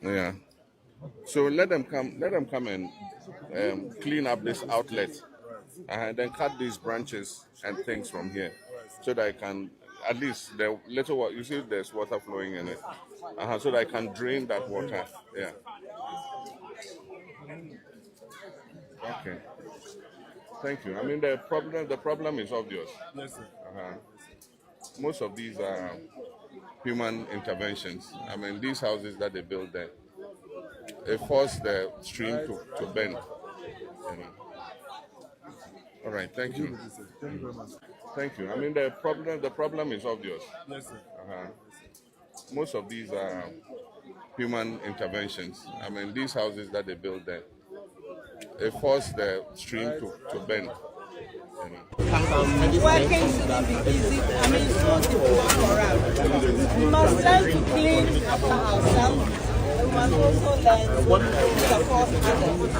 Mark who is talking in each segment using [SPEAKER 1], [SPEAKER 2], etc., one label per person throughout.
[SPEAKER 1] Yeah. So let them come. Let them come and clean up this outlet, and then cut these branches and things from here, so that I can at least the little water. You see, there's water flowing in it, so that I can drain that water. Yeah. Okay. Thank you. I mean, the problem is obvious.
[SPEAKER 2] Yes, sir.
[SPEAKER 1] Most of these are human interventions. I mean, these houses that they build there, it forced the stream to bend. You know. All right. Thank you.
[SPEAKER 2] Thank you very much.
[SPEAKER 1] Thank you. I mean, the problem is obvious.
[SPEAKER 2] Yes, sir.
[SPEAKER 1] Most of these are human interventions. I mean, these houses that they build there, it forced the stream to bend. You know.
[SPEAKER 3] Working shouldn't be easy. I mean, it's not difficult for us. We must learn to clean after ourselves. We must also learn to support others.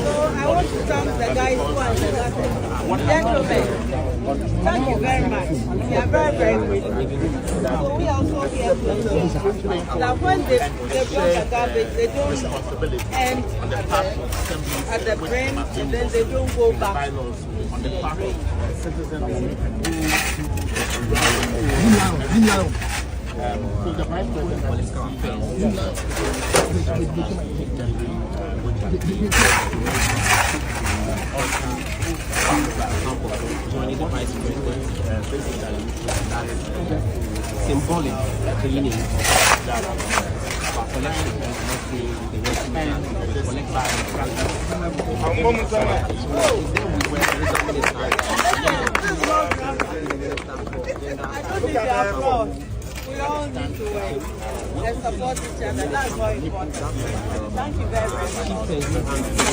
[SPEAKER 3] So I want to thank the guys who are the gentlemen. Thank you very much. We are very, very grateful. So we also here to ensure that when they brought the garbage, they don't end at the brim and then they don't go back.
[SPEAKER 4] So the vice president joining the vice president symbolic cleaning that our collection
[SPEAKER 3] We all need to work and support each other. That's very important. Thank you very much.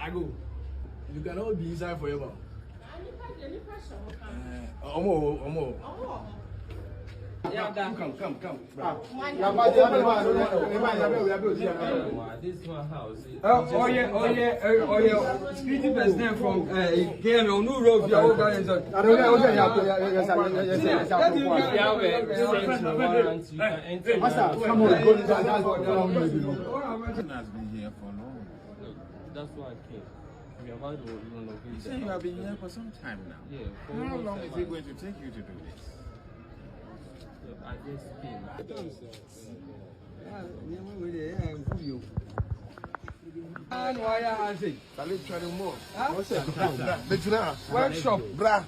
[SPEAKER 2] I go. You cannot be inside forever. Omo. Yeah, come.
[SPEAKER 4] This is my house.
[SPEAKER 5] Oh yeah. Security personnel from KM on New Road.
[SPEAKER 4] That's why I came. You
[SPEAKER 6] say you have been here for some time now.
[SPEAKER 4] Yeah.
[SPEAKER 6] How long is it going to take you to do this?
[SPEAKER 4] I just came.
[SPEAKER 5] Workshop. Bra.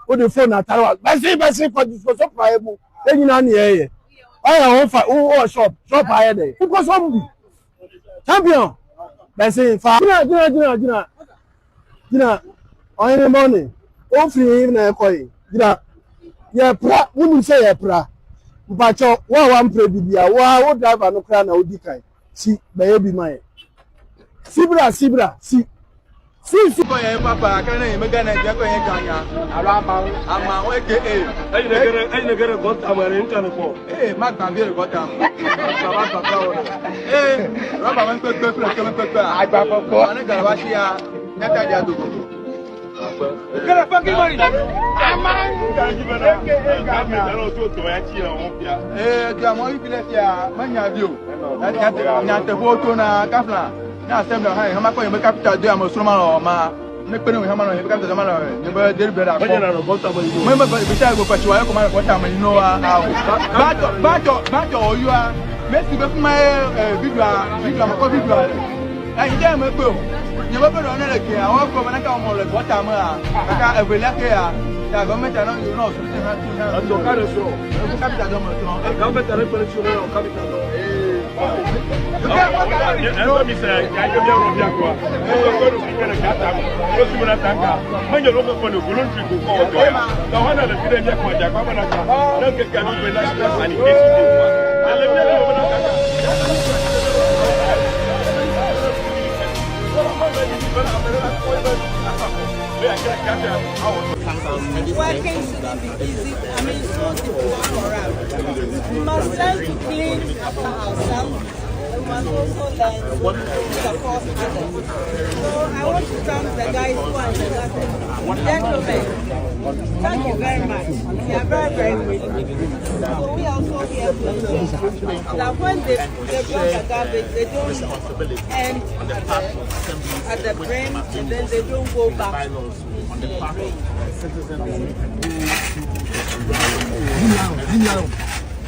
[SPEAKER 7] What the phone at all? Basi for so private. Then you know here. I want shop higher there. Because some champion. Basi fa. Gina. On the morning. O free even na koi. Gina. Yeah, pra. Who say yeah pra? Mpacho. Wa pray bibia. Wa driver no kra na odi kai. Si baby mine. Sibra. Si. Si ko yen papa kana yen mega na je ko yen ganya ara ama we ke ai ne gere got amare nta no ko ma gba bi got am baba papa o roba man pe agba popo ani gara wa sia neta dia dogo gere fucking money ama ga ji bana ga me na to ya chi na won pia dia mo ibile fia manya bi o nya te foto na kafla na assembly ha ma ko yeme capital do am so ma ne pe no ha ma no yeme capital ma no ne be deri be da ko na no bota mo be ta go pachi wa ko ma ko ta ma no wa ba to oyu a mesi be kuma video ma ko video e ide mo pe o ne be do na le ke awon ko ma na ka mo le bota ma ka e be la ke ya ya government na you know so na to ka le so capital do mo so government na pe so na capital do
[SPEAKER 8] Ela me segue, aí eu vou ver agora. Eu quero ficar na casa, eu sou na tanga. Mas eu não vou no voluntary com o outro. Então, olha, ele vira minha conta, agora na casa. Não quer que a gente veja a sanitation. Ela vira na tanga.
[SPEAKER 3] Working shouldn't be easy. I mean, it's not difficult for us. We must learn to clean after ourselves. We must also learn to support others. So I want to thank the guys who are in the garden. Gentlemen, thank you very much. We are very, very grateful. So we also here to ensure that when they brought the garbage, they don't end at the brim and then they don't go back.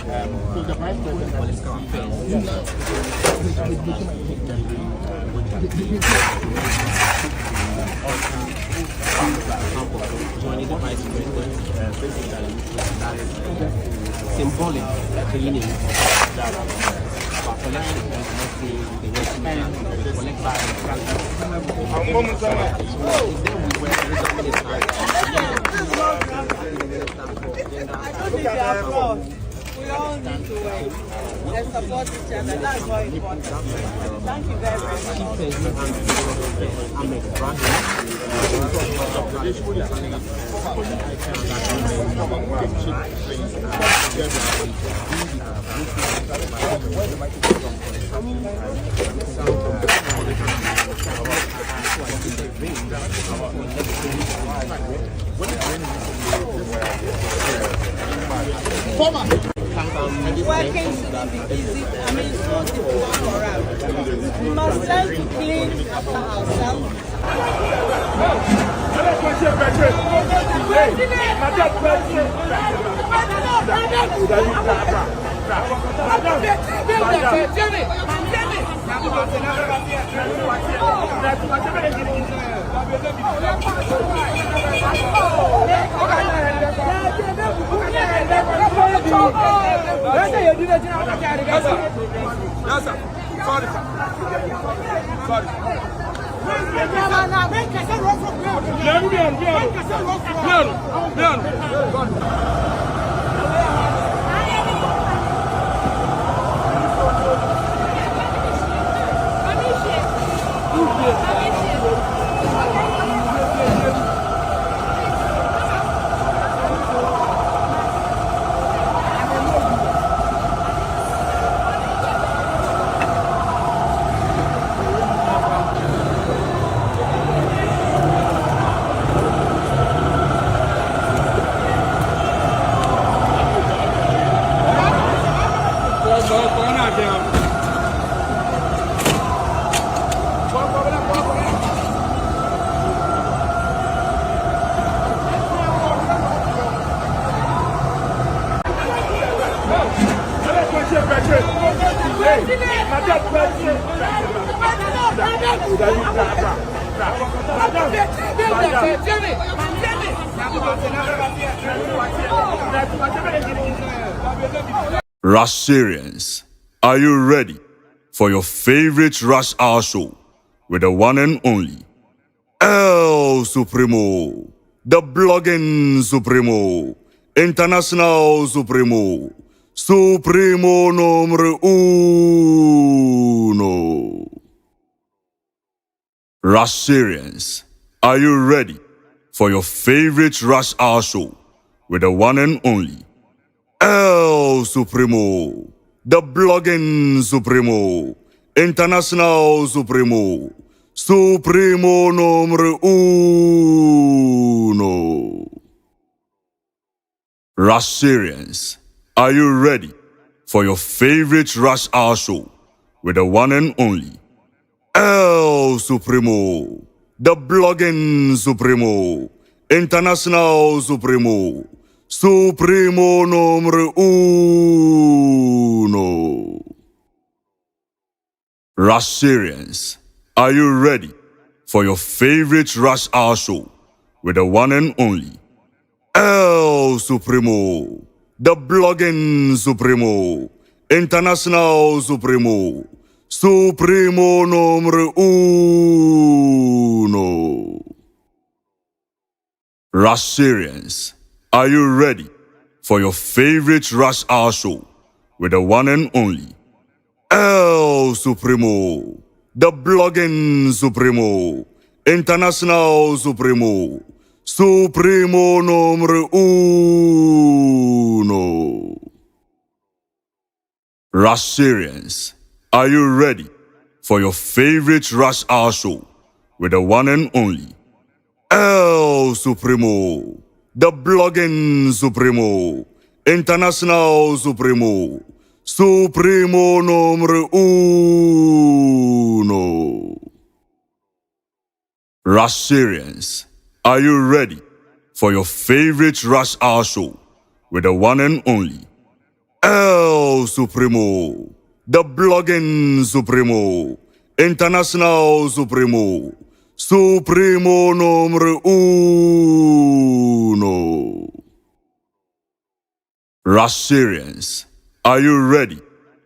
[SPEAKER 4] So the vice president police campaign joining the vice president symbolic cleaning of that collect shipments, let's say the working man, we collect back the tractor. Then we were resolving this time.
[SPEAKER 3] We all need to work and support each other. That's very important. Thank you very much. Working shouldn't be easy. I mean, it's not difficult for us. We must learn to clean after ourselves.
[SPEAKER 9] Rasharians, are you ready for your favorite Rush Hour show with the one and only El Supremo, the blogging Supremo, international Supremo, Supremo numero uno. Rasharians, are you ready for your favorite Rush Hour show with the one and only El Supremo, the blogging Supremo, international Supremo, Supremo numero uno. Rasharians, are you ready for your favorite Rush Hour show with the one and only El Supremo, the blogging Supremo, international Supremo, Supremo numero uno. Rasharians, are you ready for your favorite Rush Hour show with the one and only El Supremo, the blogging Supremo, international Supremo, Supremo numero uno. Rasharians, are you ready for your favorite Rush Hour show with the one and only El Supremo, the blogging Supremo, international Supremo, Supremo numero uno. Rasharians, are you ready for your favorite Rush Hour show with the one and only El Supremo, the blogging Supremo, international Supremo, Supremo numero uno. Rasharians, are you ready for your favorite Rush Hour show with the one and only El Supremo, the blogging Supremo, international Supremo, Supremo numero uno. Rasharians, are you ready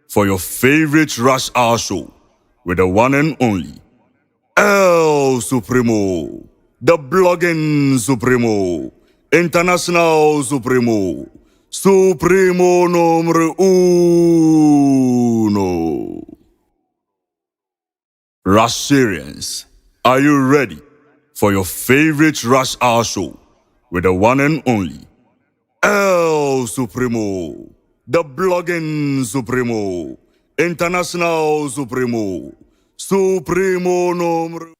[SPEAKER 9] for your favorite Rush Hour show with the one and only El Supremo, the blogging Supremo, international Supremo, Supremo numero uno. Rusharians, are you ready for your favorite Rush Hour show with the one and only El Supremo, the blogging Supremo, international Supremo, Supremo numero.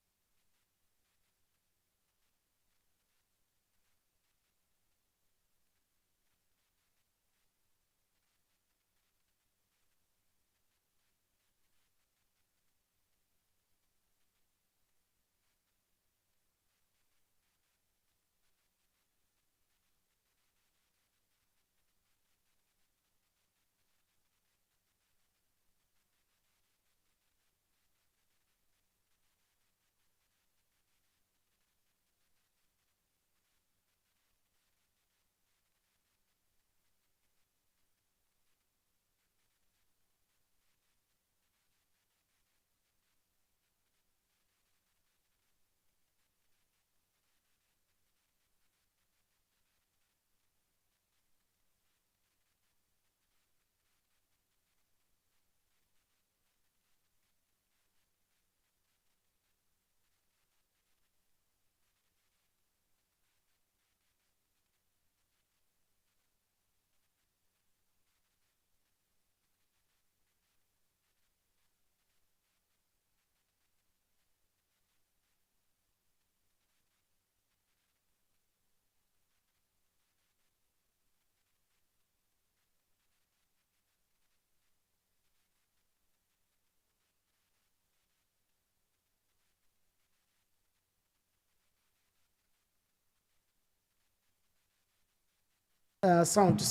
[SPEAKER 7] Sound.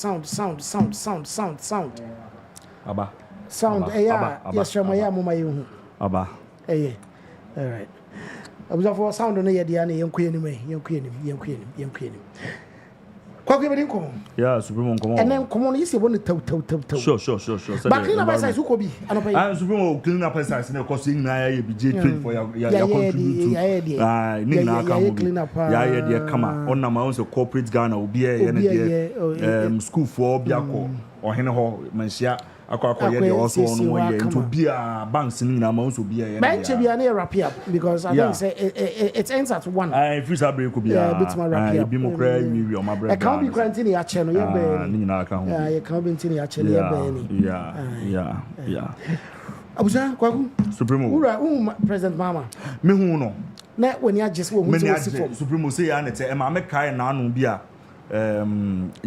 [SPEAKER 10] Aba.
[SPEAKER 7] Sound. Yeah. Yes, Shamaya Mumayu.
[SPEAKER 10] Aba.
[SPEAKER 7] Hey. All right. Observe for sound on the Yadiani, young queen.
[SPEAKER 10] Yeah, Supremo, come on.
[SPEAKER 7] And then come on, you see one to.
[SPEAKER 10] Sure.
[SPEAKER 7] But clean up size, who could be?
[SPEAKER 10] And Supremo clean up size and of course, in I be J for your contribution. Clean up. Yeah, come on. On my own, so corporate Ghana will be a school for Biako or Henho, Mansia. I also on way to be a banks in amounts will be a
[SPEAKER 7] bench be an wrap up because I think it ends at 1.
[SPEAKER 10] I free sabre could be a bit more wrap up. Be more crazy, my brother.
[SPEAKER 7] I can't be quarantine your channel. Yeah, you can't be in your channel.
[SPEAKER 10] Yeah.
[SPEAKER 7] Abuja, Kwaku
[SPEAKER 10] Supremo.
[SPEAKER 7] Who President Mama?
[SPEAKER 10] Me who no.
[SPEAKER 7] Net when you just won't
[SPEAKER 10] Supremo say, and it's a mamma kai and anu be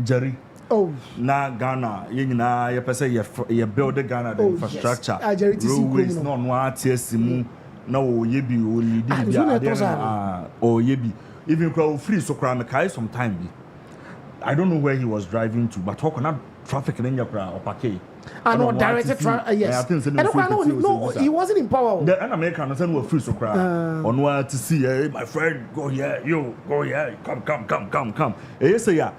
[SPEAKER 10] Jerry.
[SPEAKER 7] Oh,
[SPEAKER 10] na Ghana, you know, you per se you build the Ghana the infrastructure. Railways no TSM no ye be only ye be even crowd free so crime kai sometime be. I don't know where he was driving to, but talk on traffic in your crowd or parquet.
[SPEAKER 7] I know directed yes. No, he wasn't in power.
[SPEAKER 10] The American send were free so crowd on where to see my friend go here, you go here, come. Yes, yeah.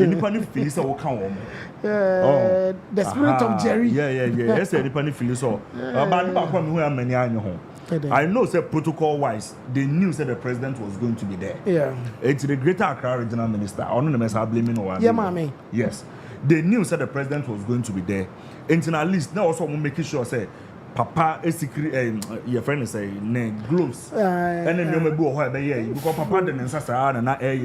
[SPEAKER 10] Any feelings will come on.
[SPEAKER 7] The spirit of Jerry.
[SPEAKER 10] Yeah. Yes, any feelings so. I know, said protocol wise, they knew that the president was going to be there.
[SPEAKER 7] Yeah.
[SPEAKER 10] It's the Greater Accra Regional Minister. I don't know if I'm blaming or
[SPEAKER 7] yeah, mommy.
[SPEAKER 10] Yes. They knew that the president was going to be there. And at least now also making sure say Papa is secret your friend is saying gloves. And then you may go ahead because Papa didn't say and not air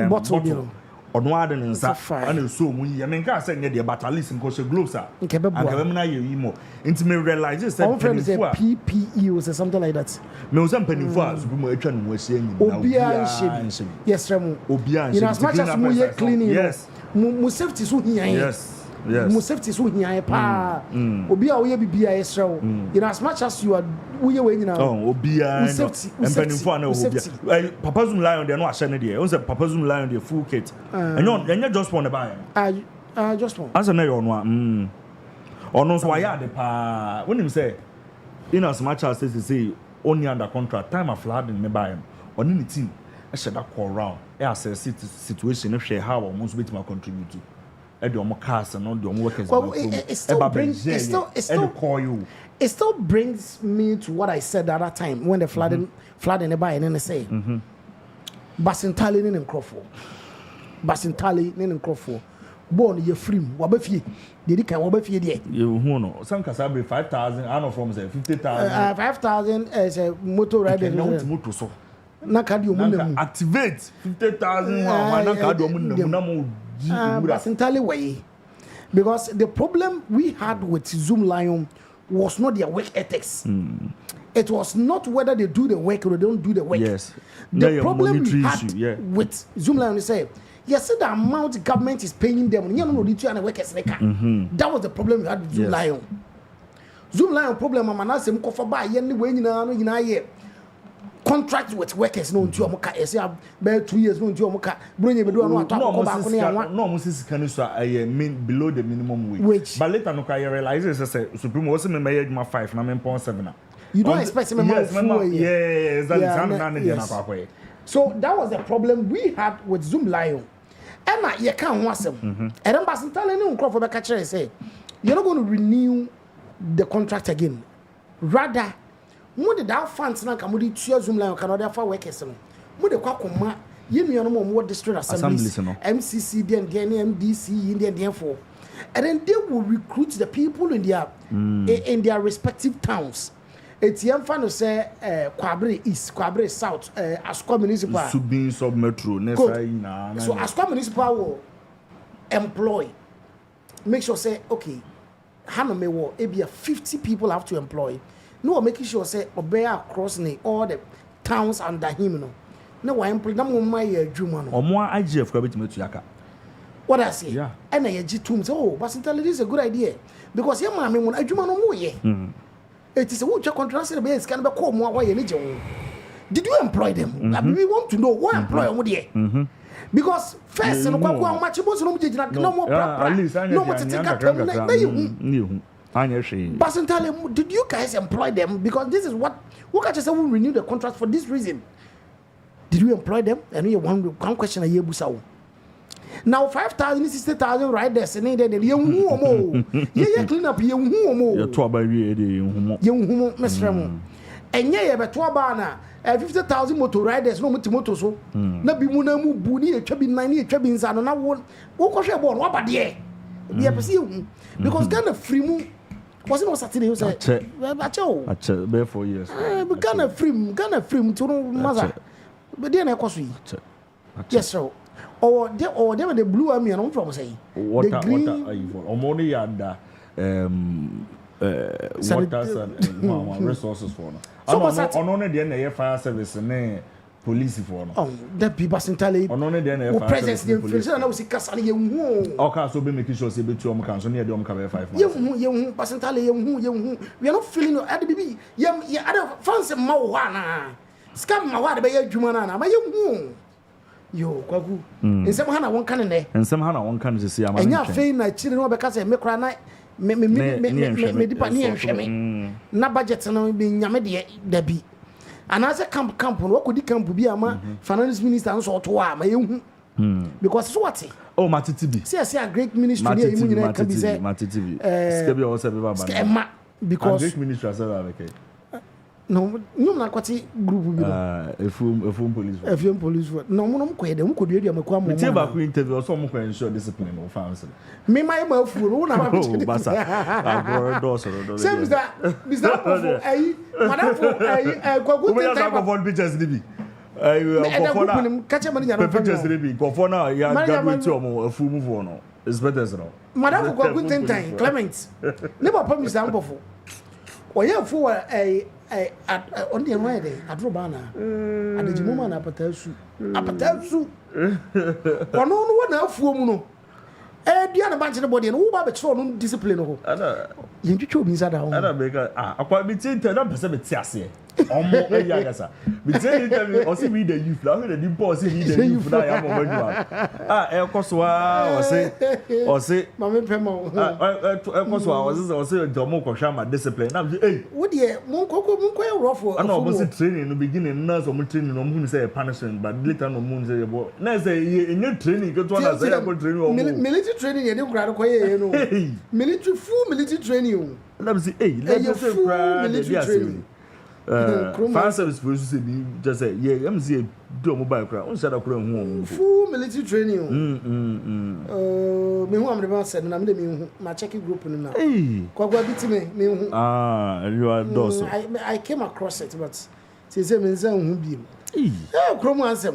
[SPEAKER 10] bottle or no other than and so we I mean can't say near the but at least in course gloves are and intimate realizes that
[SPEAKER 7] PPE or something like that.
[SPEAKER 10] No some penny for was saying
[SPEAKER 7] yes Remo as much as we are cleaning yes safety so here
[SPEAKER 10] yes
[SPEAKER 7] safety so here pa obi a we bibia yesrew you know as much as you are we now
[SPEAKER 10] obia and penny for na obia Papa Zoom lion there no ahye ne there on say Papa Zoom lion there full kit and you just want to buy
[SPEAKER 7] I just want
[SPEAKER 10] as na you no ono so why the pa when him say in as much as say only under contract time of flooding me buy him on any team I said that call round I assess situation if share how almost bit my contribute to e de omo cars no de omo workers
[SPEAKER 11] well, it still brings me to what I said the other time when the flooding by and then say Basintali in Crawford Basintali in Crawford born ye free wabafie did can wabafie there
[SPEAKER 10] you no some casabe 5,000 I know from say 50,000
[SPEAKER 11] 5,000 as a motor rider
[SPEAKER 10] motor so
[SPEAKER 11] na card you
[SPEAKER 10] activate 50,000 na card you na mo
[SPEAKER 11] Basintali way because the problem we had with Zoom Lion was not their work ethics. It was not whether they do the work or they don't do the work.
[SPEAKER 10] Yes.
[SPEAKER 11] The problem we had with Zoom Lion is say, yes, the amount government is paying them, that was the problem we had with Zoom Lion. Zoom Lion problem, I'm not saying contract with workers no nti omoka ese be 2 years no nti omoka bronye bedu anu atwa ba ko ne anwa
[SPEAKER 10] no moses can so below the minimum wage but later no I realize say supreme was me may 5 na me 7 na
[SPEAKER 11] you don't expect me
[SPEAKER 10] yes
[SPEAKER 11] so that was the problem we had with Zoom Lion and you can ho asem and then Basintali ne nkrofo be ka kire say you're not going to renew the contract again rather mo de that funds na ka mo de tua Zoom Lion can other for workers no mo de kwa koma ye nuano mo district assemblies MCC den MDC den for and then they will recruit the people in their respective towns. Etiam fa no say Kwabre East, Kwabre South, Asukwa Municipal,
[SPEAKER 10] Subin Sub Metro,
[SPEAKER 11] so Asukwa Municipal will employ. Make sure say okay, Hanome wo ebia 50 people have to employ. No, making sure say obey across all the towns under him no. No, why employ na mo my adwuma no.
[SPEAKER 10] Omo IGF kwa betima tuaka.
[SPEAKER 11] What I say? Yeah. And I get to say, oh, Basintali, this is a good idea because your mammy when adwuma no mo ye. It is a wood contrast base can be called more. Did you employ them? We want to know why employ them there. Because first, no much was no more proper. No more to take up. Basintali, did you guys employ them? Because this is what can just say we renew the contract for this reason. Did you employ them? And we one question a year busao. Now 5,000, 60,000 right there, and then you clean up you and yeah, but 50,000 motor riders, no motor so. Na be munamu buni a chubby 90 chubbins and I won't walk a born what but yeah. Be a because Ghana free moon wasn't Saturday. Was a
[SPEAKER 10] 4 years.
[SPEAKER 11] But Ghana free to no mother. But then I was yes, sir. Or the blue army and from say
[SPEAKER 10] water money and waters and resources for no fire service and police for no
[SPEAKER 11] that be Basintali presence the inflation now see kasali ye
[SPEAKER 10] so be making sure say be to can so near dem ka 5 months
[SPEAKER 11] ye Basintali we are not feeling at the baby ye other fans ma wa na scam ma wa de be adwuma na ma ye yo kwaku ensem ha na won kan ne
[SPEAKER 10] ensem ha na won kan se ama
[SPEAKER 11] enya fe na chire no be ka se me kra na me dipa ne enhweme na budget no be nyame de da bi anase camp no wakodi camp bi ama finance minister no so to wa ma yehu because so what
[SPEAKER 10] matiti bi
[SPEAKER 11] see a great ministry ne yimu nyina ka bi se
[SPEAKER 10] matiti bi skebi o se be baba
[SPEAKER 11] na because
[SPEAKER 10] great ministry say ba ke
[SPEAKER 11] no na kwati group bi
[SPEAKER 10] efum police
[SPEAKER 11] no mo ko yede mo ko dua mo ko am mo
[SPEAKER 10] te ba ku interview so mo ko ensure discipline no fans
[SPEAKER 11] me my ma fu no na ba
[SPEAKER 10] basa agora do
[SPEAKER 11] same that Mr. madam for ko good
[SPEAKER 10] time for pictures libi ko na
[SPEAKER 11] kache mani nyana
[SPEAKER 10] pictures libi ko na ya gabu ti omo efum for no is better so
[SPEAKER 11] madam for ko good time Clement ne ba promise am bofo oya fu on the way there adrobana adejimoma na apatasu ono no na afuo mu no dua na banche ne body no wo ba be tro no discipline ho ana yentwetwe obi nsada ho
[SPEAKER 10] ana be ka akwa bi tinta na pese be ti ase Omo Yagasa. We tell you, or see me the youth, now the deep boss, see me the youth, now I'm over you. El Coswa, or say, Mamma Pemo, El Coswa, or say, Domoko Shama discipline. Hey, what dear, Monco Ruffle, I know, was it training in the beginning, nurse or training on moon say a punishment, but little no moon say about. Now say, in your training, go to one say, military training, you don't grab away, military, full military training. Let me see, hey, let me say, military training. Fire service for just say, yeah, I'm see do mobile crowd. On set up full military training. Me who am the man said, I'm the my checking group now. Hey, Kwagwa beat me. You are those. I came across it, but say me who be. Hey, Chrome answer.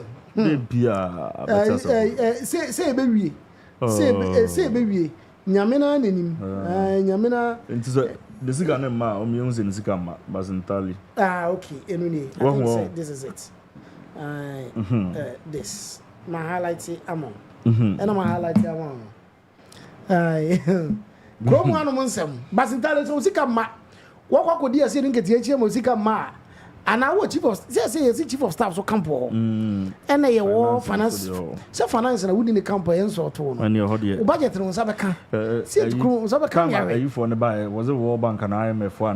[SPEAKER 10] Say baby. Say baby. Nyamena nenim. Nyamena. The cigar name ma omions in Zikama, Bazantali. Okay, anyway, I think say this is it. This my highlight among. And I'm highlight among. Go one among some. Bazantali so Zikama. What could you say in get Zikama? And I was chief of staff so campo. And they were finance. So finance and within the campo and so on. And your budget on Sabaka. Sabaka, you for the buy was a World Bank and IMF for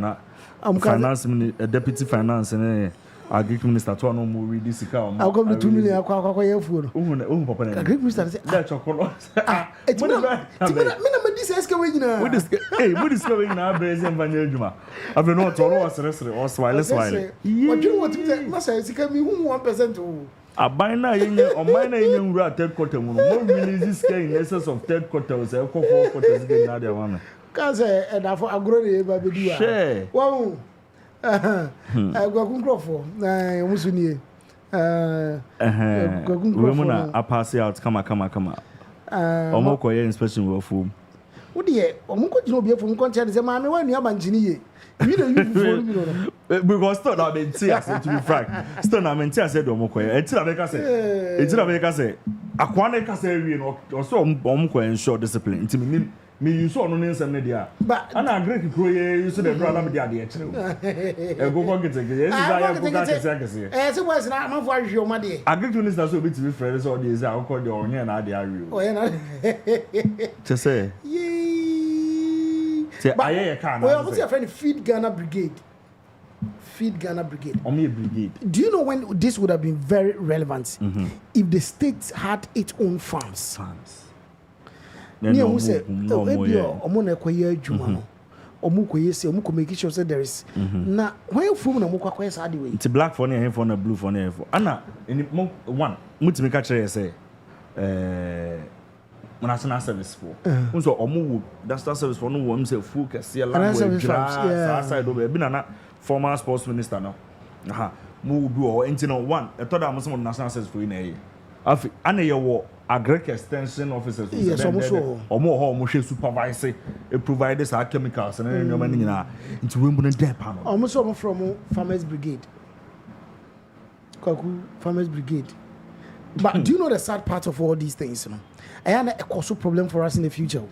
[SPEAKER 10] finance deputy finance and Agric Minister to no more read this account. I'll come to 2 million food. Agric Minister said, that's your color. It's this escalating now. What is going now, Brazil Vanilla? I've been not all us or swile. What do you want to say? Must say, it's coming 1% to a binder or minor in your third quarter. No releases in essence of third quarters, I'll call 4 quarters again. Nadia one. Because and I for a growing baby. Share. Wow. I go for Musuni. Women are passing out. Come. Omoko inspection will fool. What dear, Omoko no be from content. The man when you have engineer. Because still not been tears to be frank. Still not been tears said Omoko. Until I say, Aquanica say, or so Omoko ensure discipline. Into me you saw no name media. But and I agree to grow you so the brother media the actually. Go get it. Yes, it was not for your money. I agree to this so bit to be friends all these I call the onion and the area. Oh yeah. To say. But I can't. Well, what's your friend Feed Ghana Brigade? Feed Ghana Brigade. Only brigade. Do you know when this would have been very relevant if the state had its own farms? Near who said, Omona Koya Jumano, Omuko, say, Omuko make sure that there is. Now, why you fool Namuka Quest anyway? It's a black for near for a blue for near for Anna. In one, Mutimika say, National Service for. So, Omu, that's the service for no one say, Fuka, see a language, side over Binana, former sports minister now. Aha, move or anything one. I thought I was on National Service for in a year. Anna, your agric extension officers, yes, almost or more supervisor, providers are chemicals and any money into women depot. Almost from Farmers Brigade. Kaku Farmers Brigade. But do you know the sad part of all these things? I had a causal problem for us in the future.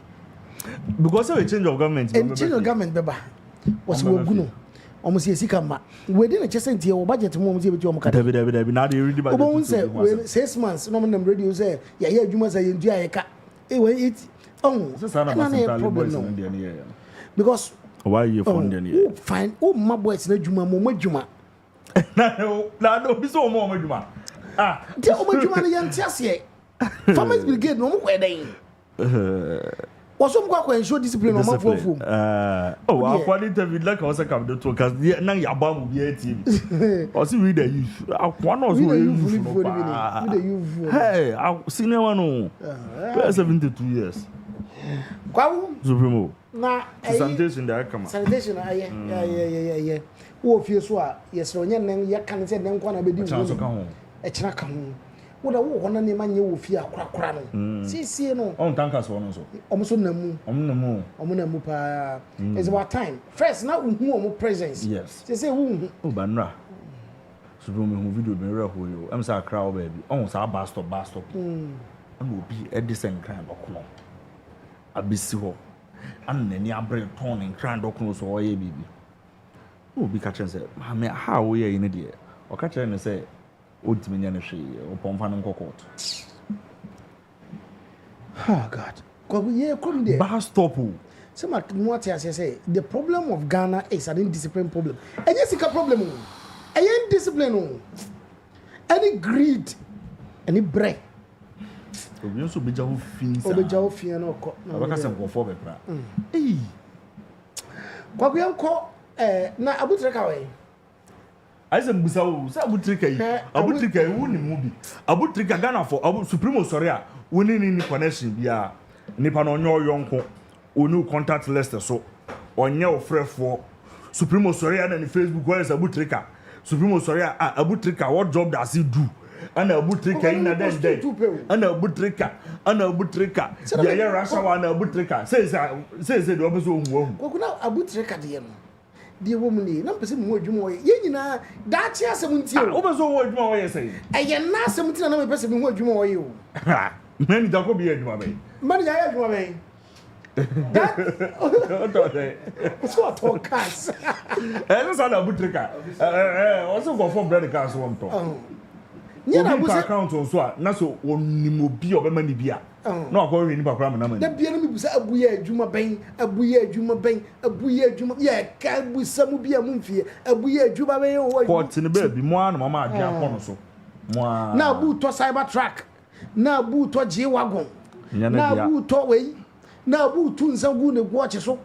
[SPEAKER 10] Because of a change of government. And change of government, Beba, was Woguno. Almost a sick we didn't just send your budget moment with your Macadam. Now they read about 6 months. No one radio say, yeah, you must say, it. Oh, problem. Because why you found any fine? Oh, my boys, no Juma. No, be so more Juma. Tell me, Juma, young Chassis. Farmers Brigade, no more day. Was some quite show discipline on my phone. I quite interviewed like I was a captain to because now your bomb will be a TV. Or see, read the youth. I want to hey, I've seen one 72 years. Supremo. Now, sanitation, there come. Sanitation, yeah. Who feels what? Yes, so you can't say them one of the chance to come home. A chance come home. What a one and man you fear crack. See, no. On tankers one also. Almost on the moon. Omupa. It's about time. First, now who presence. Yes. They say, who Banra. Supreme video be real who you. I'm sorry, crowd baby. On our bastard. And will be a decent kind of clown. A bisiho. And then you are brave turning kind of close or a baby. Oh, be catching say, "Mama, how we are in a dear?" Or catch and say, "Old Timinian she or Pomfan court."
[SPEAKER 11] Oh God. Come there.
[SPEAKER 10] Bar stop.
[SPEAKER 11] So much more I say. The problem of Ghana is an indiscipline problem. And yes, it's a problem. And indiscipline. Any greed, any bread.
[SPEAKER 10] We also be jaw fin.
[SPEAKER 11] Obe jaw fin no ko.
[SPEAKER 10] Abaka sem go for be pra. Eh.
[SPEAKER 11] Kwa bi anko na Abu Trica we.
[SPEAKER 10] Aise mbusa wo, say Abu Trica yi. Abu Trica yi wo ni mu bi. Abu Trica Ghana for Abu Supremo sorry a, wo ni connection bia. Nipa no onyo yonko. Onu contact list so. Onye ofrefo. Supremo sorry na ni Facebook where is Abu Trica. Supremo sorry Abu Trica what job does he do? Ana Abu Trica in that. Ana Abu Trica. Yeah, RASH HOUR ana Abu Trica. Say do obeso ohun.
[SPEAKER 11] Kokuna Abu Trica de no. The woman ni na pese mu adwuma ye. Ye nyina da chia asem ntie o.
[SPEAKER 10] Obeso ohun adwuma wo ye say.
[SPEAKER 11] Eye na asem ntie na me pese mu adwuma wo ye o.
[SPEAKER 10] Mani da ko bi adwuma be.
[SPEAKER 11] Mani ya adwuma be. So to cars.
[SPEAKER 10] Let's ana Abu Trica. Also go for bread cars one to.
[SPEAKER 11] Nya na
[SPEAKER 10] busa account on so na so onimo bi obema ni bia na akọ wi ni pakra na mani
[SPEAKER 11] da bia no mi busa Abu ye adwuma ben Abu ye adwuma ye ka busa mu bia mu mfie Abu ye adwuma ben o
[SPEAKER 10] court ni ba bi mo an mama ade akọ no so mo
[SPEAKER 11] na Abu to cyber truck na Abu to G wagon na Abu to we na Abu tu nsangu ne go ache so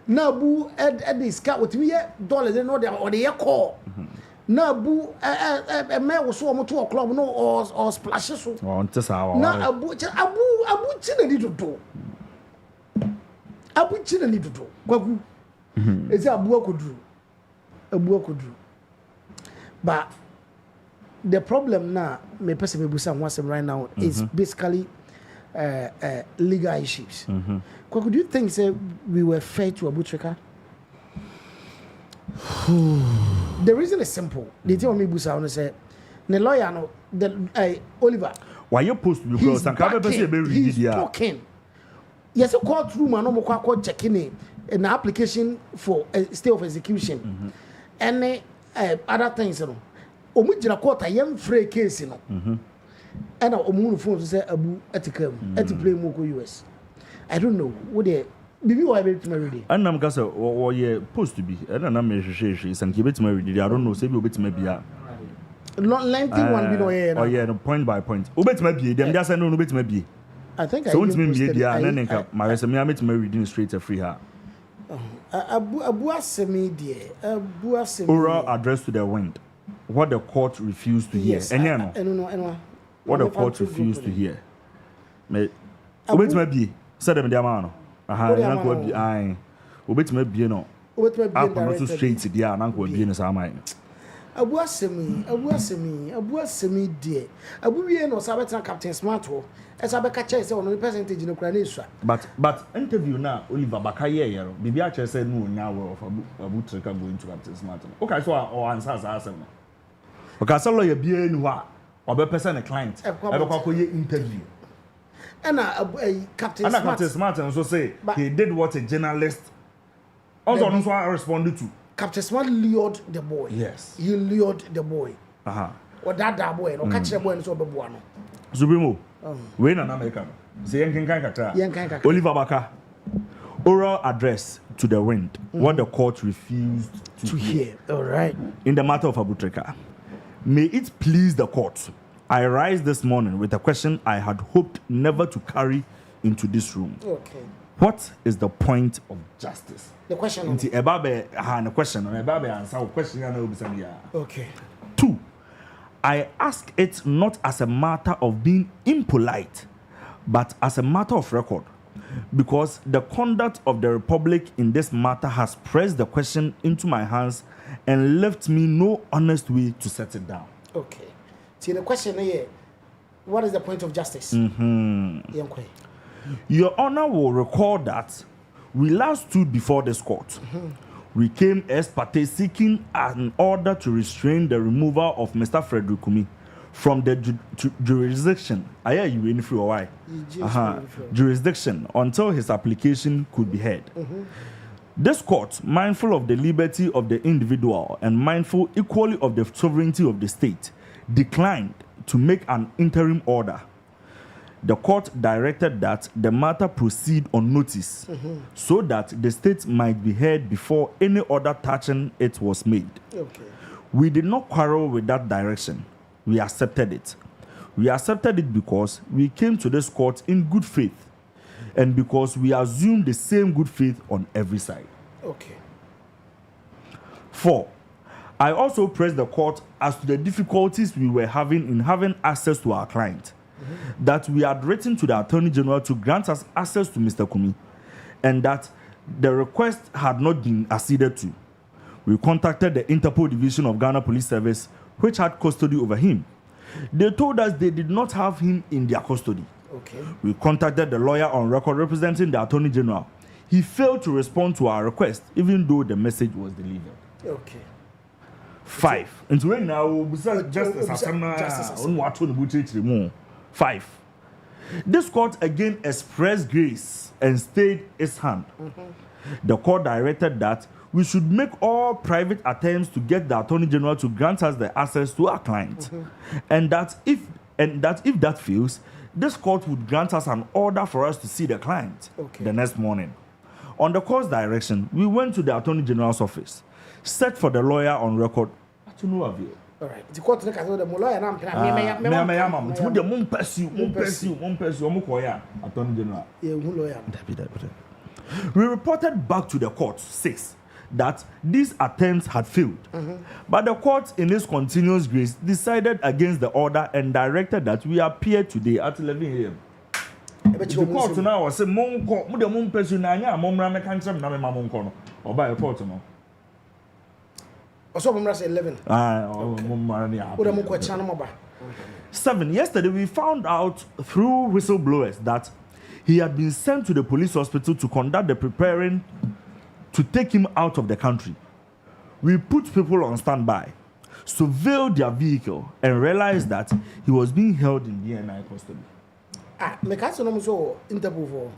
[SPEAKER 11] na Abu ed ska otimi ye dollars no de ye call na Abu me wo so mo to club no or splash so
[SPEAKER 10] on te sa wa
[SPEAKER 11] na Abu china ni dodo kwagu ezi Abu akuduru but the problem na me person me busa ho asem right now is basically legal issues. Kwagu, do you think say we were fair to Abu Trica? The reason is simple. They tell me busa on say the lawyer no the Oliver.
[SPEAKER 10] Why you post because and can
[SPEAKER 11] he's talking. Yes, a courtroom and no more checking an application for a stay of execution. And other things no. Omujina court a young free case no. And omu phone to say Abu etikam play moko US. I don't know what they bibi why be to read.
[SPEAKER 10] And am kasa wo ye post to be. And na me hwehwe san ke be to read. I don't know say be obetima bia.
[SPEAKER 11] Not lengthy one be no here.
[SPEAKER 10] Oh yeah, no point by point. Obetima bia dem just say no obetima bia.
[SPEAKER 11] I think
[SPEAKER 10] so want me bia na nka my resume me ametima reading straight free her.
[SPEAKER 11] Abu asemi die. Abu asemi.
[SPEAKER 10] Oral address to the wind. What the court refused to hear.
[SPEAKER 11] Yes,
[SPEAKER 10] no. What the court refused to hear. Me obetima bia said them dia ma no. Aha, na ko bi ai. Obetima bia no. Obetima so straight dia na ko bia no sa mai.
[SPEAKER 11] Abu asemi die. Abu wie no sabeta Captain Smart ho. Esa be ka che say ono percentage no kura na esua.
[SPEAKER 10] But interview na Oliver Bakaye yero. Bibi a che say no nya we of Abu Trica going to Captain Smart. Okay, so o answer asem no. Okay, so lawyer bia ni ho a obe person a client. E be kwa ye interview.
[SPEAKER 11] And Captain Smart.
[SPEAKER 10] Captain Smart also say he did what a journalist also responded to.
[SPEAKER 11] Captain Smart lured the boy.
[SPEAKER 10] Yes.
[SPEAKER 11] He lured the boy. Or that boy, or catch the boy and so be buano.
[SPEAKER 10] Supremo. We in America. Say yankin kaka. Oliver Baka. Oral address to the wind. What the court refused to hear.
[SPEAKER 11] All right.
[SPEAKER 10] In the matter of Abu Trica. May it please the court. I rise this morning with a question I had hoped never to carry into this room.
[SPEAKER 11] Okay.
[SPEAKER 10] What is the point of justice?
[SPEAKER 11] The question.
[SPEAKER 10] Inti ebabe the question. Ebabe answer question na obisa ya.
[SPEAKER 11] Okay.
[SPEAKER 10] 2. I ask it not as a matter of being impolite, but as a matter of record, because the conduct of the Republic in this matter has pressed the question into my hands and left me no honest way to set it down.
[SPEAKER 11] Okay. See the question here. What is the point of justice?
[SPEAKER 10] Your Honor will recall that we last stood before this court. We came ex parte seeking an order to restrain the removal of Mr. Frederick Kumi from the jurisdiction. I hear you in free or why? Jurisdiction until his application could be heard. This court, mindful of the liberty of the individual and mindful equally of the sovereignty of the state, declined to make an interim order. The court directed that the matter proceed on notice so that the state might be heard before any order touching it was made.
[SPEAKER 11] Okay.
[SPEAKER 10] We did not quarrel with that direction. We accepted it. We accepted it because we came to this court in good faith and because we assumed the same good faith on every side.
[SPEAKER 11] Okay.
[SPEAKER 10] 4. I also pressed the court as to the difficulties we were having in having access to our client. That we had written to the Attorney General to grant us access to Mr. Kumi, and that the request had not been acceded to. We contacted the Interpol Division of Ghana Police Service, which had custody over him. They told us they did not have him in their custody.
[SPEAKER 11] Okay.
[SPEAKER 10] We contacted the lawyer on record representing the Attorney General. He failed to respond to our request, even though the message was delivered.
[SPEAKER 11] Okay.
[SPEAKER 10] 5. Into right now, Justice 5. This court again expressed grace and stayed its hand. The court directed that we should make all private attempts to get the Attorney General to grant us the access to our client, and that if that fails, this court would grant us an order for us to see the client the next morning. On the court's direction, we went to the Attorney General's office, set for the lawyer on record to no avail.
[SPEAKER 11] All right. The court look at the lawyer and I'm
[SPEAKER 10] Attorney General.
[SPEAKER 11] Yeah, lawyer.
[SPEAKER 10] We reported back to the court 6 that these attempts had failed. But the court, in its continuous grace, decided against the order and directed that we appear today at 11 a.m. The court now was saying, Monko, Muda Mumpesunania, Momra Cancer, Namamonko, or by a court.
[SPEAKER 11] Also, Momra 11.
[SPEAKER 10] 7. Yesterday, we found out through whistleblowers that he had been sent to the police hospital to conduct the preparing to take him out of the country. We put people on standby, surveilled their vehicle, and realized that he was being held in BNI custody.
[SPEAKER 11] Me can't say no so Interpol for.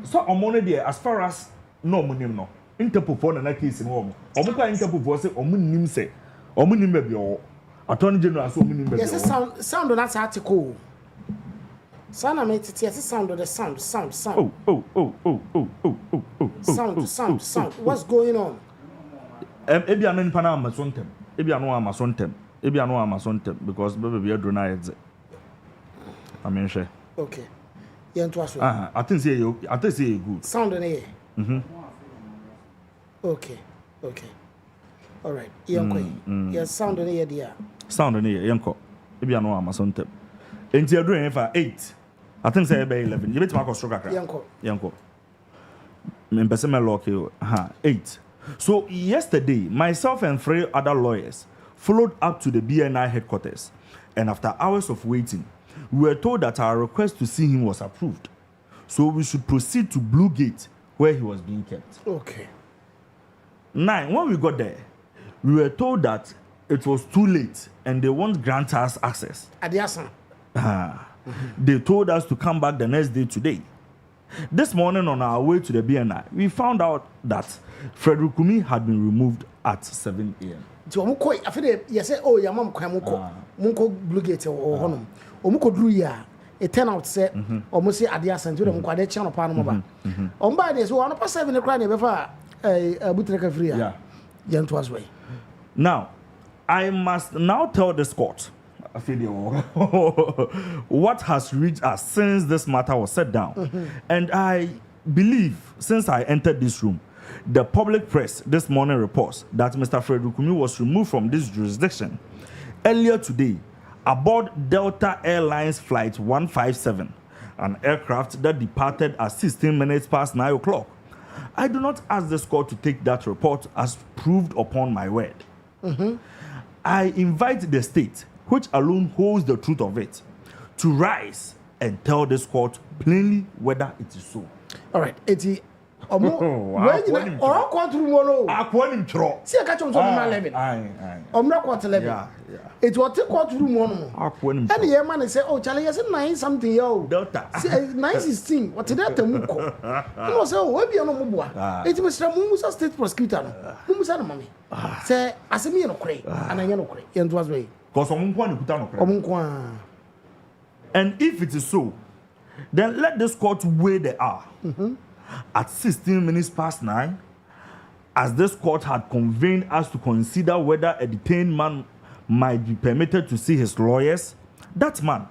[SPEAKER 10] So on money there, as far as no money no. Interpol for na case no. Omuka Interpol for say omunim say omunim be o. Attorney General so omunim be.
[SPEAKER 11] Yes, sound on that article. Sana me titi yes sound on the sound. Sound. What's going on?
[SPEAKER 10] Ebi anu nipa na amasontem. Ebi anu amasontem because baby be drone na I mean share.
[SPEAKER 11] Okay. Yeah, to us.
[SPEAKER 10] I think say good.
[SPEAKER 11] Sound on here. Okay. All right. Yeah, sound on here there.
[SPEAKER 10] Sound on here, yanko. Maybe I know I'm a son tip. And you're doing for 8. I think say by 11. You bet my cost stroke. Yanko. Members 8. So yesterday, myself and 3 other lawyers followed up to the BNI headquarters, and after hours of waiting, we were told that our request to see him was approved. So we should proceed to Blue Gate, where he was being kept.
[SPEAKER 11] Okay.
[SPEAKER 10] 9. When we got there, we were told that it was too late and they won't grant us access.
[SPEAKER 11] Adiasan.
[SPEAKER 10] They told us to come back the next day today. This morning on our way to the BNI, we found out that Frederick Kumi had been removed at 7 a.m.
[SPEAKER 11] So I feel yes, oh, your mom Munko Blue Gate or Honum. Omuko drew ya. It turned out set almost say Adiasan to the Mukade channel Panama. On by this, 1 the crying before a Butreka free. Yeah. Gentle way.
[SPEAKER 10] Now, I must now tell this court what has reached us since this matter was set down. And I believe, since I entered this room, the public press this morning reports that Mr. Frederick Kumi was removed from this jurisdiction earlier today aboard Delta Airlines Flight 157, an aircraft that departed at 16 minutes past 9 o'clock. I do not ask this court to take that report as proved upon my word. I invite the state, which alone holds the truth of it, to rise and tell this court plainly whether it is so.
[SPEAKER 11] All right, Eti, When or court room no.
[SPEAKER 10] Aquanim tro.
[SPEAKER 11] See a catch on 11. Omra court 11. Yeah. It was take court room one.
[SPEAKER 10] Aquanim.
[SPEAKER 11] And the man say, "Oh, Charlie, yes, nice something yo."
[SPEAKER 10] Delta.
[SPEAKER 11] See, nice is thing. What did that muko? You know, say, "Oh, we be no mubwa." It was Mumusa state prosecutor. Mumusa no mommy. Say, "Asemi no kre, and I no kre." And was way.
[SPEAKER 10] Cause omunkwa ni kuta no kre. And if it is so, then let this court weigh the hour. At 16 minutes past 9, as this court had convened us to consider whether a detained man might be permitted to see his lawyers, that man,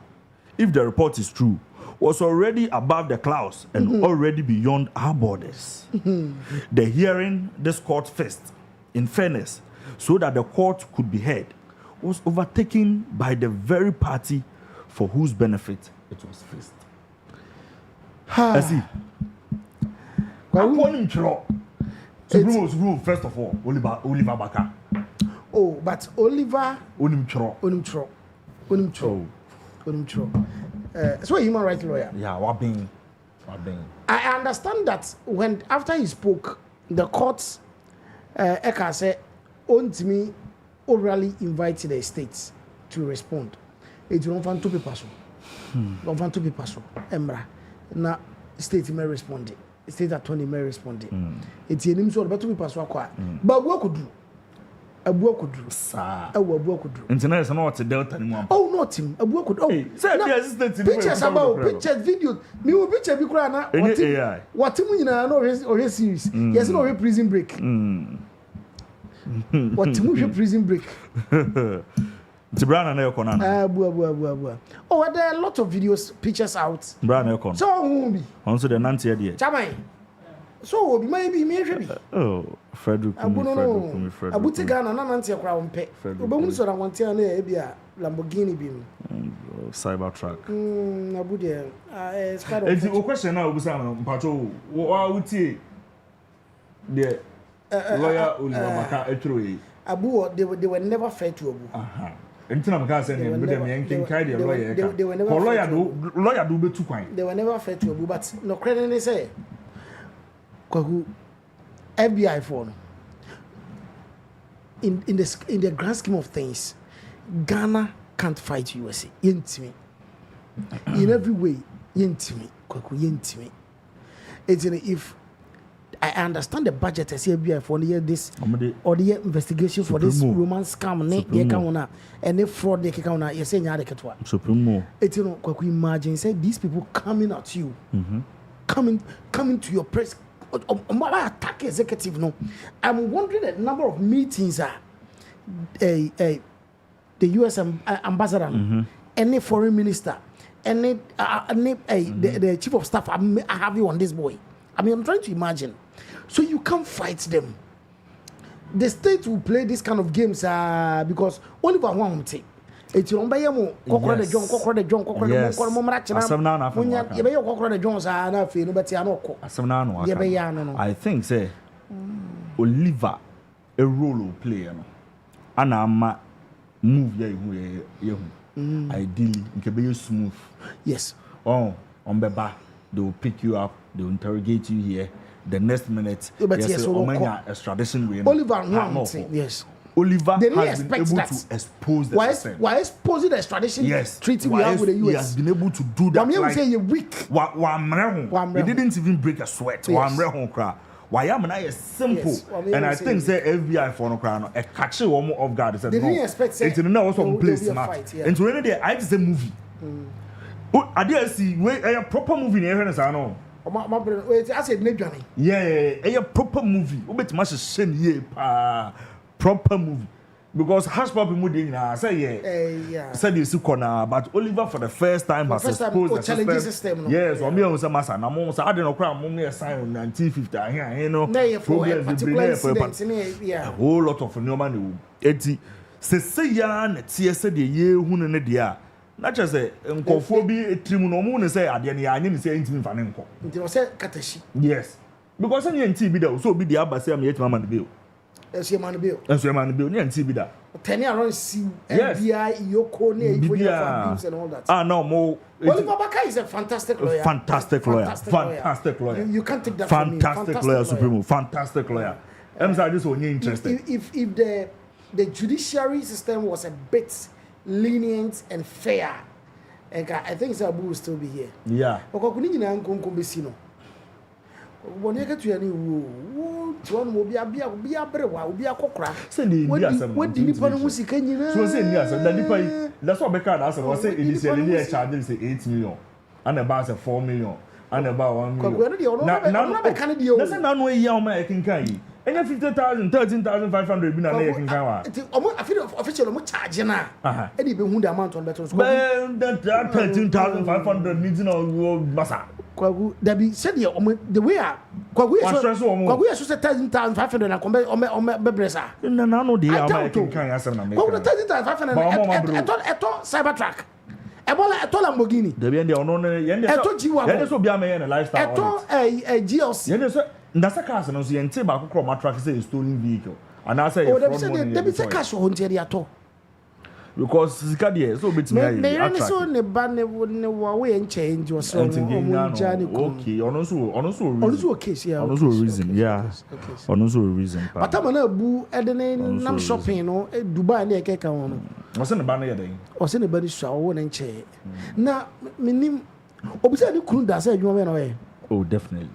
[SPEAKER 10] if the report is true, was already above the clouds and already beyond our borders. The hearing this court faced, in fairness, so that the court could be heard, was overtaken by the very party for whose benefit it was faced. I see. Supreme first of all, Oliver Baka.
[SPEAKER 11] Oh, but Oliver
[SPEAKER 10] Onimtro.
[SPEAKER 11] So a human rights lawyer.
[SPEAKER 10] Yeah, Wabing.
[SPEAKER 11] I understand that when after he spoke, the court Eka said, "Ontimi orally invited the states to respond." It don't want 2 people so. Don't want 2 people so. Embra. Na state may respond. State attorney may respond. It's a name so about 2 people so akwa. But what could do? Abu could do. Sir. Abu could do.
[SPEAKER 10] Internet is not a Delta anymore.
[SPEAKER 11] Oh, not him. Abu could. Oh,
[SPEAKER 10] say the assistant.
[SPEAKER 11] Pictures about pictures, video. Me will picture be cry na. What him you know or series. Yes, no prison break. What him prison break.
[SPEAKER 10] Tibrana na yoko na.
[SPEAKER 11] Abu. Oh, there are a lot of videos, pictures out.
[SPEAKER 10] Brana yoko.
[SPEAKER 11] So who be?
[SPEAKER 10] Also the nanti here.
[SPEAKER 11] Chamai. So maybe me be.
[SPEAKER 10] Oh, Frederick Kumi.
[SPEAKER 11] Abu te Ghana na nanti akra wonpe. Obehu so na wanti na e bia Lamborghini bi mu.
[SPEAKER 10] Cybertruck.
[SPEAKER 11] Abu there. It's kind of.
[SPEAKER 10] Enti o question na obusa na mpacho wa utie the lawyer Oliver Baka etro.
[SPEAKER 11] Abu they were never fair to Abu.
[SPEAKER 10] Until I'm going to say, they lawyer do be too quiet.
[SPEAKER 11] They were never fair to Abu, but no credit they say. Kwahu FBI phone. In the grand scheme of things, Ghana can't fight USA. Yentimi. In every way, yentimi. Kwahu yentimi. It's if I understand the budget as FBI for the year this or the year investigation for this romance scam and the fraud they can you say
[SPEAKER 10] Supreme.
[SPEAKER 11] It's imagine say these people coming at you, coming to your press. Attack executive no. I'm wondering the number of meetings the US ambassador, any foreign minister, any the chief of staff. I have you on this boy. I mean, I'm trying to imagine. So you can't fight them. The state will play this kind of games because Oliver won't. It's your I
[SPEAKER 10] think say Oliver a role player. And I'm move ideally in smooth.
[SPEAKER 11] Yes.
[SPEAKER 10] Oh, on Beba, they will pick you up, they will interrogate you here. The next minute, extradition.
[SPEAKER 11] Oliver, yes.
[SPEAKER 10] Oliver has been able to expose the system.
[SPEAKER 11] Why exposing the extradition treaty we have with the US?
[SPEAKER 10] He has been able to do that.
[SPEAKER 11] Like, say you're weak.
[SPEAKER 10] He didn't even break a sweat. Why am I simple? Yes. And I think say FBI for no crown a catch one more off guard. They
[SPEAKER 11] didn't expect
[SPEAKER 10] it's in also place and to any day I just a movie. I did see a proper movie here.
[SPEAKER 11] I said,
[SPEAKER 10] yeah, a proper movie. Proper movie. Because Hash Papi Moody said you see corner, but Oliver for the first time has exposed the system. Yes, or me on some massa. I'm almost I don't know crowd money sign on 1950 here, you know. A whole lot of phenomenon. Eti say ya na tie say the ye hu ne dia. Na che say nkofo bi etrimu no mu ne say ade ne anya ne say ntimi fa ne nko.
[SPEAKER 11] Nti no say katashi.
[SPEAKER 10] Yes. Because any nti bi da so bi dia ba say am yet mama ne bi.
[SPEAKER 11] Esu man bill.
[SPEAKER 10] Ni anti bi da.
[SPEAKER 11] Turning around see FBI, Yoko, abuse and all that.
[SPEAKER 10] Ah, no more.
[SPEAKER 11] Oliver Baka is a fantastic lawyer.
[SPEAKER 10] Fantastic lawyer.
[SPEAKER 11] You can't take that
[SPEAKER 10] fantastic from me. Lawyer, Supremo. Fantastic lawyer. I'm sorry, this one you're interested.
[SPEAKER 11] If the judiciary system was a bit lenient and fair, I think Abu will still be here.
[SPEAKER 10] Yeah.
[SPEAKER 11] Because we need to know. When you get to any woo, one will be a better one, will be a cockra. What did you put on music?
[SPEAKER 10] So say yes, that's what Becca asked. I say initially charging say 8 million, and about 4 million, and about 1 million. Now, that's another way you make in Kai. And 50,000, 13,500 bin and can come.
[SPEAKER 11] I feel official charging now. Any be the amount on better.
[SPEAKER 10] That 13,500 needs no bassa.
[SPEAKER 11] Kwagu Debbie said the way Kwagu so 13,500 and come on Bebresa.
[SPEAKER 10] No, I can answer them.
[SPEAKER 11] Oh, the 13,500 I thought Cybertruck. I told Lamborghini.
[SPEAKER 10] The end I told you what this will be a man a lifestyle.
[SPEAKER 11] I told a GLC.
[SPEAKER 10] That's a car, and also you say back my truck is a stolen vehicle. And I say,
[SPEAKER 11] there is a cash on Jerry at all.
[SPEAKER 10] Because Sikadia so bit me.
[SPEAKER 11] They so ne ban ne way and change or so.
[SPEAKER 10] Okay, also
[SPEAKER 11] case, yeah.
[SPEAKER 10] Also reason, yeah. Also reason.
[SPEAKER 11] But I'm gonna boo Eden shopping or Dubai near Keka on.
[SPEAKER 10] What's in the banner day?
[SPEAKER 11] Or send a body shower and chair. Now, minim obviously couldn't that say you went away.
[SPEAKER 10] Oh, definitely.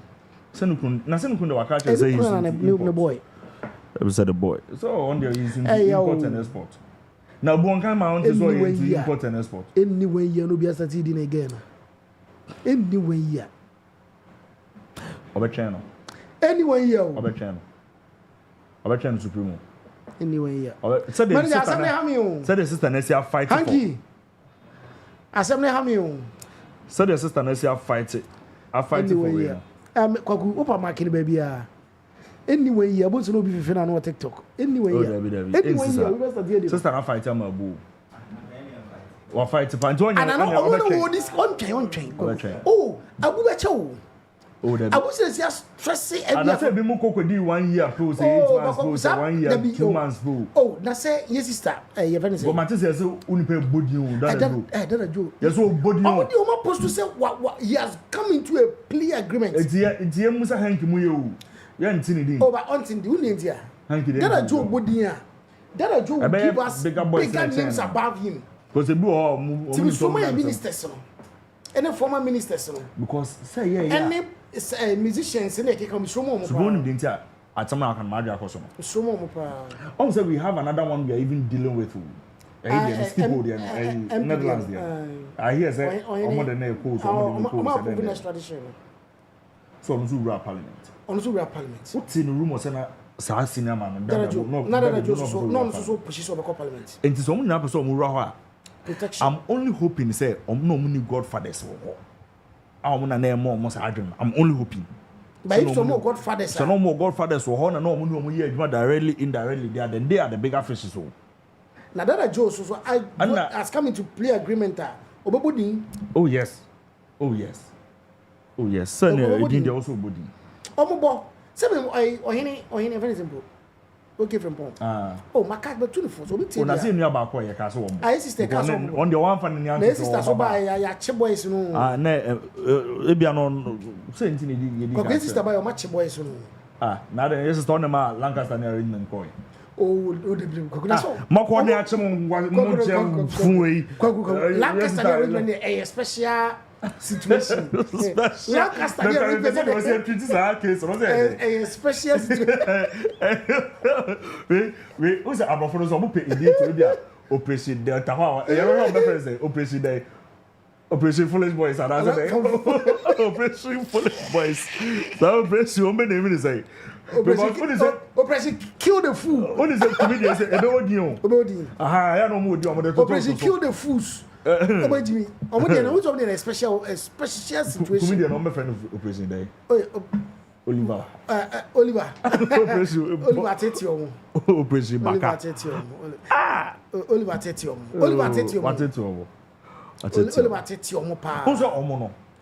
[SPEAKER 10] Nasenukunda Wakacha say he's
[SPEAKER 11] a boy.
[SPEAKER 10] It said the boy. So on there he's import and export. Now Bonka Mount is all into import and export.
[SPEAKER 11] Anyway, you know, be a studying again. Anyway, yeah.
[SPEAKER 10] Over channel.
[SPEAKER 11] Anyway, yeah.
[SPEAKER 10] Over channel. Over channel Supremo.
[SPEAKER 11] Anyway, yeah.
[SPEAKER 10] Said the sister Nessia fight.
[SPEAKER 11] Hanky. Assembly Hamion.
[SPEAKER 10] Said the sister Nessia fight it. I fight for you.
[SPEAKER 11] Kwaku opa market baby anyway you want to know be fina no TikTok anyway
[SPEAKER 10] anyway sister na fight am Abu wa fight pa nto anya
[SPEAKER 11] no this on train oh Abu be chew
[SPEAKER 10] oh that
[SPEAKER 11] Abu say stress
[SPEAKER 10] and I say be mu kokodi 1 year pro say 8 months pro say 1 year 2 months pro
[SPEAKER 11] oh na say yes sister you very say
[SPEAKER 10] go mate say unipe body o
[SPEAKER 11] that do
[SPEAKER 10] yes so body o
[SPEAKER 11] the oma post to say what he has come into a plea agreement
[SPEAKER 10] etie musa hank mu ye o ya ntini din
[SPEAKER 11] oh but until the unentia
[SPEAKER 10] hank dey
[SPEAKER 11] that do body a that do give us bigger names above him
[SPEAKER 10] because ebu o mu
[SPEAKER 11] former ministers no any former ministers no
[SPEAKER 10] because say yeah
[SPEAKER 11] musicians in the come show more
[SPEAKER 10] so bonum dey ntia atama kan madra koso no
[SPEAKER 11] show more pa
[SPEAKER 10] say we have another one we are even dealing with people there Netherlands there I hear say omo the na call so so on to rap parliament what's in the room or say na sa senior man no
[SPEAKER 11] push so be parliament
[SPEAKER 10] enti so na person mo ra ho a I'm only hoping say no money godfathers wo I'm only hoping.
[SPEAKER 11] But if some more godfathers,
[SPEAKER 10] so no more godfathers or no more directly, indirectly, they are the bigger fishes.
[SPEAKER 11] Now that Joe, so I has come into play agreement.
[SPEAKER 10] Oh yes. Sir, they also body.
[SPEAKER 11] Omobo, seven or any very simple. Okay from Pong. Oh, my cat, but 24. So we take
[SPEAKER 10] I see you about your castle.
[SPEAKER 11] I sister castle
[SPEAKER 10] on the one from the
[SPEAKER 11] young sister. So by a boys, no.
[SPEAKER 10] Saying
[SPEAKER 11] sister by a match boys.
[SPEAKER 10] Now there is a stone about Lancaster near Inman coin.
[SPEAKER 11] Oh, the
[SPEAKER 10] Mokone actually
[SPEAKER 11] Lancaster a special situation. Lancaster a special situation.
[SPEAKER 10] We who's about for us to pay idiot Operation Delta. Operation Foolish Boys. Operation Foolish Boys. That operation name is say.
[SPEAKER 11] Operation Kill the Fool.
[SPEAKER 10] What is the comedian say? I know more.
[SPEAKER 11] Operation Kill the Fools. Jimmy, a special situation.
[SPEAKER 10] Comedian number friend of Operation Day. Oliver.
[SPEAKER 11] Oliver
[SPEAKER 10] Tetio. Operation Baka.
[SPEAKER 11] Oliver Tetio.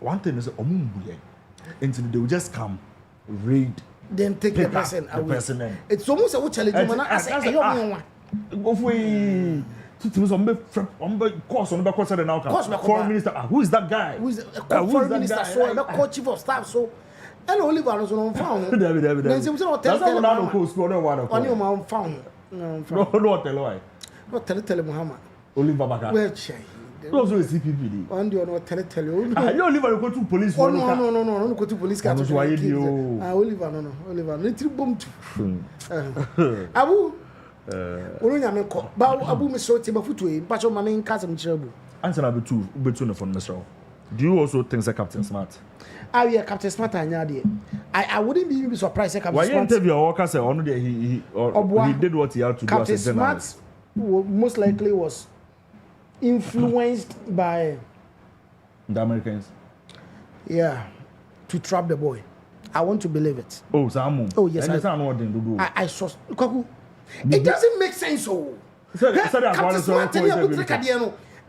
[SPEAKER 10] One thing is until they will just come, read,
[SPEAKER 11] then take the person away. It's almost a challenge.
[SPEAKER 10] Go for course on the course of the now. Foreign minister. Who is that guy?
[SPEAKER 11] Who is foreign minister? So the co-chief of staff. So and Oliver was on found. Then she was not telling
[SPEAKER 10] no course. No one.
[SPEAKER 11] On your mom found.
[SPEAKER 10] No tell why.
[SPEAKER 11] Not tell Muhammad.
[SPEAKER 10] Oliver Baka.
[SPEAKER 11] Where che?
[SPEAKER 10] Those are CPPD.
[SPEAKER 11] On the no tell you.
[SPEAKER 10] You Oliver go to police.
[SPEAKER 11] Oh no, go to police car. Oliver no. Oliver. Let's bomb to. Abu. Abu Mr. Tibafutu, but your mammy cousin Chebu.
[SPEAKER 10] Answer number 2, between the phone, Mr. Do you also think that Captain Smart?
[SPEAKER 11] Yeah, Captain Smart, I wouldn't be surprised. Captain
[SPEAKER 10] Why
[SPEAKER 11] Smart.
[SPEAKER 10] Interview your worker say on he did what he had to
[SPEAKER 11] Captain
[SPEAKER 10] do as a
[SPEAKER 11] journalist. Smart most likely was influenced by
[SPEAKER 10] the Americans.
[SPEAKER 11] Yeah, to trap the boy. I want to believe it.
[SPEAKER 10] Oh, Samu.
[SPEAKER 11] Oh yes,
[SPEAKER 10] I know what they do.
[SPEAKER 11] I saw. It doesn't make sense. Oh, Captain Smart, and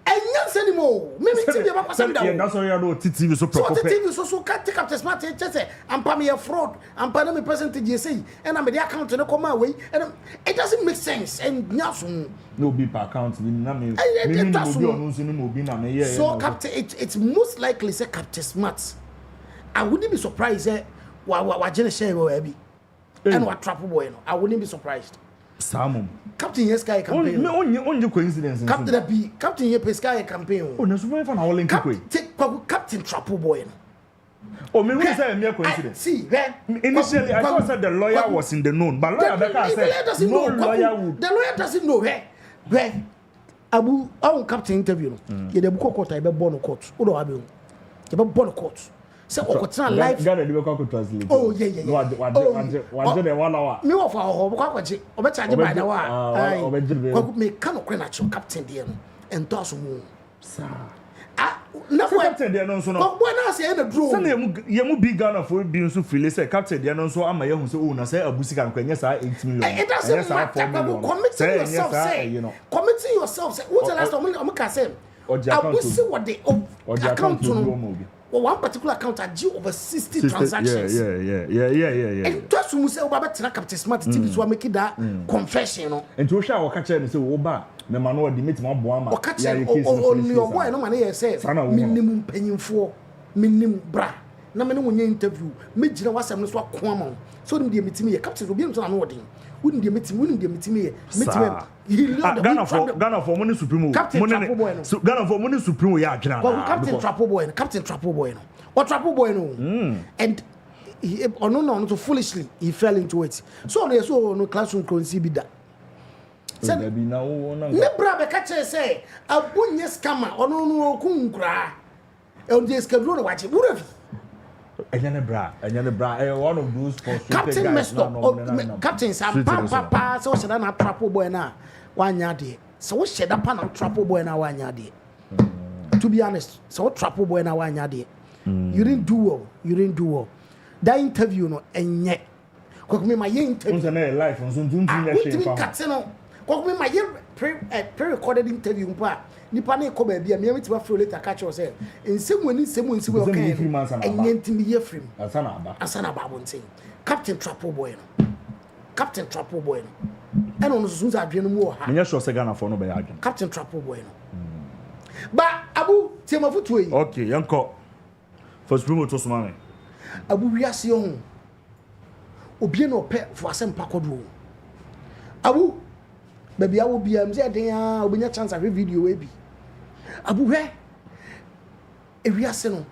[SPEAKER 11] yes anymore. Maybe TV about some down.
[SPEAKER 10] That's why you know TV so proper.
[SPEAKER 11] So TV so can't take up the Smart. Just say I'm paying a fraud. I'm paying me percentage. Say, and I'm the account to come away. And it doesn't make sense. And
[SPEAKER 10] no be per account.
[SPEAKER 11] So Captain, it's most likely say Captain Smart. I wouldn't be surprised. What Jenny will be, and what trap boy. I wouldn't be surprised.
[SPEAKER 10] Samum.
[SPEAKER 11] Captain yes guy campaign.
[SPEAKER 10] Only coincidence.
[SPEAKER 11] Captain B. Captain ye pesca campaign.
[SPEAKER 10] Oh, no, super fan all in
[SPEAKER 11] Captain Trapo boy.
[SPEAKER 10] Oh, me say mere coincidence.
[SPEAKER 11] See,
[SPEAKER 10] initially I thought that the lawyer was in the known, but lawyer said no lawyer would.
[SPEAKER 11] The lawyer doesn't know where Abu our captain interview. Ye the book court I be born court. Odo Abu. Ye be born court. Say okotena live.
[SPEAKER 10] Ghana dey go translate.
[SPEAKER 11] Oh yeah.
[SPEAKER 10] One day 1 hour.
[SPEAKER 11] Me wo for ho kwa kwachi. Obe charge by na wa. Me kan okwe na cho captain dey no. Ento aso mu.
[SPEAKER 10] Sir.
[SPEAKER 11] Na
[SPEAKER 10] captain dey no so no.
[SPEAKER 11] Ko na say na draw.
[SPEAKER 10] Say ye mu big Ghana for bi nso feel say captain dey no so ama ye hu say oh na say abusi kan kwanya sa 8 million.
[SPEAKER 11] It doesn't matter. Committing yourself say. Committing yourself say. What's the last time I'm can say? Abusi what the account no. Well, one particular account are due over 60 transactions.
[SPEAKER 10] Yeah.
[SPEAKER 11] And just to say, "Oba better Captain Smart TV so make that confession, you know."
[SPEAKER 10] And to show catch and say, "Oba, me man no dey meet my boama."
[SPEAKER 11] O catch only your boy no man here say minimum paying for minimum bra. Na me no wonye interview. Me gina wasam no so akwa ma. So dem dey meet me Captain obi no na odin. Wouldn't dey meet me.
[SPEAKER 10] Ghana for money supreme.
[SPEAKER 11] Captain Trapo boy no.
[SPEAKER 10] Ghana for money supreme ya adwena.
[SPEAKER 11] Captain Trapo boy no. What Trapo boy no. And he no foolishly he fell into it. So no classroom currency be that. Say
[SPEAKER 10] be na wo na.
[SPEAKER 11] Ne bra be catch say abunye scammer no kunkra. E on dey schedule no wache. Wurafi.
[SPEAKER 10] Anyane bra one of those
[SPEAKER 11] Captain messed up. Captain Sam papa so she na Trapo boy na wanya de. So she da pa na Trapo boy na wanya de. To be honest, so Trapo boy na wanya de. You didn't do well. That interview no enye. Kwa me my interview.
[SPEAKER 10] On na life on so
[SPEAKER 11] ntumi kwa me my pre-recorded interview mpa. Nipa na ko ba bia me meti ba fro later catch us say nsem we okay enye ntimi ye frame asana ba bonten Captain Trapo boy no and on so so adwene mu ha
[SPEAKER 10] me sure say Ghana for no be adwene
[SPEAKER 11] Captain Trapo boy no ba Abu tiemafutu yi
[SPEAKER 10] okay yanko first promote to smame
[SPEAKER 11] Abu wiase ho obi na opɛ for asem pakodo Abu baby awo bia mze den a obenya chance a video we bi Abu he ewiase no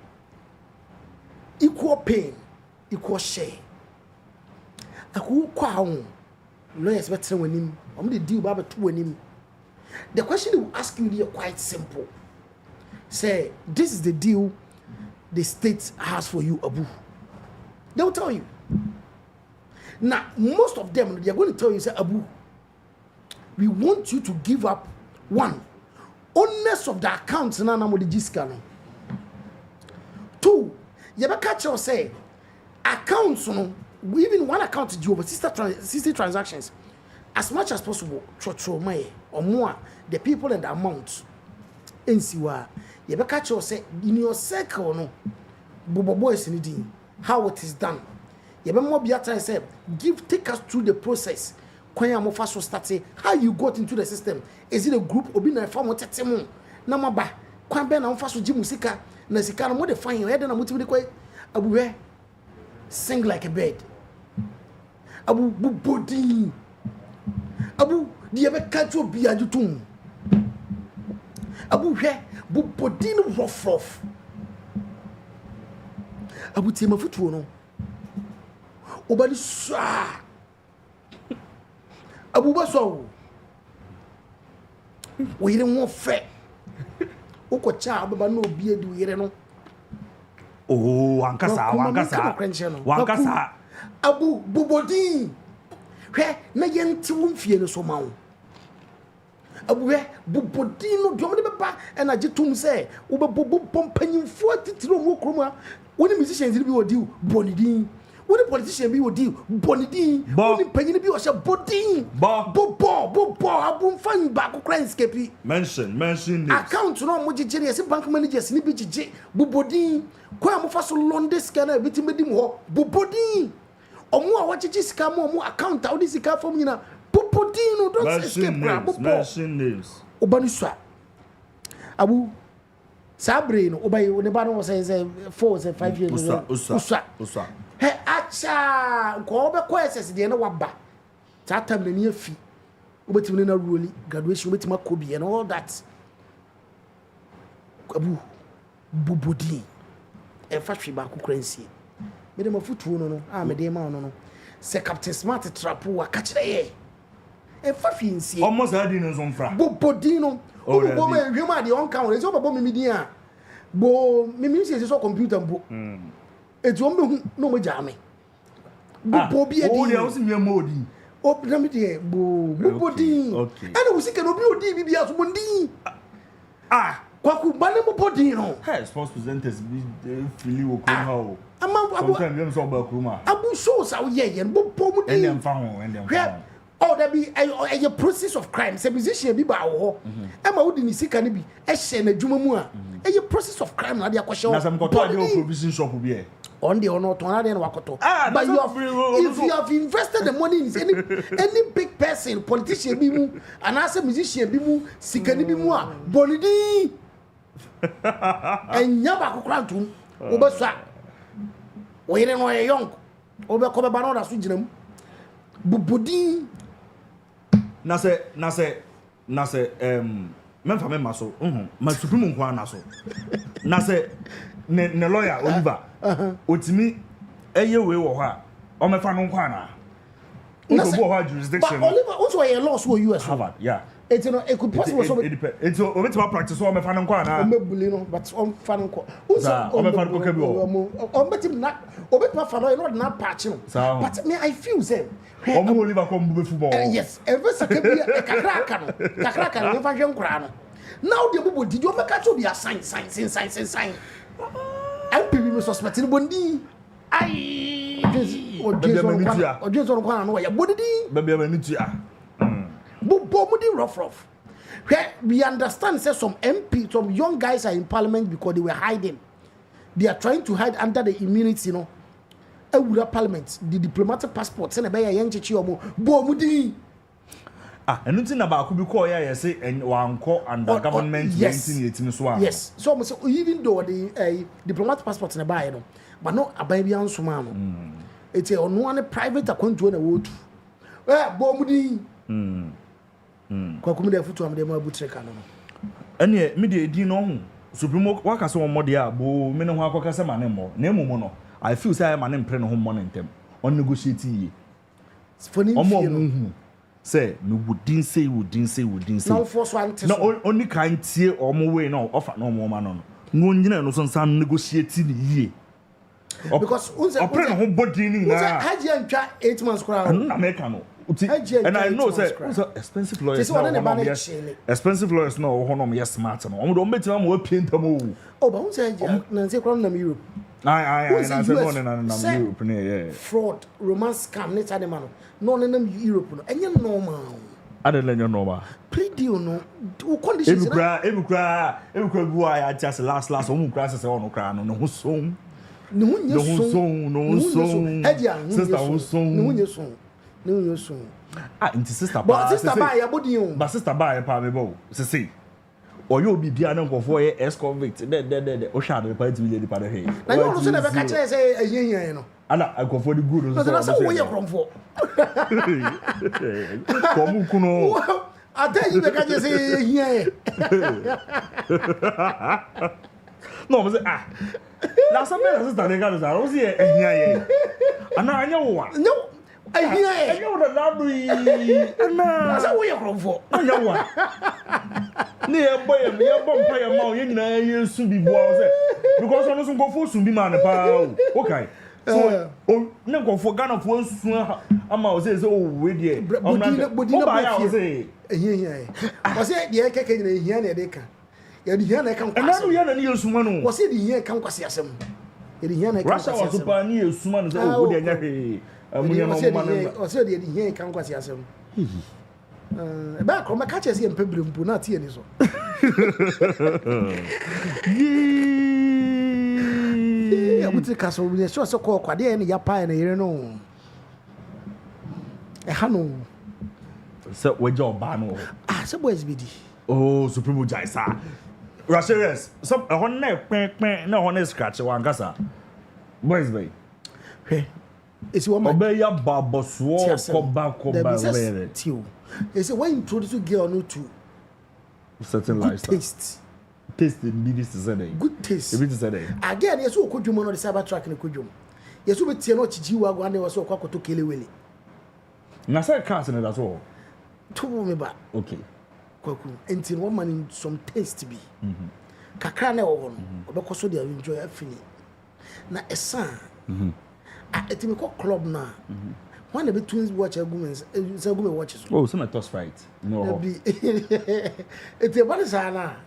[SPEAKER 11] equal pain equal share aku kwa ho lawyers better wanim the deal ba beto wanim. The question they will ask you is quite simple. Say, this is the deal the state has for you, Abu. They will tell you. Now, most of them, they are going to tell you, say, Abu, we want you to give up one, owners of the accounts na na mo de jiska no. Two, you better catch or say accounts no, even one account due over 60 transactions, as much as possible, tro or more, the people and the amount. Ensiwa, you better catch or say in your circle no, Bobo boys in how it is done. You better more be at say take us through the process. Kwanya mo fa so start how you got into the system. Is it a group obi na fa mo tete mo na mo ba kwan be na mo fa so gi musika na sika no mo de fan he de na mo timi de kwai Abu we sing like a bird. Abu body. Abu di ebe catch obi ajutum. Abu we body no rough. Abu ti ma futuo no. Obali swa. Abu baso. We yire won fe. Ukocha ababa na obi edi yire no.
[SPEAKER 10] Oh, wankasa.
[SPEAKER 11] Abu bubodi. Hwe na yenti wonfie no so ma wo. Abu we bubodi no dwom de beba e na gitum se wo bebobo pompanyimfo atitiro mo kroma. Woni musicians bi wodi bonidin. Woni politician bi wodi bonidin. Woni panyin bi wo sha bodin. Bo abu fan ba ko crane scape.
[SPEAKER 10] Mention names.
[SPEAKER 11] Account no mo gigere ese bank managers ni bi gige bubodin. Kwa mo fa so London scanner bi timedim ho bubodin. Omo a wachiji sika mo account a odi sika fom nyina bubodin no don't escape bra bo.
[SPEAKER 10] Mention names.
[SPEAKER 11] Obani swa. Abu Sabre no obayi ne ba no say 4-5 years
[SPEAKER 10] Usa.
[SPEAKER 11] He acha ko be ko SS de na waba. Tatam na ni afi. Obetimi na roli graduation obetimi akobi and all that. Abu bubodi. E fa hwe ba ko kransi. Me de mafutuo no me de ma no. Se Captain Smart trapo wa ka kire ye. E fa hwe nsie.
[SPEAKER 10] Almost had in some fra.
[SPEAKER 11] Bubodi no. Bo me hwema de on kan. Ese bo me din a. Bo me say so computer bo. Etu o me no mo jame. Bo bi e di.
[SPEAKER 10] O de o si me modi.
[SPEAKER 11] O na me de bo bodi.
[SPEAKER 10] Okay.
[SPEAKER 11] Ana wo sika no bi odi bibia so bondi. Kwaku bane mo bodi no.
[SPEAKER 10] Hey, sports presenters be fili wo ko how.
[SPEAKER 11] Abu
[SPEAKER 10] so ba kuruma.
[SPEAKER 11] Abu shows how ye bo mo di.
[SPEAKER 10] Endem fa ho.
[SPEAKER 11] Oh, there be a process of crime. Say musician bi ba wo. Ema wo di ni sika ni bi. E hye na dwuma mu a. A process of crime na dia kwhye.
[SPEAKER 10] Na sam koto ade o provision shop bi e.
[SPEAKER 11] On the honor to another wakoto. But if you have invested the money in any big person, politician bi mu, and as a musician bi mu, sikani bi mu a, bonidi. And nyaba ko krantum, obesa. We yire no ye young. Obe ko be ba no da so ginam. Bubudi.
[SPEAKER 10] Na se memfa me maso ma supreme nkwa na so na se ne lawyer Oliver otimi eye we wo ha o mefa no nkwa na o go ha jurisdiction
[SPEAKER 11] but Oliver also a law so US
[SPEAKER 10] Harvard yeah
[SPEAKER 11] it's no it could possible so
[SPEAKER 10] it's o metima practice o mefa no nkwa na
[SPEAKER 11] o mebuli no but o fa no nkwa
[SPEAKER 10] o mefa no kabi
[SPEAKER 11] o metim na o metima fa no na patch no but me I feel say
[SPEAKER 10] Omo Oliver come be football.
[SPEAKER 11] Yes, ever sakabi kakraka no fa hwe nkura no. Now the bobo did you make catch be a sign. MPB no suspect ni bondi. Ai. Ojeso no kwa no ya bodidi.
[SPEAKER 10] Baby amanitua.
[SPEAKER 11] Bobo mudi rough. We understand say some young guys are in parliament because they were hiding. They are trying to hide under the immunity, you know. Ewura parliament the diplomatic passport say na be ye nchechi omo bo mudi
[SPEAKER 10] enunti na ba ko bi ko ya say wanko under government 1918 so a
[SPEAKER 11] yes so mo say even though the diplomatic passport na ba ye no but no aban bi ansoma no it's ono an private akwantuo na wotu bo mudi kwa kumide futu am de ma butreka no
[SPEAKER 10] ene me de edi no ho supreme waka so mo de a bo me ne ho akoka se ma ne mo na emumu no I feel say I'm an impre no home on them. On negotiating.
[SPEAKER 11] Funny.
[SPEAKER 10] Say no wouldn't say.
[SPEAKER 11] No force one.
[SPEAKER 10] No only kind tie or more way no offer no more man. No nyina no son negotiating ye.
[SPEAKER 11] Because
[SPEAKER 10] opera no body ni na.
[SPEAKER 11] Haji antwa 8 months crown.
[SPEAKER 10] American. And I know say expensive lawyers now. Expensive lawyers now honom yes smart no. Omo do metima mo paint am o.
[SPEAKER 11] Oh, but who say na say crown na Europe.
[SPEAKER 10] I say no Europe yeah.
[SPEAKER 11] Fraud, romance scam net animal. No Europe no. Enye normal.
[SPEAKER 10] Adele enye normal.
[SPEAKER 11] Play deal no. Conditions
[SPEAKER 10] na. Ebukra bu I just last omo kra say ono kra no ho som.
[SPEAKER 11] No so.
[SPEAKER 10] Sister ho som.
[SPEAKER 11] No so. No, you soon.
[SPEAKER 10] Ah, into sister.
[SPEAKER 11] But sister, buy your body.
[SPEAKER 10] But sister, buy a palmable. See. Or you'll be the uncle for a ex-convict. There, Ocean, the party will be part of him.
[SPEAKER 11] Now, you also never catch us a year, you know.
[SPEAKER 10] And I go for the good.
[SPEAKER 11] That's what we are from for. I tell you, the catch us a year.
[SPEAKER 10] No, was ah. Last time I was standing out, I was here a year. And I know one. No. I know the lovely. That's how we are from for. I know one. Near boy, me a bumpire mount in a year soon be boys. Because I don't go for soon be man. Okay. So, no go for Ghana for one soon. I'm out says, oh, with you. But I say, was it the cake in a year? They can. You're the year I come. And now you are the news one. Was it the year come to see us? Russia was super near Suman. Oh, I said the year come to see us. Back on my catches here in Pebble, not here. I went to the castle with a short so called Quadia and Yapa and you know. A Hano. So, where's your bano? Ah, so where's BD? Oh, Supreme Jaisa. Rashad, some on no one is scratch one gassa. Where's me? Hey, it's one of my Baba swore, come back, it's a way introduce a girl no to certain lifestyle. Taste in this is a day. Good taste. If it is a day. Again, yes, who could you on the cyber track in the Kujum? Yes, we tell not Chiwa one day was so quack to kill Willie. Nasa can't in it at all. Two me back. Okay. Until one man in some taste be. Kakane or one, because so they enjoy a fini. Na a son. At the club now. One of the twins watch a woman's watches. Oh, some toss fight. No, it's a what is Anna.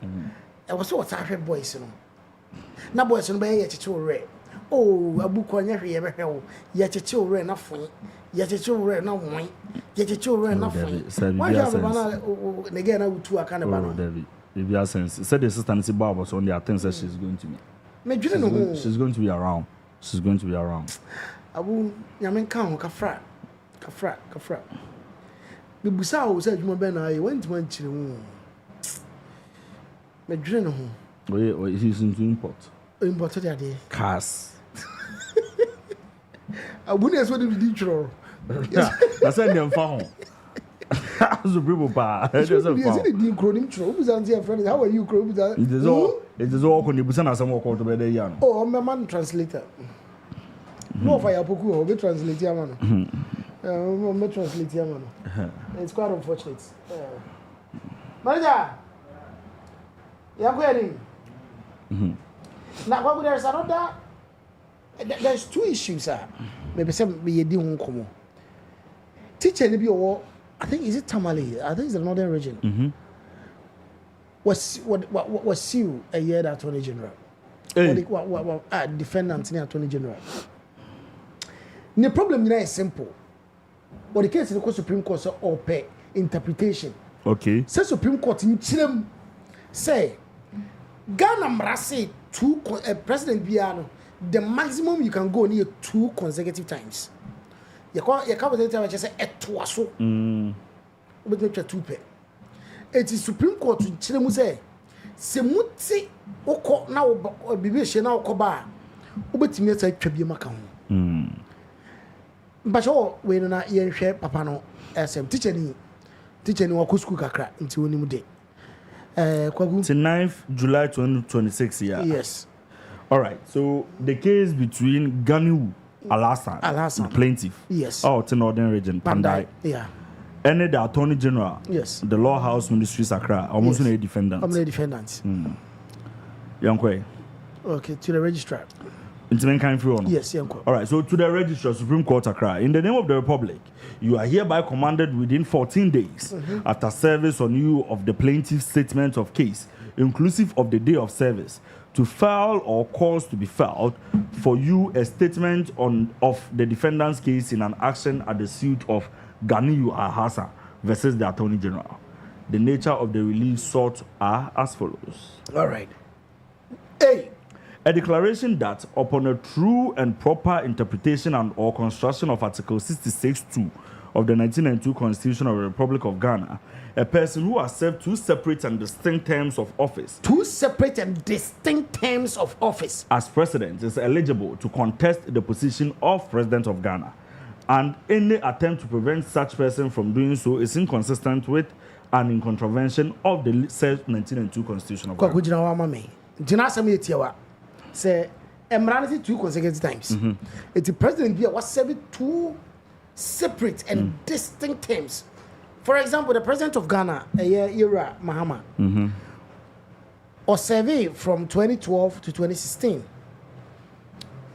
[SPEAKER 10] I was so tired, boys. Now, boys, and by yet a red. Oh, a book on every ever hell. Yet a children, nothing. Yet a children, no one. Yet a children, nothing. Why have a banana again? I would to a kind of banana. David, if you are sense, said the assistant Bob was on the attention she's going to me. She's going to be around. She's going to be around. I will, Yaman count, Kafra. The Busao said, you I went to one children. My dream home. Oh, he's into import. Imported a day. Cars. I wouldn't as well do the I said them found. As a people bar. It is a chronim trope. How are you, Crow? It is all when you send us some more called to the young. Oh, I'm a man translator. No fire Poku or be translator man. I'm translator man. It's quite unfortunate. Manager. You're going. Now, there's another. There's two issues. Maybe some be a deal come. Teacher, I think is it Tamale? I think it's the northern region. Was you a year that Attorney General? What defendant near Attorney General? The problem is simple. But the case is the Supreme Court or pay interpretation. Okay. Say Supreme Court in Chilem say Ghana Mrase two President Biano, the maximum you can go near 2 consecutive times. You can't say at twice. But make 2 pay. It is Supreme Court in Chilemu say Semuti Oko now Bibi now Koba Ubetimi say Trebimaka. But all when na yen share papa no SM teacher ni wako school kakra nti woni mu de kwagu 9th July 2026 yeah. Yes. All right. So the case between Ganiu Alasan plaintiff. Yes. Out in northern region Pandai. Yeah. And the Attorney General. Yes. The Law House Ministries Accra almost a defendant. I'm a defendant. Yankwe. Okay, to the registrar. Yes, all right. So to the registrar, Supreme Court Accra, in the name of the Republic, you are hereby commanded within 14 days after service on you of the plaintiff's statement of case, inclusive of the day of service, to file or cause to be filed for you a statement of the defendant's case in an action at the suit of Ganiu Ahasa versus the Attorney General. The nature of the relief sought are as follows. All right. A. A declaration that upon a true and proper interpretation and or construction of Article 66(2) of the 1992 Constitution of the Republic of Ghana, a person who has served 2 separate and distinct terms of office.
[SPEAKER 11] 2 separate and distinct terms of office.
[SPEAKER 10] As president is eligible to contest the position of president of Ghana. And any attempt to prevent such person from doing so is inconsistent with and in contravention of the said 1992 Constitution of Ghana.
[SPEAKER 11] Say, emergency 2 consecutive times. It's the president here was serving 2 separate and distinct terms. For example, the president of Ghana, Mahama, was serving from 2012 to 2016,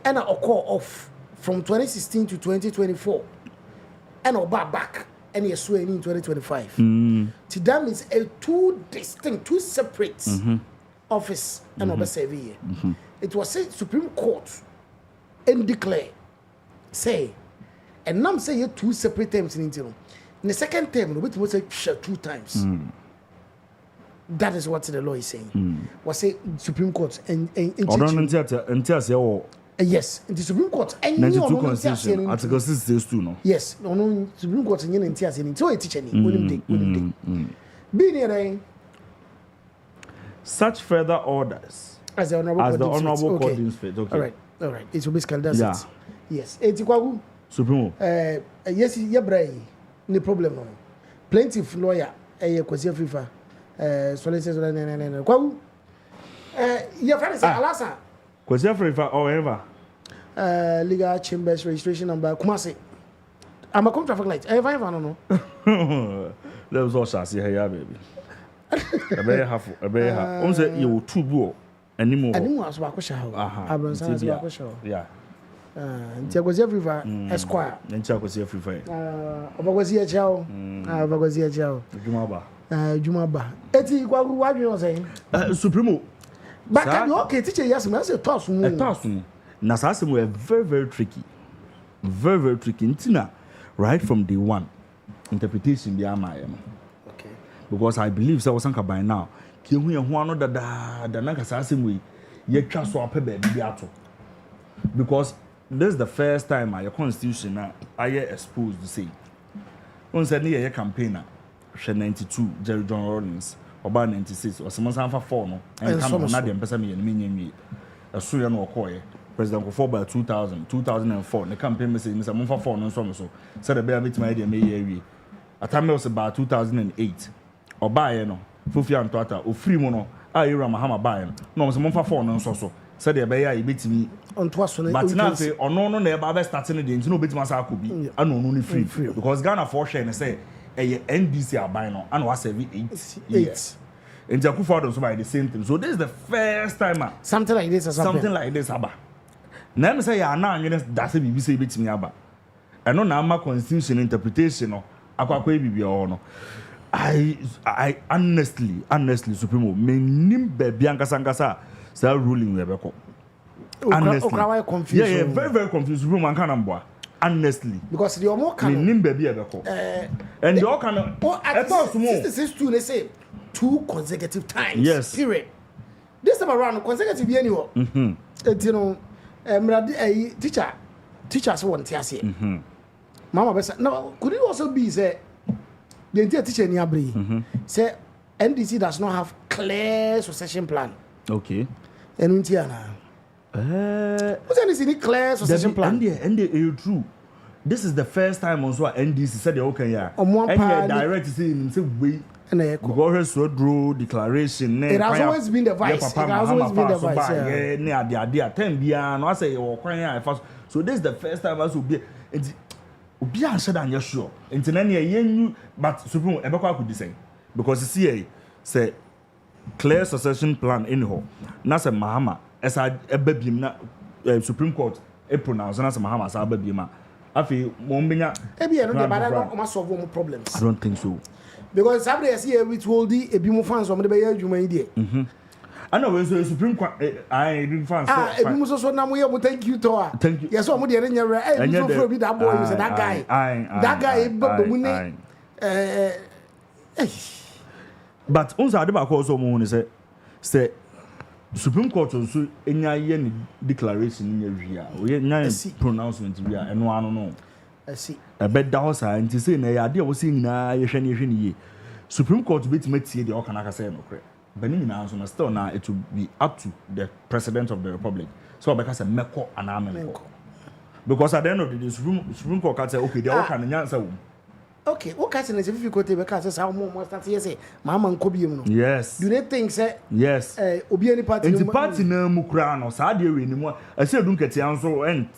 [SPEAKER 11] and a call off from 2016 to 2024, and a back and he swaying in 2025. To them is a 2 distinct, 2 separate office and over serving. It was said Supreme Court and declare, say, and now say you 2 separate terms in Intel. In the second term, we will say 2 times. That is what the law is saying. Was say Supreme Court and yes, in the Supreme Court and
[SPEAKER 10] 92 Constitution Article 662 no.
[SPEAKER 11] Yes, no Supreme Court and NTS in so a teacher being
[SPEAKER 10] such further orders
[SPEAKER 11] as the honorable
[SPEAKER 10] court deems fit. Okay.
[SPEAKER 11] All right. It will be scalded.
[SPEAKER 10] Yeah.
[SPEAKER 11] Yes. Etikwagu.
[SPEAKER 10] Supremo.
[SPEAKER 11] Yes, yebrai. No problem no. Plaintiff lawyer. Kwasi Afrifa. Solicitor no. Kwagu. Your friend is Alasa.
[SPEAKER 10] Kwasi Afrifa or ever.
[SPEAKER 11] Legal Chambers registration number Kumasi. I'm a come traffic light. I no.
[SPEAKER 10] That was all Shasi here, baby. A very half. Once you 2 buo. Anymore
[SPEAKER 11] as Wakosha. Abronson as Wakosha.
[SPEAKER 10] Yeah.
[SPEAKER 11] Kwasi Afrifa Esquire.
[SPEAKER 10] And Kwasi Afrifa.
[SPEAKER 11] Obagozi Echao. Obagozi Echao. Jumaba. Etikwagu, what you saying?
[SPEAKER 10] Supremo.
[SPEAKER 11] But can you okay teacher? Yes, I say toss.
[SPEAKER 10] Na sasa were very tricky. Very tricky. Ntina, right from day one, interpretation be ama.
[SPEAKER 11] Okay.
[SPEAKER 10] Because I believe so was by now. Ki hu ehun ano dada na ka sasa we ye twa so apebe bi ato. Because this is the first time your constitution na aye exposed to say. On said near campaigner 92 Jerry John Rawlings oba 96 or someone sanfa 4 no and come na dem pesa me yen so ya no okoye president Kofo by 2004 the campaign message me say monfa 4 no so so said the be meeting idea me ye atame was about 2008 oba ye no fofi antota ofiri mu no ayira Mahama ba ye no so monfa 4 no so said the be ya betimi
[SPEAKER 11] on to so
[SPEAKER 10] but now say ono no na e ba starting the no betimi sa akobi ana ono ni free because Ghana for share and say NDC aban no and was 8 years. And Jakufo so by the same thing. So this is the first time
[SPEAKER 11] something like this
[SPEAKER 10] aba. Now me say ya na anwene that say bibi say betimi aba. And no na ma constitution interpretation no akwa bibi o no. I honestly Supremo me nim baby ankasa say ruling we beko. Honestly. Yeah, very confused. Supremo an kana mboa. Honestly,
[SPEAKER 11] because the more can
[SPEAKER 10] nim baby ebeko and the all can
[SPEAKER 11] they say 2 consecutive times.
[SPEAKER 10] Yes.
[SPEAKER 11] Period. This time around consecutive anyway. You know, teachers want to say. Mama besa. Now, could it also be say the entire teacher in Abri say NDC does not have clear succession plan.
[SPEAKER 10] Okay.
[SPEAKER 11] And what's any clear succession plan?
[SPEAKER 10] And true. This is the first time also NDC said they okay yeah. And direct say we because so draw declaration.
[SPEAKER 11] It has always been the vice. It has always been the vice.
[SPEAKER 10] Yeah, they 10 bia no say o kwan ya first. So this is the first time as obi answer than you sure. Ntina na yen but Supreme ebekwa could say because you see say clear succession plan anyhow. Na say Mahama as a babim na Supreme Court e pronounce na say Mahama sa babim afi mo mbenya
[SPEAKER 11] no solve problems.
[SPEAKER 10] I don't think so.
[SPEAKER 11] Because somebody see with all the ebimu fans o mo de be adwuma yi de.
[SPEAKER 10] I know when so Supreme Court I didn't fans.
[SPEAKER 11] Ebimu so na mo ye mo thank you to.
[SPEAKER 10] Thank you.
[SPEAKER 11] Yes, o mo de nya re so for be that boy you say that guy. That guy babu ni
[SPEAKER 10] but once I deba call so mo ni say Supreme Court also enya ye ni declaration nya wi a o ye nya pronouncement wi a eno ano no
[SPEAKER 11] I see.
[SPEAKER 10] A bed down side and to say, nay, idea was seeing ye. Supreme Court bit me see the Okanaka say no correct. Benin answer still now it will be up to the President of the Republic. So because a Meko and Amen. Because at the end of the day, Supreme Court can say, okay, the Okan answer.
[SPEAKER 11] Okay, what kind of difficulty because how more start here say, Mama and Kobi.
[SPEAKER 10] Yes.
[SPEAKER 11] Do they think say
[SPEAKER 10] yes?
[SPEAKER 11] Obi any party.
[SPEAKER 10] And the party no mukrano, Sadia anymore. I say don't get answer and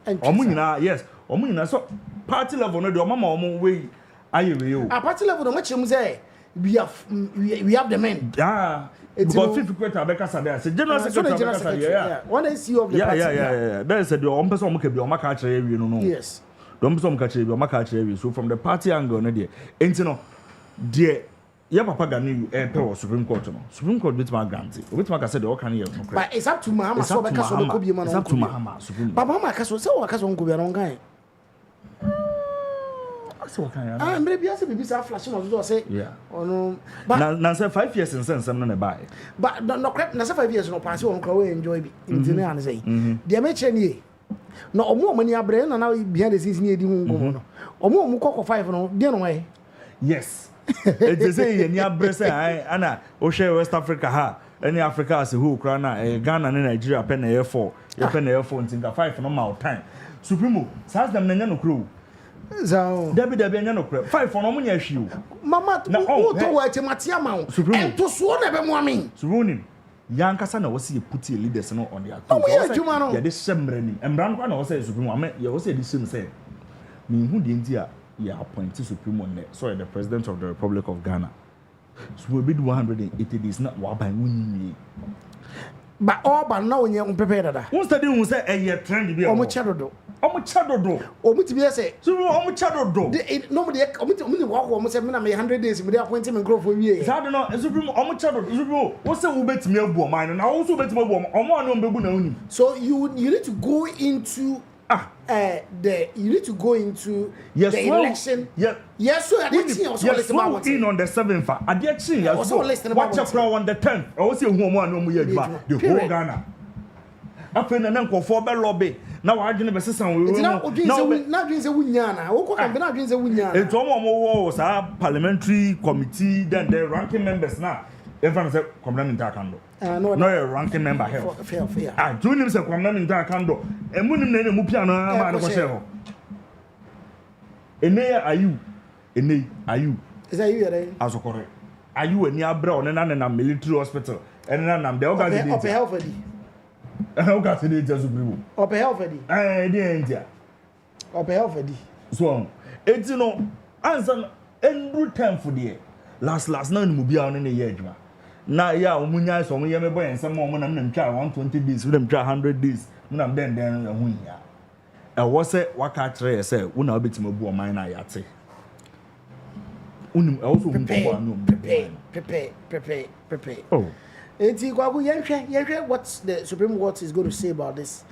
[SPEAKER 10] Omuna, yes, Omuna. So party level no do mama omo way. A party level no much say we have the men. Yeah. Because 50 kweta beka sabe say general secretary yeah.
[SPEAKER 11] One is you of the party.
[SPEAKER 10] Yeah. That is the one person mo ke bi o maka kire wi no.
[SPEAKER 11] Yes.
[SPEAKER 10] Don't some catch you, so from the party angle, no dear. Ain't no, dear, your papa Gani air Supreme Court. Supreme Court with my grant. With my said, all can you?
[SPEAKER 11] But it's up to Mahama. It's up to Mahama. Supreme. But Mahama Castle, so I can go on guy.
[SPEAKER 10] So can I?
[SPEAKER 11] Maybe I say, flashing or say, yeah. Oh no, but
[SPEAKER 10] now, 5 years and some none buy.
[SPEAKER 11] But no crap, now 5 years no pass on Crow enjoy in the and say, dear Mechany. No more money are brain and now behind the scenes near the moon. Or more Mukoko 5 no, dear way.
[SPEAKER 10] Yes. It is a near Bressa, Anna, O'Shea, West Africa, ha, any Africa as a who, Crana, Ghana and Nigeria, pen air 4, your pen air 4 in the 5 no more time. Supremo, Sas them Nano crew.
[SPEAKER 11] So,
[SPEAKER 10] Debbie no crap, 5 for no money issue.
[SPEAKER 11] Mamma, oh, to watch Matiama, Supremo, to swan ever morning.
[SPEAKER 10] Surunin. Yankasana was see put your leaders on the
[SPEAKER 11] account.
[SPEAKER 10] Yeah, this same and Brown was say Supreme. I mean, you also this same say. Me who the India, yeah, appointed Supreme on there. Sorry, the President of the Republic of Ghana. So we bid 180 days, not what by winning.
[SPEAKER 11] But all but now when you're prepared.
[SPEAKER 10] What's the deal? Say a year trend to be on
[SPEAKER 11] Chadodo.
[SPEAKER 10] Omuchadodo.
[SPEAKER 11] Omuti say.
[SPEAKER 10] So Omuchadodo.
[SPEAKER 11] Nobody committed walk almost 100 days with the appointment grow for years.
[SPEAKER 10] I don't know. Supreme Omuchadodo. What's the ubet me bo mine and I also bet me bo. Omo no bebu. So
[SPEAKER 11] you need to go into you need to go into
[SPEAKER 10] yes,
[SPEAKER 11] the election.
[SPEAKER 10] Yes,
[SPEAKER 11] so I didn't also listen about
[SPEAKER 10] in on the 7th. I did see also listen about watch a on the 10th. I was saying one no more the whole Ghana. After the name for lobby. Now I didn't say something.
[SPEAKER 11] Not dreams a winyana. Who can be not dreams a winyana?
[SPEAKER 10] It's almost a parliamentary committee, then the ranking members now. Everyone said, come down in Takando. No, a ranking member here.
[SPEAKER 11] Fair.
[SPEAKER 10] Ah, join him, come down in Takando. And when you name Mupiano, are you? Is that you? As correct. Are you a near brown and a military hospital? And then I'm the organization. How got it just blue?
[SPEAKER 11] Or pay off Eddie.
[SPEAKER 10] India.
[SPEAKER 11] Or pay off Eddie.
[SPEAKER 10] So, it's answer every time for the last night will be on in the year. Now, yeah, Munya, so we have a boy and some more when I'm try 120 days, with them try 100 days. When I'm then win ya. I was it, what I try, I said, when I'll be to my boy, mine, I say. Also, prepare. Oh.
[SPEAKER 11] What the Supreme Court is going to say about this.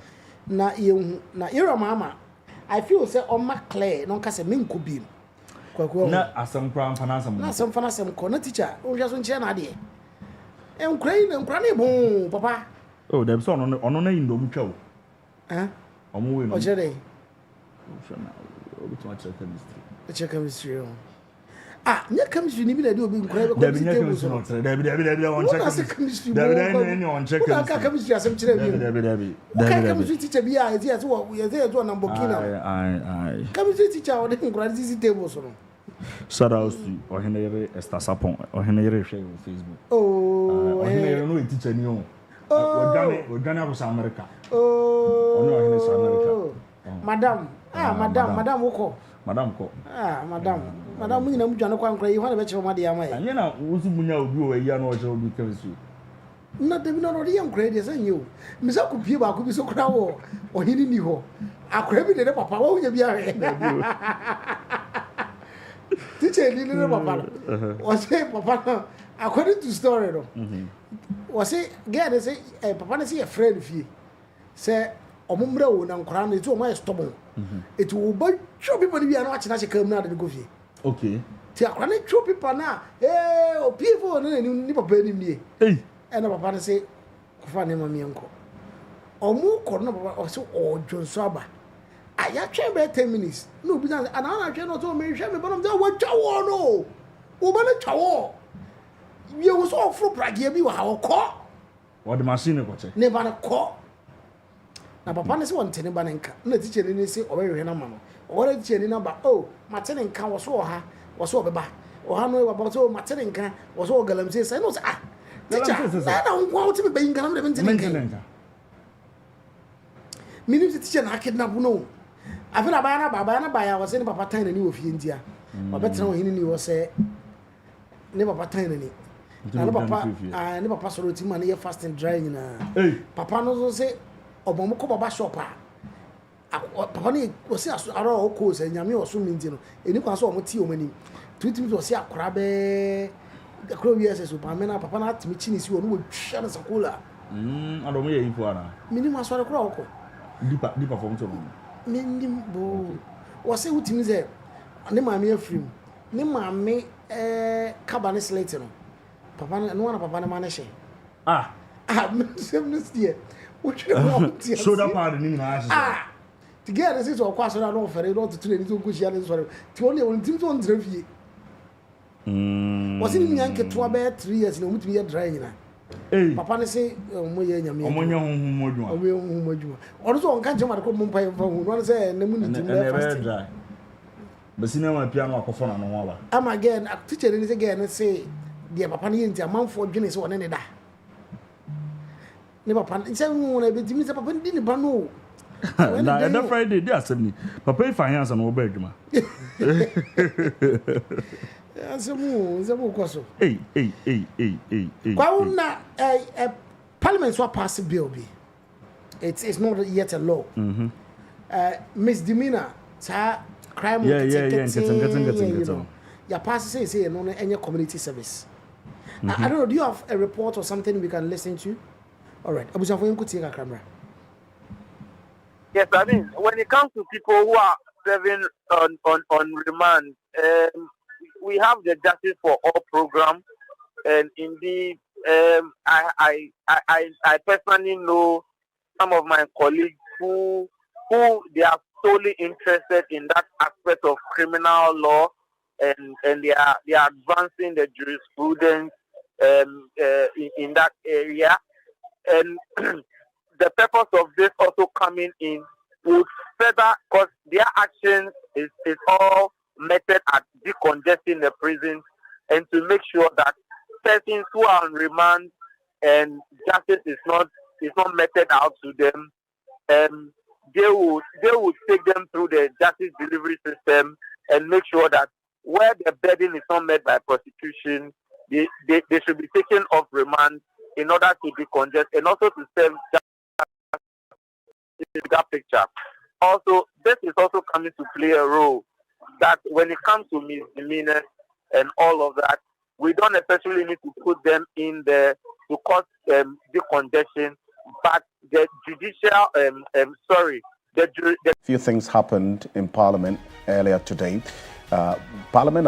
[SPEAKER 11] Na Ira Mama, I feel say on my clear, no case min could be.
[SPEAKER 10] Na asam crown fanasam.
[SPEAKER 11] Na some fanasam corner teacher, who just won't share idea. And Crane and Cranny boom, Papa.
[SPEAKER 10] Oh, there's on in the show.
[SPEAKER 11] Eh?
[SPEAKER 10] I'm moving.
[SPEAKER 11] What's your day?
[SPEAKER 10] Check
[SPEAKER 11] chemistry. Ah, near chemistry, you need to be incredible.
[SPEAKER 10] Debbie, on check
[SPEAKER 11] chemistry as I'm Debbie. Chemistry teacher be as what we are there to an ambokina. Chemistry teacher or the congratulations tables.
[SPEAKER 10] Shout out to Henry Estasapon or Henry on Facebook.
[SPEAKER 11] Oh,
[SPEAKER 10] Henry no teacher new. We're Ghana was America. Oh,
[SPEAKER 11] Madam. Madam Woko.
[SPEAKER 10] Madam Ko.
[SPEAKER 11] Madam, we know John Quancray, you want to bet your money.
[SPEAKER 10] And you know, who's Munya a young or be chemistry?
[SPEAKER 11] Not the not young credits and you. Miss Akupiba could be so crowd or he didn't know. I crave it, Papa, what would you be? Teacher, little Papa. Was say Papa, according to story, was say, get a say, Papa, see a friend of you. Say, Omumro and Crown is to my stubble. It will buy two people to be an watching as you come out and go.
[SPEAKER 10] Okay.
[SPEAKER 11] Tell two people now. Eh, people and never pay me.
[SPEAKER 10] Hey,
[SPEAKER 11] and a papa say, Fanny, my uncle. Or more corner or so, or John Saba. I actually about 10 minutes. No, because and I actually not told me, but I'm there with Chawo, no. Woman, Chawo. You was all for Pragia, you were our call.
[SPEAKER 10] What the machine got it?
[SPEAKER 11] Never a call. Now, Papa is one tenant bank. No teacher didn't say, or very number. Or a teacher number. Oh, my tenant can was so her, was so bad. Or how know about so my tenant can was all galamses. I know, ah. Teacher, I don't want to be being galamses. Minimum teacher, I kidnap no. I feel about by I was saying Papa Tiny knew of India. But better he knew was say, never Papa Tiny. I never pass through to money fasting drying. Papa knows say, Obamoko Baba shopper. Papa was say, I don't cause and Yami or swimming, and you can saw what tea many. 2 times was a crabbe. The crow years as Pamela, Papa not to me chinis you would shut us a cooler.
[SPEAKER 10] I don't mean for
[SPEAKER 11] Minimum sort of crow.
[SPEAKER 10] Deeper from to
[SPEAKER 11] Minimum was say what is there. Name my mere frame. Name my me cabanis later. Papa and one of Papa Maneshe. I'm 7 year. What you want?
[SPEAKER 10] So that part in English.
[SPEAKER 11] Together, this is all question. I don't for it, not to train into Cushion. To only one team on Drevy. Was in Yankee to about 3 years, no, to be a drainer. Papa say, oh, my young, also on can't you want to come from one say, and the moon dry.
[SPEAKER 10] But see, now my piano Akofena no more.
[SPEAKER 11] I'm again, a teacher is again and say, dear Papa, a month for Guinness or any day. Never pan, it's a woman, I bet Mr. Papa didn't know.
[SPEAKER 10] That Friday, they asked me, Papa, if I answer no bedroom.
[SPEAKER 11] That's a move, also.
[SPEAKER 10] Hey.
[SPEAKER 11] Why a parliament swap pass a bill be? It's not yet a law. Misdemeanor, crime, getting. Your pass says here, no, any community service. I don't know, do you have a report or something we can listen to? All right, Abu Safo could take a camera.
[SPEAKER 12] Yes, I mean, when it comes to people who are serving on remand, we have the Justice for All program, and indeed, I personally know some of my colleagues who they are solely interested in that aspect of criminal law, and they are advancing the jurisprudence in that area, and the purpose of this also coming in would further, because their action is all meted at decongesting the prisons and to make sure that persons who are on remand and justice is not meted out to them, they would take them through the justice delivery system and make sure that where the burden is not met by prosecution, they should be taken off remand in order to decongest and also to serve that picture. Also, this is also coming to play a role that when it comes to misdemeanors and all of that, we don't necessarily need to put them in there to cause decongestion, but the judicial,
[SPEAKER 13] few things happened in Parliament earlier today. Parliament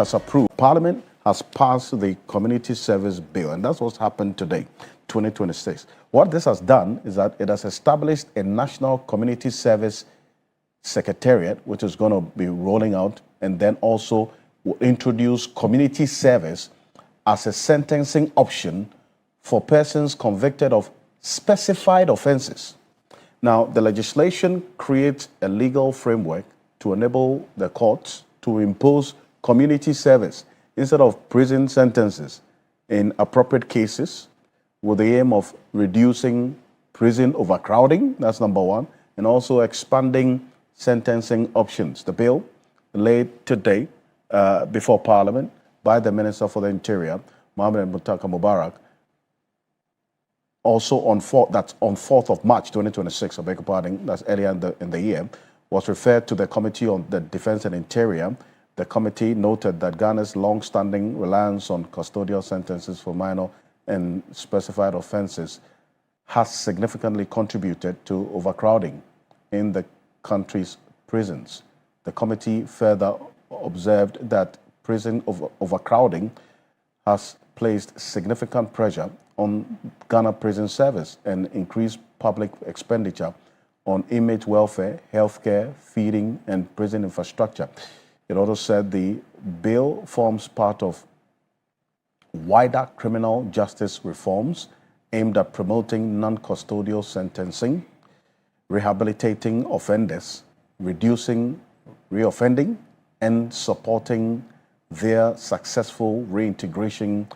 [SPEAKER 13] has passed the Community Service Bill, and that's what's happened today, 2026. What this has done is that it has established a National Community Service Secretariat, which is going to be rolling out, and then also will introduce community service as a sentencing option for persons convicted of specified offenses. Now, the legislation creates a legal framework to enable the courts to impose community service instead of prison sentences in appropriate cases, with the aim of reducing prison overcrowding, that's number one, and also expanding sentencing options. The bill laid today before Parliament by the Minister for the Interior, Mohammed Mutaka Mubarak, also on 4th of March 2026, I beg your pardon, that's earlier in the year, was referred to the Committee on the Defense and Interior. The committee noted that Ghana's long-standing reliance on custodial sentences for minor and specified offenses has significantly contributed to overcrowding in the country's prisons. The committee further observed that prison overcrowding has placed significant pressure on Ghana Prison Service and increased public expenditure on inmate welfare, healthcare, feeding, and prison infrastructure. It also said the bill forms part of wider criminal justice reforms aimed at promoting non-custodial sentencing, rehabilitating offenders, reducing reoffending, and supporting their successful reintegration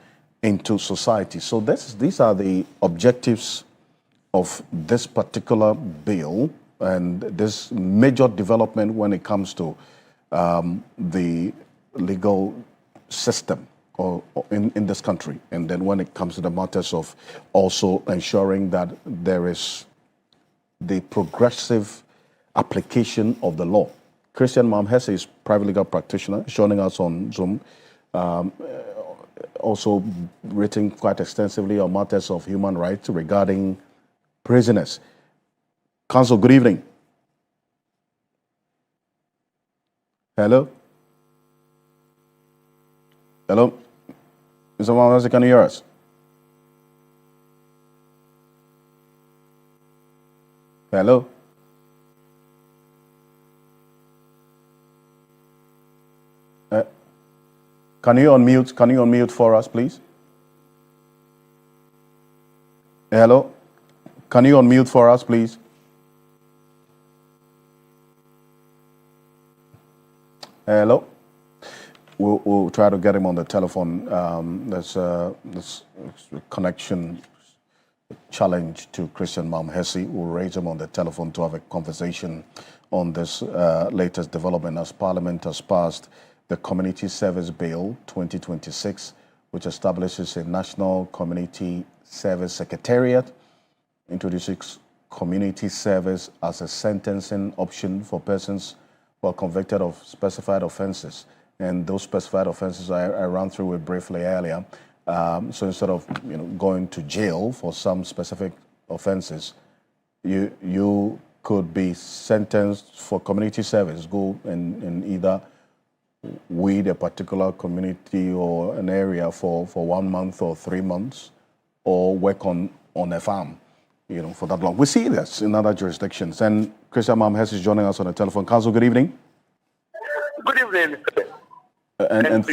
[SPEAKER 13] into society. So these are the objectives of this particular bill and this major development when it comes to the legal system or in this country. And then when it comes to the matters of also ensuring that there is the progressive application of the law. Christian Mahama is private legal practitioner, joining us on Zoom. Also written quite extensively on matters of human rights regarding prisoners. Counsel, good evening. Hello? Hello? Mr. Mahama, can you hear us? Hello? Can you unmute for us, please? Hello? Can you unmute for us, please? Hello? We'll try to get him on the telephone. There's this connection challenge to Christian Mahama. We'll raise him on the telephone to have a conversation on this latest development as Parliament has passed the Community Service Bill 2026, which establishes a National Community Service Secretariat, introduces community service as a sentencing option for persons who are convicted of specified offenses. And those specified offenses I ran through it briefly earlier. So instead of going to jail for some specific offenses, you could be sentenced for community service, go and either weed a particular community or an area for 1 month or 3 months, or work on a farm, for that long. We see this in other jurisdictions. And Christian Mahama is joining us on the telephone. Counsel, good evening.
[SPEAKER 12] Good evening, Mr.
[SPEAKER 13] And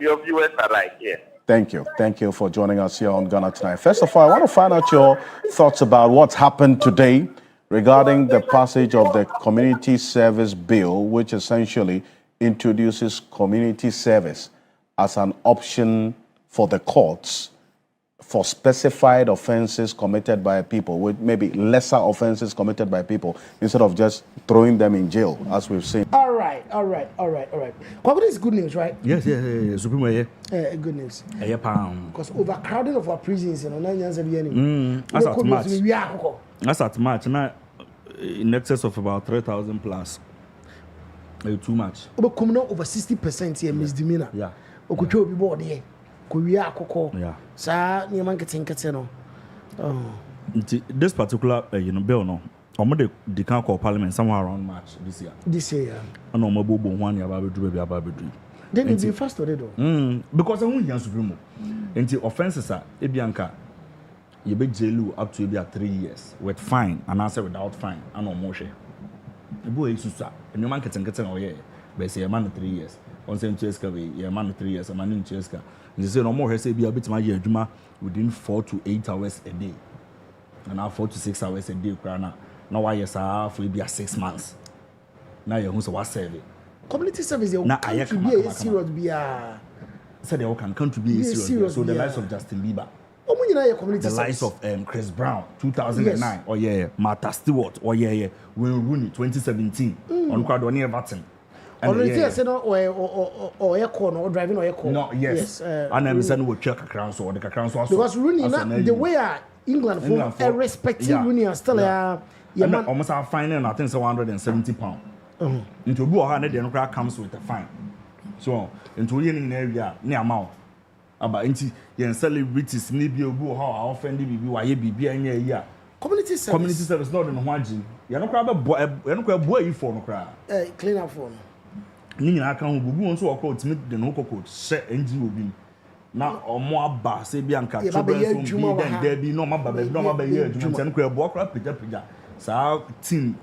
[SPEAKER 12] your viewers are right here.
[SPEAKER 13] Thank you. Thank you for joining us here on Ghana Tonight. First of all, I want to find out your thoughts about what's happened today regarding the passage of the Community Service Bill, which essentially introduces community service as an option for the courts for specified offenses committed by people, with maybe lesser offenses committed by people, instead of just throwing them in jail, as we've seen.
[SPEAKER 11] All right. Kwame, this is good news, right?
[SPEAKER 10] Yes. Supreme, yeah.
[SPEAKER 11] Good news.
[SPEAKER 10] Because
[SPEAKER 11] overcrowding of our prisons,
[SPEAKER 10] that's at March, now in excess of about 3,000 plus. Too much.
[SPEAKER 11] Over 60% here misdemeanor.
[SPEAKER 10] Yeah.
[SPEAKER 11] Okucho be board here. Kuya akoko.
[SPEAKER 10] Yeah.
[SPEAKER 11] Sa niaman kete no.
[SPEAKER 10] This particular bill no. They can call Parliament somewhere around March this year.
[SPEAKER 11] Yeah.
[SPEAKER 10] And omo bobo one ya babedu.
[SPEAKER 11] Then it be fast already though.
[SPEAKER 10] Because I won't hear Supreme. Until offenses are ebianka. You be jailu up to maybe 3 years with fine and answer without fine and no more. The boy is susa. And your man getting away. But say a man 3 years. On same cheska way, a man 3 years, a man in cheska. They say no more. He say be a bit my year juma within 4 to 8 hours a day. And now 4 to 6 hours a day. Now why yes, for be a 6 months. Now you're who's what service.
[SPEAKER 11] Community service. Now I can be a serious be a.
[SPEAKER 10] Said they can contribute serious. So the likes of Justin Bieber. The likes of Chris Brown, 2009. Yes. Oh yeah, Martha Stewart. Oh yeah. Wayne Rooney, 2017. On crowd on Everton.
[SPEAKER 11] Already said or aircon or driving or aircon.
[SPEAKER 10] No, yes. And I'm saying we check a crown so the crown so.
[SPEAKER 11] Because Rooney, the way England for respecting Rooney and still
[SPEAKER 10] man almost are finding I think it's £170. Into Boo Haned and crowd comes with a fine. So into in area near amount. About yen celebrities maybe obu how offended be why be any year. Community service not in one. You're not crab boy for no crowd.
[SPEAKER 11] Clean up phone.
[SPEAKER 10] Nina can who wants to walk out to meet the no code, set NGO. Now or more bass, Bianca, then there be no matter no matter here, and crab walk up with So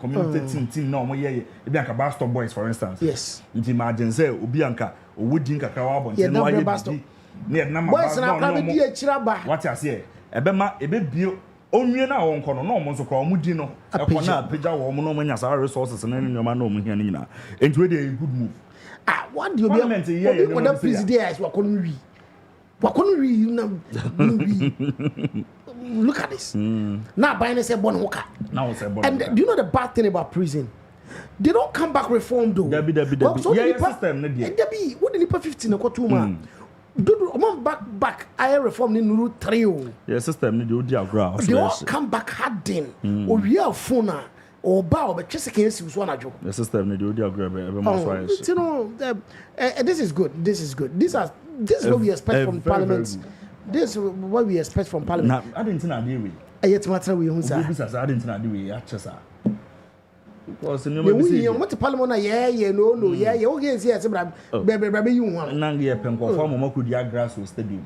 [SPEAKER 10] community team no mo ye e bi anka Bastor Boys for instance.
[SPEAKER 11] Yes.
[SPEAKER 10] Nti imagine say obi anka owudi nka ka wa bonte
[SPEAKER 11] no
[SPEAKER 10] ye
[SPEAKER 11] Bastor.
[SPEAKER 10] Ne na ma
[SPEAKER 11] Boys na akra be di akira ba.
[SPEAKER 10] What you say? Ebema ebebio onwie na won kono no mo so kra mo di no. E kona apija wo mo no mo nya sa resources na nyoma na mo hia ni nyina. Enti we dey good move.
[SPEAKER 11] What do you be? What the president is wakonu wi. Look at this. Now buying say born hoka.
[SPEAKER 10] Now say born.
[SPEAKER 11] And do you know the bad thing about prison? They don't come back reformed though.
[SPEAKER 10] Debi.
[SPEAKER 11] So
[SPEAKER 10] yeah, system ne dey.
[SPEAKER 11] Debi, what the nipa 15 ko 2 man. Do back I reform ni nuru 3 o.
[SPEAKER 10] Yeah, system ne dey odi agra.
[SPEAKER 11] They all come back harden. O we are phone or ba or be chese kan si so anajo.
[SPEAKER 10] The system ne dey odi agra be mo so.
[SPEAKER 11] You know, this is good. This is what we expect from parliament. This is what we expect from parliament.
[SPEAKER 10] I didn't know dey we.
[SPEAKER 11] Ayet matter we hu sa.
[SPEAKER 10] I didn't know dey we achesa. Because no
[SPEAKER 11] we what parliament na no yeah o get see bra be you wan.
[SPEAKER 10] Na nge pen ko form mo kudi grass o stadium.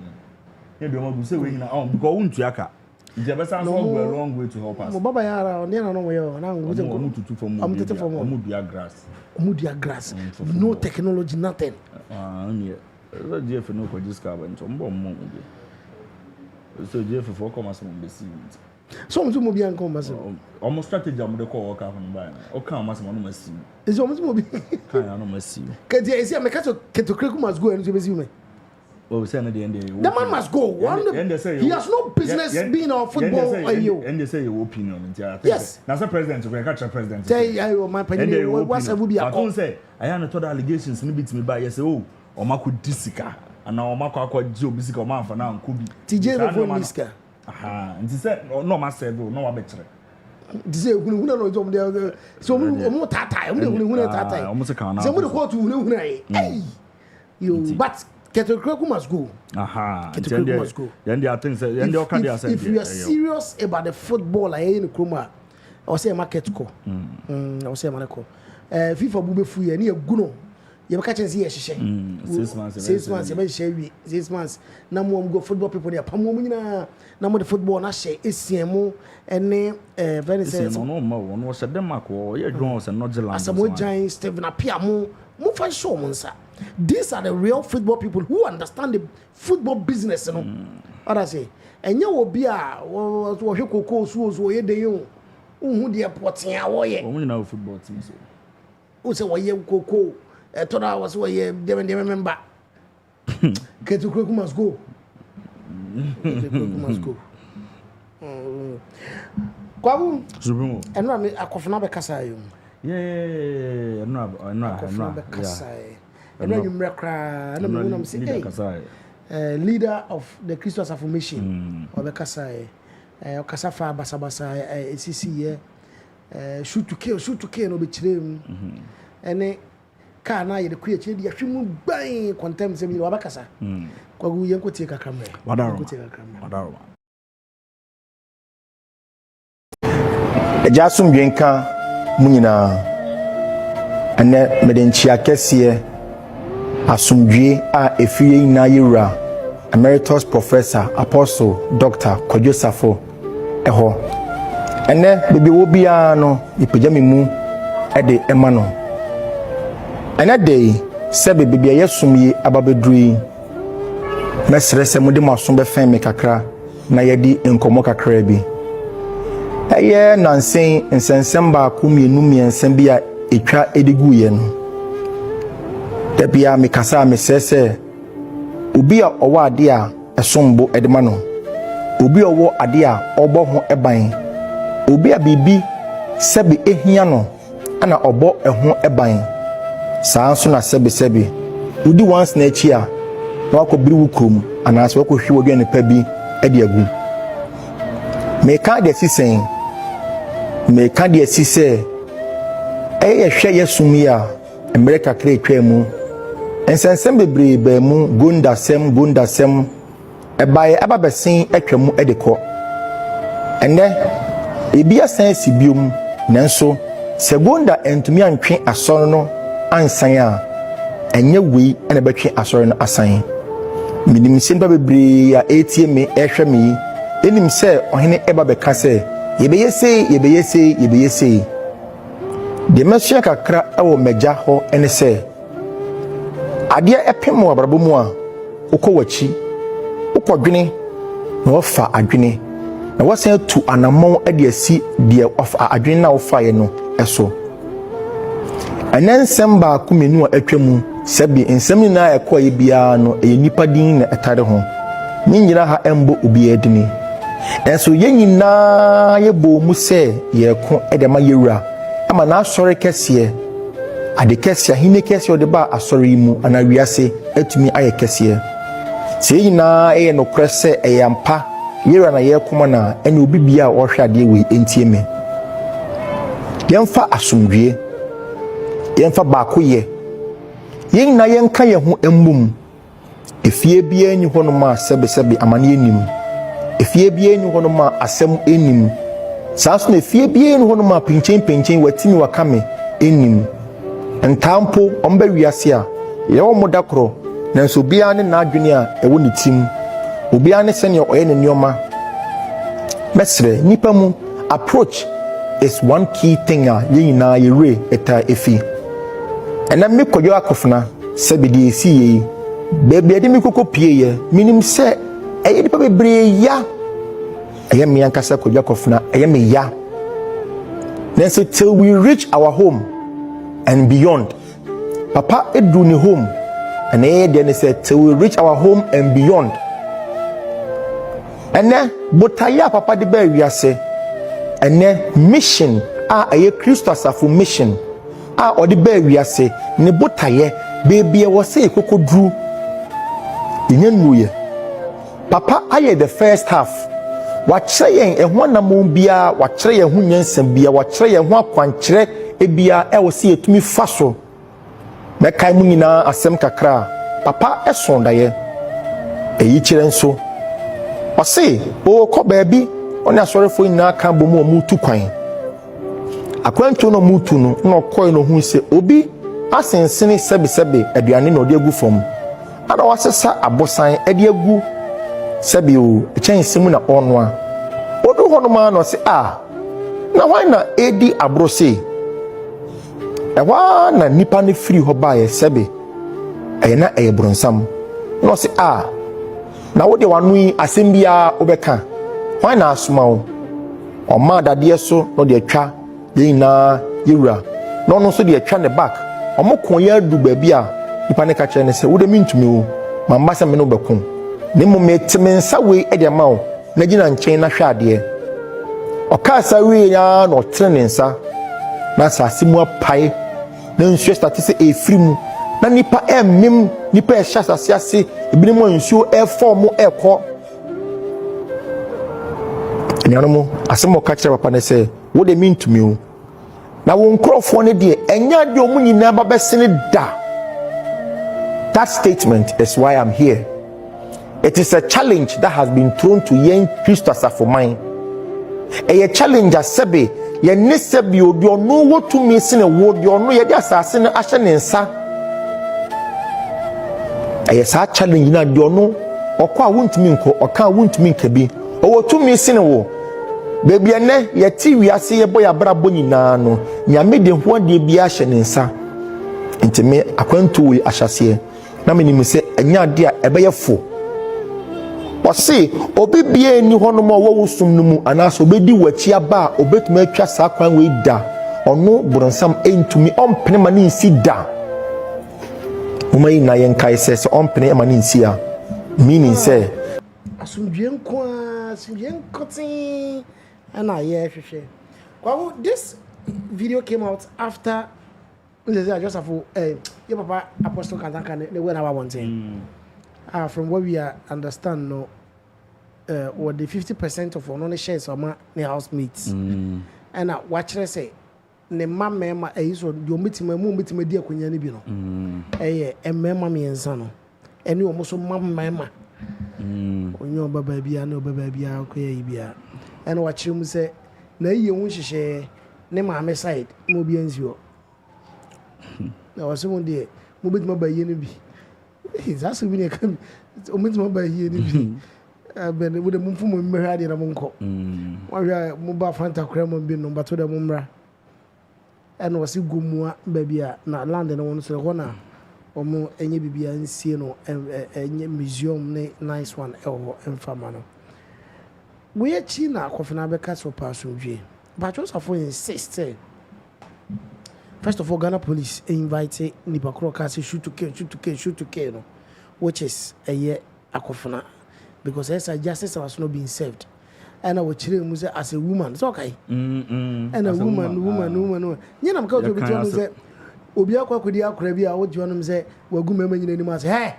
[SPEAKER 10] You do mo say we na because won aka. Jebesa so go a long way to help us.
[SPEAKER 11] Mo baba yara on na no we na go say
[SPEAKER 10] mo tutu for mo.
[SPEAKER 11] Tutu for mo.
[SPEAKER 10] Mo dia grass.
[SPEAKER 11] Mo dia grass. No technology nothing.
[SPEAKER 10] Yeah. So GF no ko jiska ba nto mbo mo. So GF for come as mo be see.
[SPEAKER 11] So mo bi an come as.
[SPEAKER 10] Almost strategy am de call work on by. O kan mas mo no masi.
[SPEAKER 11] Is almost mo bi.
[SPEAKER 10] Kan ya no masi.
[SPEAKER 11] Ke dia esi am ka to Ketu must go and so be see me.
[SPEAKER 10] Oh, say na the
[SPEAKER 11] man must go. He has no business being a football.
[SPEAKER 10] And they say your opinion.
[SPEAKER 11] Yes.
[SPEAKER 10] Now, the president, we catch a president.
[SPEAKER 11] Say, my opinion. What's Asu-B?
[SPEAKER 10] I don't say. I have told allegations. Maybe to me by yes. Oh, or Mako Disika, and now Mako Joe Bisika man for now could be.
[SPEAKER 11] TJ Revon Disika.
[SPEAKER 10] Aha. And he said, no, myself, no, better.
[SPEAKER 11] This is who know John there. So, more tata. I'm the tata.
[SPEAKER 10] Almost a can.
[SPEAKER 11] Somebody called to who you, but. Ketu must go. Ketu must go.
[SPEAKER 10] Then there are things. Then they all can say.
[SPEAKER 11] If you are serious about the football, I in Kroma, I say market ko. I say market ko. FIFA bube fuye ni eguno. You catch and see 6 months. 6 months. You share 6 months. Na mo go football people there. Pamo nyina. Na mo the football na share. Esiemo ene very sense.
[SPEAKER 10] No mo. No se dem mako. Ye drum se no jelan.
[SPEAKER 11] Asamo Giants Steven Apia mo fa show mo nsa. These are the real football people who understand the football business, you know. What I say, and you will be a what you call so ye de you who the porting away.
[SPEAKER 10] We know football team so.
[SPEAKER 11] Who say what you coco? Told I was where you remember. Ketu must go. Ketu must go. Kwabu.
[SPEAKER 10] Supremo.
[SPEAKER 11] And no, Akofena be kasa you.
[SPEAKER 10] Yeah. No.
[SPEAKER 11] Akofena be kasa. And when you rekra, I'm saying, leader of the Christian Affirmation, or the Kasai, Kasafa Basabasa, CC, shoot to kill, no be trim, and they can't I the creature, the actual buying contempt of Wabakasa. Kwagu Yanko take a camera.
[SPEAKER 10] What
[SPEAKER 14] Jasum Bianca Munina, and then Medenchia Kessie. Asumdwe a efie na yura emeritus professor apostle Dr. Kojo Safo eho ene bebe wo bia no ipejami mu ede ema no ene dey se bebe bia yesumye ababedui mesre se mude masom be fen me kakra na yedi enkomo kakra bi eye nansen nsensem ba ko mienu miensem bia etwa edigu ye no Debia me kasa me sese obi a owo ade a esombo edema no obi owo ade a obo ho eban obi a bibi sebe ehia no ana obo eho eban saa nso na sebe udi once na echi a na wakobiri wukrom ana so wakohwe wodua ne pa bi ade agu me ka de sisen me ka de sise eye hwe yesumi a America kre twemu ensensem bebre ba mu gondasem ebaye ababesen atwamu edekọ enne ebia sense biom nanso se gonda entumi antwe asoro no ansan a enye wei ene betwe asoro no asan minim se bebre ya ATM ehwe me enim se ohene eba beka se yebeye say de mesua kakra ewo meja ho ene say ade epem abrabo mu a ukọwachi ukọdwene na ofa adwene na wasan tu anamon ade asi de ofa adwene na ofa ye no eso anansem ba kumenu atwamu sabi ensem na ekoye bia no nipa din na etare ho nyina ha embo obi edini enso yenyina yebo mu se ye ko edema yewura ama na asore kese ade kese hine kese ode ba asore mu ana wiase atumi aye kese se nyina no krese eyampa yewura na ye koma na ene obi bia wo hwe ade we entie me yemfa asomdwie yemfa baakoye yengina yenka ye ho embum efie bia ni hono ma sebe amane enim efie bia ni hono ma asem enim saso na efie bia ni hono ma pinchen watini wakame enim entampo omba wiase a ye wo modakro nanso bia ne na adwene a ewo ne tim obia ne sene oye ne nioma mesre nipa mu approach is one key thing a yengina yere eta efi ena me kojo akofena sebedi esi yi bebe ade me kokko pie ye minim se eye nipa bebre ya eye me yankasa kojo akofena eye me ya then so till we reach our home and beyond papa edu ni home and eye then say till we reach our home and beyond ene botaya papa de ba wiase ene mission a eye Christ asafo mission a odi ba wiase ne botaye bebie wo se kokodru inyenuye papa aye the first half wa kire yen ehwo namon bia wa kire yen hunyansam bia wa kire yen ho akwankire ebia e wo se etumi faso me kai mu nyina asem kakra papa esondaye eyi kire nso o se o ko baabi oni asorefo nyina kan bomu o mu tu kwan akwantu no mutu no na okoi no hu se obi asensene sebe aduane no de agu fom ada wasesa abosan ade agu sebe o echensimu na ono a odu hono ma no se na why na edi abrose ewa na nipa ne free ho ba ye sebe na bronsam no se na wo de wanu yi asembia obeka why na asuma o ma dade so no de atwa na yewura no no so de atwa ne back omokon ya du baabi a nipa ne ka kire ne se wo de mintumi wo mamba se me no bekon ne mo metime nsa we e de ma wo na gina nchen na hwa ade o ka sa we ya no tre ne nsa na sa simu apai na nsuo start se e free mu na nipa emmim nipa e hya sase ase ebi ne mo nsuo e form e ko enyanamo asemo ka kire papa ne se wo de mintumi wo na won krofo ne de enya de omunyina babesene da. That statement is why I'm here. It is a challenge that has been thrown to young Christians for mine. A challenge as sebe ye ne sebi odi onu wo to me sine wo de onu ye de asase ne ahye ne nsa. Sa challenge na de onu okwa wontumi nko oka wontumi nkabi owo to me sine wo baby ene ye ti wiase ye boya brabo nyina no nyame de ho de bia hye ne nsa ntime akwantu we ahyase na menim se anya de a ebe ye fo ose obi bia ni hono mo wo sum no mu anaso obedi wachi aba obetuma atwa sa kwan we da ono bronsam entumi ompene ma ne nsi da umai na yen kai se ompene ma ne nsi a meaning say
[SPEAKER 11] asumdwen kotin and well, this video came out after I just have your papa Apostle Kantanka when I want from what we understand no or the 50% of only shares of my housemates and watch I say ne mama is on your meeting my mum meeting my dear Queen Yanibino and mamma me and son and you almost mamma onyo baba bia no baba bia akwa and watch him say na ye won hihye ne maame side mo bia nzio na waso de mo bit mo ba ye no bi that's we ne kam o mit mo ba ye no bi Ben with the Mumfu Meradi and Munko. Muba Fanta Cremon bin number to the Mumra. And was it Gumua, baby, not London on Serona. Or more any baby and Sieno and museum nice one or infamano. We are China, Akofena Castle Passion G. But also insist. First of all, Ghana police invited Nipakro Kasi shoot to kill, which is a year Akofena. Because as a justice was not being served. And I was chilling as a woman. It's okay. And a woman. You know, because we say, Obiako could be a crabby, I would join say, well, good memory in the hey.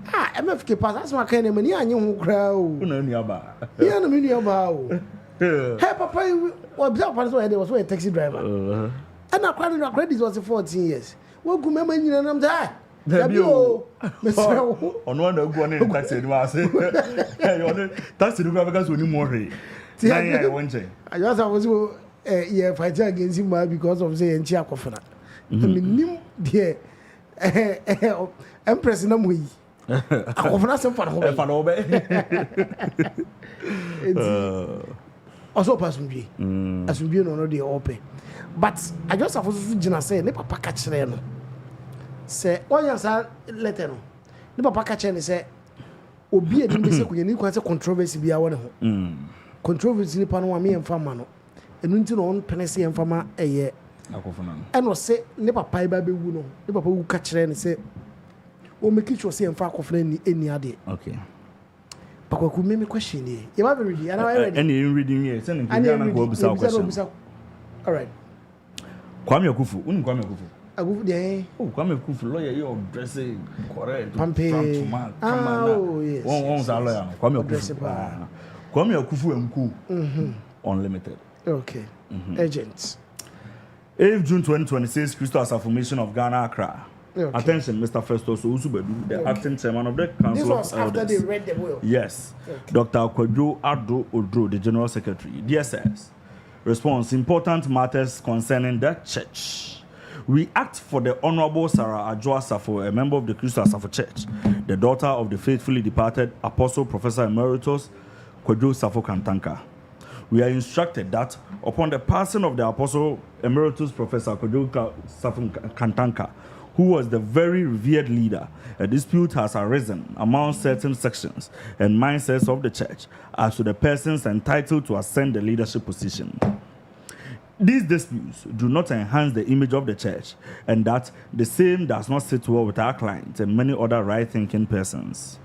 [SPEAKER 11] MFK pass, that's my kind of money. I knew crowd. Yeah, no, meaning about. Hey, Papa, what was a taxi driver. And I cried in credit was 14 years. Well, good memory in them die. On
[SPEAKER 10] one of one taxi, taxi because we knew more. I
[SPEAKER 11] was fighting against him because of the Chia Akofena. I mean, dear Empress Namui. Akofena some also personally, as we know, they open. But I just have to say, ne papa catch them. Say, oh yes, letter. Ne papa catch and say, Obi a dimbe se kuyeni kwanse controversy bi awon ho. Controversy ni pano me emfama no. Enu nti no on penese emfama eye Akofena. And no say ne papa iba be wu no. Ne papa wu catch and say, o make sure say emfa Akofena ni eni ade. Okay. Because we make me question here. You have ready, and I ready.
[SPEAKER 10] Any reading here. Send Ghana go bisa question.
[SPEAKER 11] All right.
[SPEAKER 10] Kwame Akufu, Kwame Akufu.
[SPEAKER 11] Akufu there.
[SPEAKER 10] Oh, Kwame Akufu lawyer, you dressing correct.
[SPEAKER 11] Pampe. Oh yes.
[SPEAKER 10] One lawyer. Kwame Akufu. Kwame Akufu MQ. Unlimited.
[SPEAKER 11] Okay. Agents.
[SPEAKER 10] 8th June 2026, Crystal Assassination of Ghana, Accra. Okay. Attention, Mr. Festus Asu-B, the acting chairman of the Council
[SPEAKER 11] this was
[SPEAKER 10] of
[SPEAKER 11] after
[SPEAKER 10] Elders.
[SPEAKER 11] they read the will.
[SPEAKER 10] Yes. Okay. Dr. Akwadwo Ado Odro, the General Secretary, DSS. Response: important matters concerning the church. We act for the Honorable Sarah Adjoa Safo, a member of the Crystal Safo Church, the daughter of the faithfully departed Apostle Professor Emeritus Kwadwo Safo Kantanka. We are instructed that upon the passing of the Apostle Emeritus Professor Kwadwo Safo Kantanka, who was the very revered leader, a dispute has arisen among certain sections and mindsets of the church as to the persons entitled to ascend the leadership position. These disputes do not enhance the image of the church, and that the same does not sit well with our clients and many other right-thinking persons.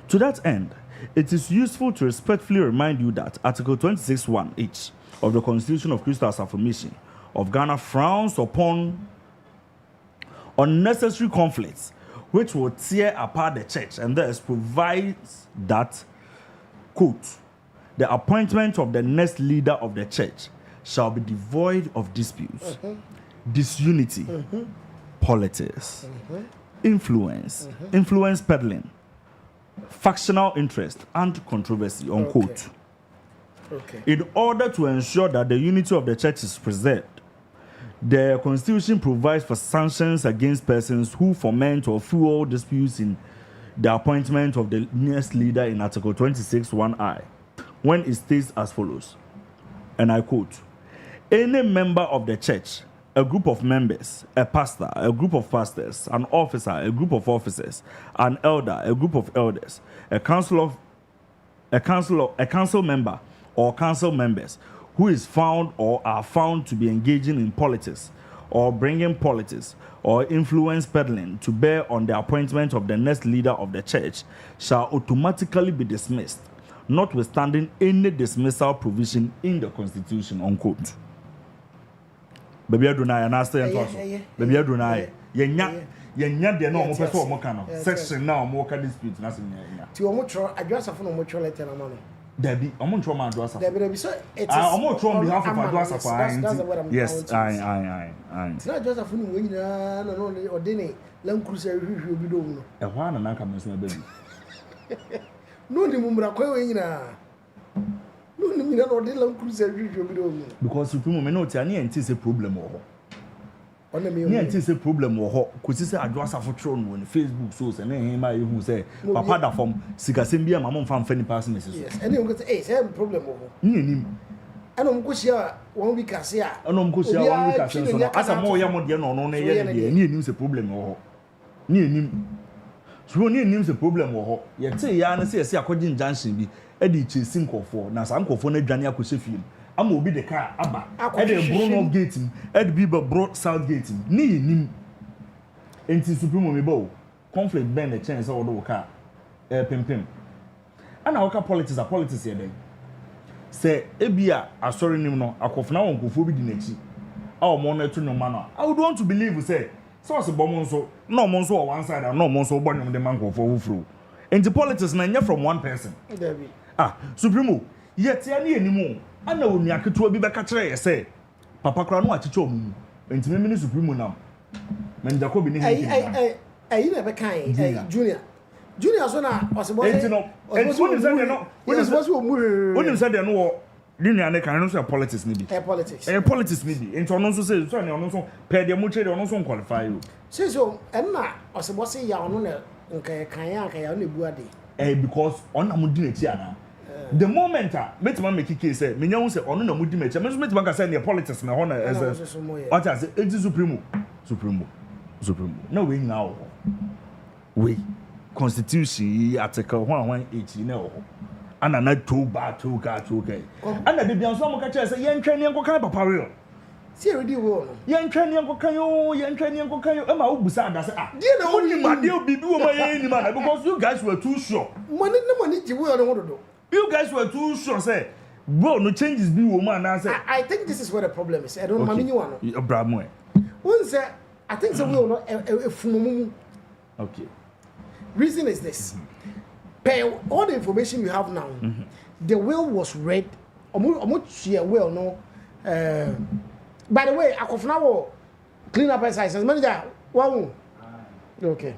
[SPEAKER 10] To that end, it is useful to respectfully remind you that Article 26(1)(h) of the Constitution of Crystal Affirmation of Ghana frowns upon unnecessary conflicts which will tear apart the church, and thus provides that, quote, the appointment of the next leader of the church shall be devoid of disputes, disunity, politics, influence, influence peddling, factional interest, and controversy, unquote.
[SPEAKER 11] Okay.
[SPEAKER 10] In order to ensure that the unity of the church is preserved, the Constitution provides for sanctions against persons who foment or fuel disputes in the appointment of the next leader in Article 26(1)(I), when it states as follows, and I quote, any member of the church, a group of members, a pastor, a group of pastors, an officer, a group of officers, an elder, a group of elders, a council member or council members who is found or are found to be engaging in politics or bringing politics or influence peddling to bear on the appointment of the next leader of the church shall automatically be dismissed, notwithstanding any dismissal provision in the Constitution, unquote. Baby Adonai, and I say, Baby Adonai, yenya de no mo pese o mo ka no section now mo ka dispute na sen yenya
[SPEAKER 11] ti o mo tro adwasa fo no mo tro letter na ma no
[SPEAKER 10] Debbie, I'm on trauma and Dwasa.
[SPEAKER 11] Debbie, so it's
[SPEAKER 10] I'm on trauma on behalf of Dwasa.
[SPEAKER 11] That's what I'm
[SPEAKER 10] yes, I.
[SPEAKER 11] It's not just a phone when you no or dinner, Land Cruiser, you be doing.
[SPEAKER 10] A one and I come as my baby.
[SPEAKER 11] No, the Mumra Koina. No, or the Land Cruiser, you be doing.
[SPEAKER 10] Because if you may not, I need a problem. ne anti say problem wo ho ko si say adwa safo tro no on Facebook so say na him ma ehu say papa da fom sikasem bia ma mo mfa ni pass message
[SPEAKER 11] yes and you go say same problem wo ho
[SPEAKER 10] ni enim
[SPEAKER 11] ana mo ko share 1 week ase a
[SPEAKER 10] ana mo ko share 1 week ase so asa mo ya mo de no no na ye de ni enim say problem wo ho ni enim so ni enim say problem wo ho ye te ya na say ese akogye injunction bi e de chesi nkofo na sa nkofo na dwane akose fie ama obi de car aba e de Bruno gate e de bi bro South gate ni enim enti supreme me bo conflict bend the chance all do car pimpim ana waka politics ye den say ebia asori nim no akofna won kofo bi di nachi a o mo na tu no ma no I would want to believe say source bomb nso no mo nso one side no mo nso gbonyom de man kofo wufuru enti politics na nya from one person supreme yet ya ni enimu ana oni aketo bi beka kire ye say papa kra no achiche omu enti me ni supreme nam men jacob ni
[SPEAKER 11] hey na be kan junior so na osebo
[SPEAKER 10] enti no enti woni say no woni say no wo linear ne kan no so politics ni bi politics ni bi enti ono so say so na ono so pe de mo trade ono so qualify you
[SPEAKER 11] so enna osebo say ya ono na nkan kan ya na bu ade
[SPEAKER 10] because on na mo di na ti ana the moment metima make case say me nyawu say ono na mudi mecha me so metima ka say ne politics na ho na what I say eti supreme na we now we constitution article 118 na ho ana na to ga ana de bian so mo ka say yen twa ne enkokan papa we
[SPEAKER 11] see already we no
[SPEAKER 10] yen twa ne enkokan yo e ma obusa ada say na woni ma de obibi wo ma yen ni ma because you guys were too sure
[SPEAKER 11] money ji we no do.
[SPEAKER 10] You guys were too sure, say, bro, no changes be woman.
[SPEAKER 11] I think this is where the problem is. I don't know.
[SPEAKER 10] Okay.
[SPEAKER 11] One say, I think the will not.
[SPEAKER 10] Okay.
[SPEAKER 11] Reason is this: all the information we have now, the will was read. Will no. By the way, Akofena will clean up his license manager. Wow. Okay.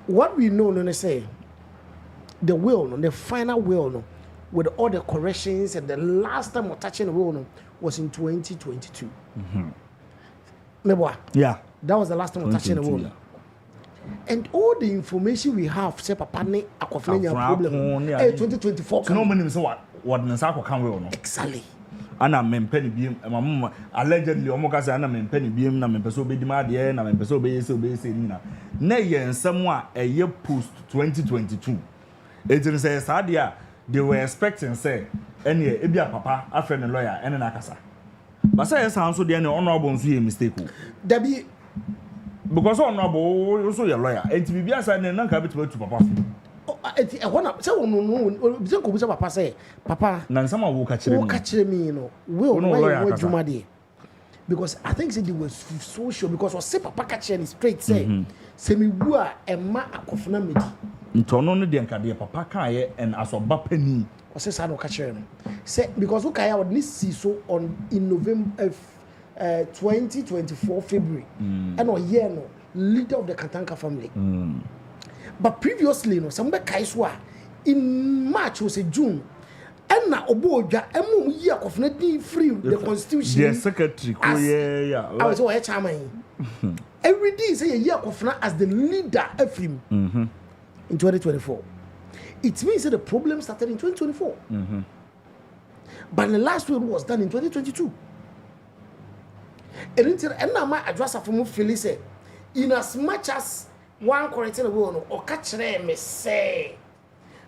[SPEAKER 11] What we know, no, say. The will, no, the final will, no, with all the corrections, and the last time we're touching the will, no, was in 2022.
[SPEAKER 10] Yeah.
[SPEAKER 11] That was the last time we're touching the will. Yeah. And all the information we have, say, Papa, ne, Akofena problem. 2024.
[SPEAKER 10] So no money, so what Nasako can will, no.
[SPEAKER 11] Exactly.
[SPEAKER 10] Ana mempenny beam, my mama allegedly, Omokas, Anna mempenny beam, na mempeso be demanded, na mempeso be so be saying, nay, and somewhat a year post 2022. It says Sadia, they were expecting say any ebia papa a friend and lawyer and an akasa. But say sounds so the honorable mistake.
[SPEAKER 11] Debbie
[SPEAKER 10] because honorable also your lawyer. And to be aside and non-capital to papa.
[SPEAKER 11] I want to say, Papa say, Papa,
[SPEAKER 10] none someone will catch
[SPEAKER 11] me, you know, will no because I think they were so sure because was say Papa catching straight say, semi wua and ma Akofena medi.
[SPEAKER 10] Ntono no de nkade papa kan ye and asoba pani
[SPEAKER 11] o se sa no ka kire no say because who kaya would see so on in November 2024 February and no year no leader of the Kantanka family but previously no some be kai so in March was a June and na obodwa emu yi Akofena din free the constitution
[SPEAKER 10] the secretary ko yeah
[SPEAKER 11] I was a chairman every day say ye Akofena as the leader Ephraim in 2024. It means that the problem started in 2024. But the last one was done in 2022. And now my address of me feel say, in as much as one correcting the will or catch me say,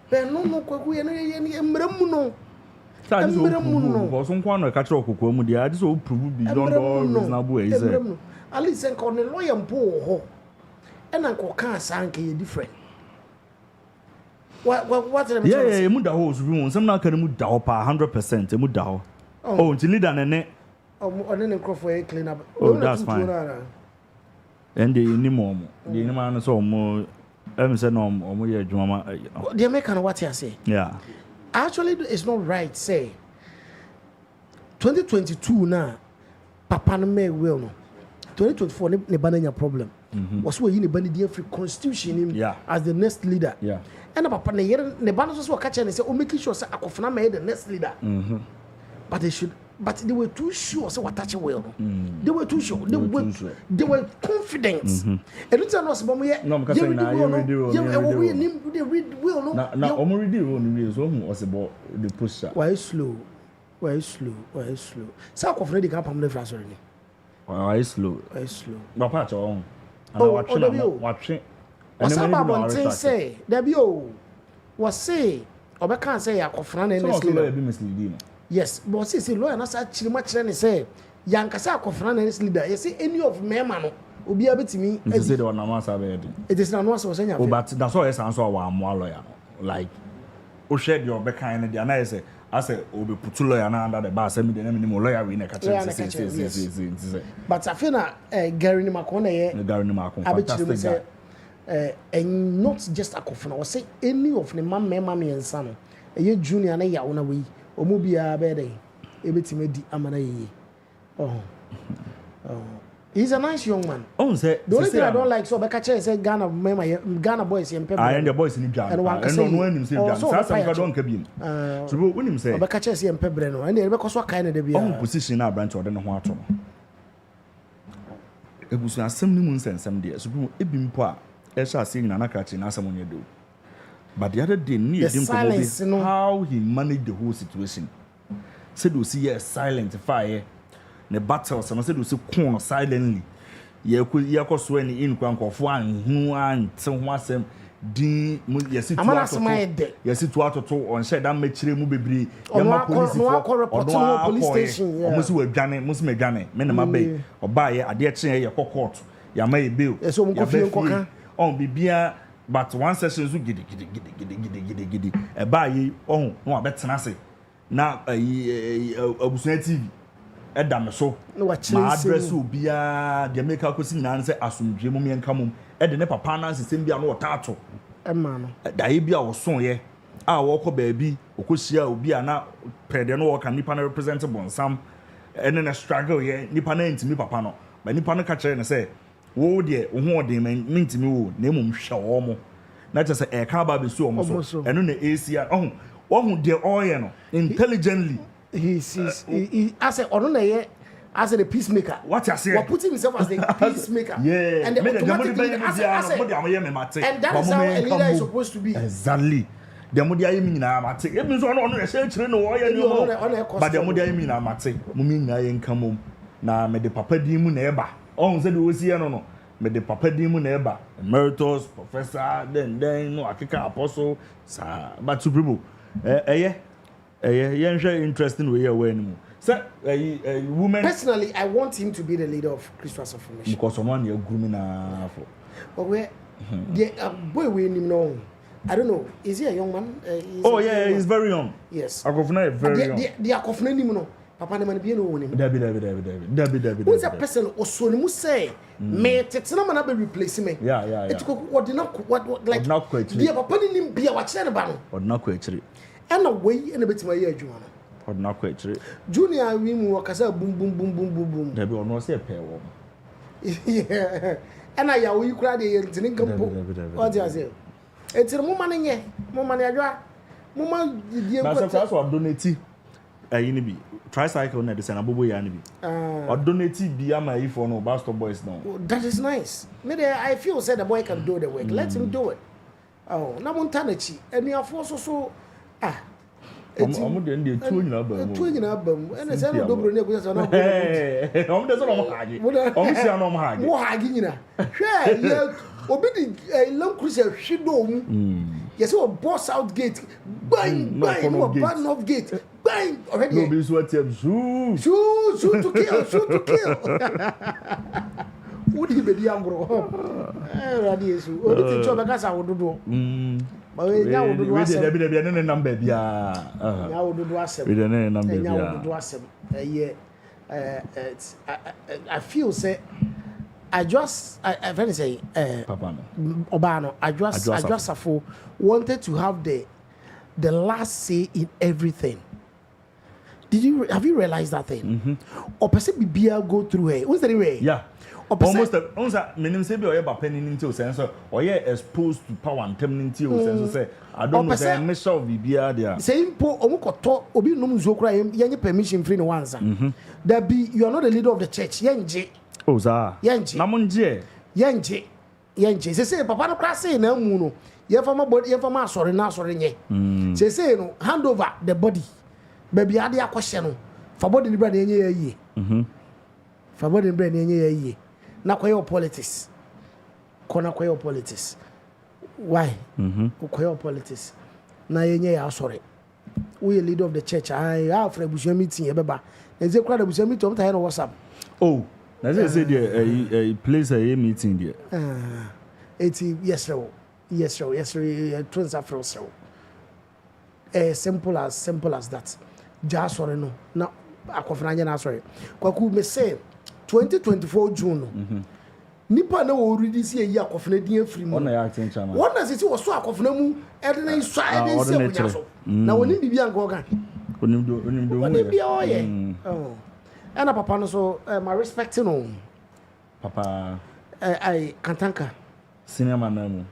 [SPEAKER 11] but no kwaku any emremuno.
[SPEAKER 10] Because some one catch up with the idea so prove beyond all reasonable ways.
[SPEAKER 11] At least and call the lawyer and poor and Uncle Khan sank different. What
[SPEAKER 10] yeah, mu da ho room. Some now can mu da ho pa 100%. Mu da ho. Oh, until leader nene.
[SPEAKER 11] Oh, then Crawford clean up.
[SPEAKER 10] Oh, that's fine. And the ni more. The ni man so mo. Say no, mo ye adwuma.
[SPEAKER 11] The American what you say?
[SPEAKER 10] Yeah.
[SPEAKER 11] Actually, it's not right. Say 2022 now. Papa no me will no. 2024 ne banana problem. Was where you ne bani the free constitution as the next leader.
[SPEAKER 10] Yeah.
[SPEAKER 11] And Papa ne banana so catch and say, "Oh, making sure say Akofena me the next leader." But they should but they were too sure so what touch well. They were too sure. They were confident. And it's not so much.
[SPEAKER 10] No, because they read will no. Now already on so was about the pusher.
[SPEAKER 11] Why slow? So Akofena dey come from France already.
[SPEAKER 10] Why slow? No part on.
[SPEAKER 11] Watch. What's about say? Debio was say Obeka say Akofena na
[SPEAKER 10] misleading.
[SPEAKER 11] Yes, but see lawyer na say chiri ma chire ne say yankasa Akofena na leader. You see any of mema no obi abetimi.
[SPEAKER 10] You say the one na masa be.
[SPEAKER 11] It is not so say.
[SPEAKER 10] Oh, but that's all answer wa mo lawyer. Like o share the Obeka na dia na say I say obi putu lawyer na under the bar say me the name no lawyer we na catch say.
[SPEAKER 11] But I feel na Gary ni Makon ye.
[SPEAKER 10] Gary ni Makon fantastic.
[SPEAKER 11] And not just Akofena, or say any of the mema me and son. A junior na ya una we or mobia bede. Ebetimedi amana ye. Oh. He's a nice young man.
[SPEAKER 10] Oh, say
[SPEAKER 11] the only thing I don't like so Bekache say Ghana boys in Pemba.
[SPEAKER 10] I and the boys in Ghana. And no him say Ghana. Sasa ka don kabim. So when him say
[SPEAKER 11] Bekache say Pemba no and Rebecca so kind de bia.
[SPEAKER 10] On position na branch order no ho ato. Ebusu asem ni mu nsensem de. So ebi mpo a Esha saying Nanakachi na someone do. But the other day, how he managed the whole situation. Said we see a silent fire, the battles, and I said we see corner silently. You could swear in Quanko for one, someone said, D. Yes, it was to on said that make sure movie. Police station, almost were Janet, must make Janet, Menama Bay, or buy a dear chair, your court, your may bill. On bibia but one session so gidi e ba yi no abetena se na Abusua TV e da me so ma address obia de make akosi na say asomdwe mum yenka mum e de ne papa na system bia no otato
[SPEAKER 11] e ma no
[SPEAKER 10] da yi bia wo son ye a wo kọ baabi okosia obia na pede no wo kan nipa na represent bonsam ene na struggle ye nipa na ntimi papa no ba nipa no ka kire ne say wo de wo ho de mentimi wo na emum hwe wo mo na che se e ka ba be su o mo so eno na Asia wo hu de oil no intelligently
[SPEAKER 11] he as a ono na ye as a peacemaker
[SPEAKER 10] what you say
[SPEAKER 11] we're putting himself as the peacemaker
[SPEAKER 10] yeah
[SPEAKER 11] and automatically as and that is how a leader is supposed to be
[SPEAKER 10] exactly dem mo de ayi mi nyina mate ebi so ono na se kire no wo ye ni mo but dem mo de ayi mi nyina mate mo mi nyina ye nka mom na me de papa din mu na eba on said we see no me the papa din mu na eba emeritus professor then no akeka apostle sa but to people interesting way away anymore so woman
[SPEAKER 11] personally I want him to be the leader of Christian Formation
[SPEAKER 10] because someone you grooming na for
[SPEAKER 11] but where the boy we him no I don't know is he a young man
[SPEAKER 10] he's very young
[SPEAKER 11] yes
[SPEAKER 10] Akofena is very young
[SPEAKER 11] the Akofena him no papa ne man be no woni
[SPEAKER 10] David
[SPEAKER 11] who's a person osoni mu say me tetena man be replace me
[SPEAKER 10] yeah
[SPEAKER 11] it go what like the papa ne nim bia wa kire ne ba no
[SPEAKER 10] odna ko akire
[SPEAKER 11] and way and betima ye adwuma no
[SPEAKER 10] odna ko akire
[SPEAKER 11] junior wi mu wakasa boom
[SPEAKER 10] David ono say pe wo
[SPEAKER 11] yeah and I ya we kura de ntini nkampo what you say etire mu man nye mu man adwa mu ma die
[SPEAKER 10] ko na so donate ayini bi tricycle na de sana bobo ya ni bi or donate bi ama yi for no Bastard Boys now
[SPEAKER 11] that is nice me there I feel said the boy can do the work let him do it na montanachi and you force so
[SPEAKER 10] omo de ndi tuo nyina
[SPEAKER 11] bam and say no dobro ne go say na
[SPEAKER 10] omo de so no hage omo si na omo hage
[SPEAKER 11] wo hage nyina hwe ye obi di long cruise hwido mu yes o boss out gate bang no ban off gate bang already
[SPEAKER 10] no be so attem shoot
[SPEAKER 11] to kill Would he be the angro radiation o ti cho be kasa wododo ba we nya wododo asem
[SPEAKER 10] we dey ne number bia
[SPEAKER 11] nya wododo asem
[SPEAKER 10] we dey ne number bia
[SPEAKER 11] nya wododo asem I feel say I very say
[SPEAKER 10] Papa
[SPEAKER 11] Obano I just Safo wanted to have the last say in everything. Have you realized that thing? Or person bibia go through her. What's the way?
[SPEAKER 10] Yeah. almost meaning say be oye ba penny into sense or ye exposed to power and temnity sense say I don't know the measure of bibia there
[SPEAKER 11] say impo omukoto obi num nzo kura yenye permission free no once that be you are not the leader of the church yenje
[SPEAKER 10] oh za
[SPEAKER 11] yenje
[SPEAKER 10] na monje
[SPEAKER 11] yenje say papa no kra say na mu no ye fama asore na asore nye say no hand over the body baby ade akwhye no fa body ni bra na yenye yayi fa body ni bra na yenye yayi na kwayo politics kona kwayo politics why kwayo politics na yenye ya asore we leader of the church I have a bushia meeting ebeba na ze kra da bushia meeting on no WhatsApp
[SPEAKER 10] oh na say there place a meeting there
[SPEAKER 11] yes sir twins afro so simple as that ja sorry no na akofena nya na sorry kwaku me say 2024 June no nipa na wo ready see eyi akofena din afiri mu
[SPEAKER 10] ona ya attention man
[SPEAKER 11] wona se wo so akofena mu e de na isu e de se wunya so na woni bibia nko ga
[SPEAKER 10] onim do
[SPEAKER 11] woni bia oye ana papa no so my respect no
[SPEAKER 10] papa
[SPEAKER 11] I kantanka
[SPEAKER 10] senior man na mu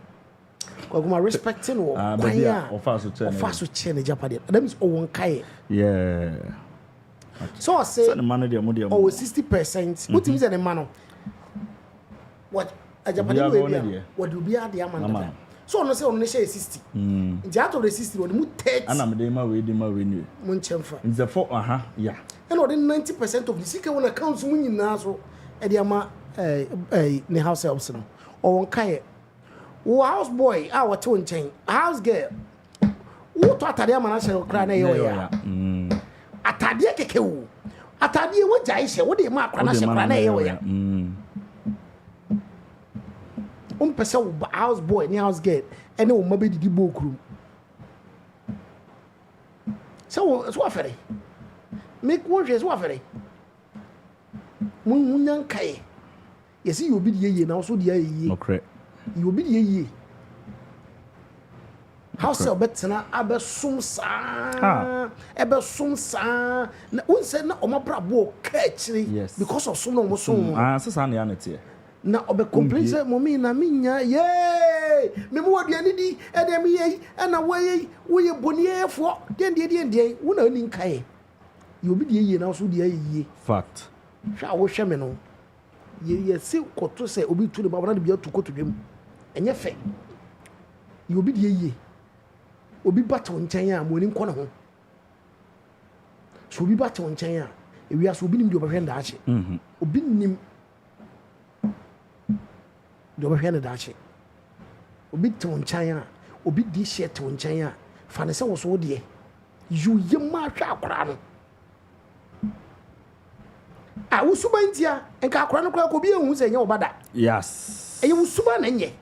[SPEAKER 11] kwaku my respect no kwanya ofa so che ne japade that means o won kai
[SPEAKER 10] yeah
[SPEAKER 11] so I say
[SPEAKER 10] the man there mo
[SPEAKER 11] 60% what means the man what a Japanese way what do be the man so no say on share 60 in out of the 60 on mu 30
[SPEAKER 10] ana me dey ma we ni
[SPEAKER 11] mun chemfa
[SPEAKER 10] in the 4 yeah
[SPEAKER 11] and on 90% of the sika one accounts mun nyina so e dey ama ne house helps no o won kai wo house boy a what won chen house girl wo to atade ama na share kra na yo ya atade keke wo atade wo jai she wo dey ma akra na share kra na yo ya pese wo house boy ni house girl ene wo mabe didi bokru so afere make one so afere mun nyan kai yesi you obi de ye na so de ye
[SPEAKER 10] okay
[SPEAKER 11] you obi de ye house obetena abesum sa ebesum sa na unse na omabrabo ka akiri because of some no mo so
[SPEAKER 10] sesa na ya nete
[SPEAKER 11] na obe complain say mommy na minya ye me mo aduane di e de me ye na wo ye boniefo den wo na ni nkae you obi de ye na so de ye
[SPEAKER 10] fact
[SPEAKER 11] sha wo hwe me no ye se koto say obi tu ne ba na de bia tu koto dwem enye fe you obi de ye obi bato nchen a mo ni nko na ho so obi bato nchen a ewi aso obi nim de obehwe nda ache obi nim de obehwe nda ache obi to nchen a obi di shirt to nchen a fa ne se wo so de you yema hwa akora no a wo suba ntia enka akora no kora ko bi ehun se nya obada
[SPEAKER 10] yes
[SPEAKER 11] eye wo suba na nye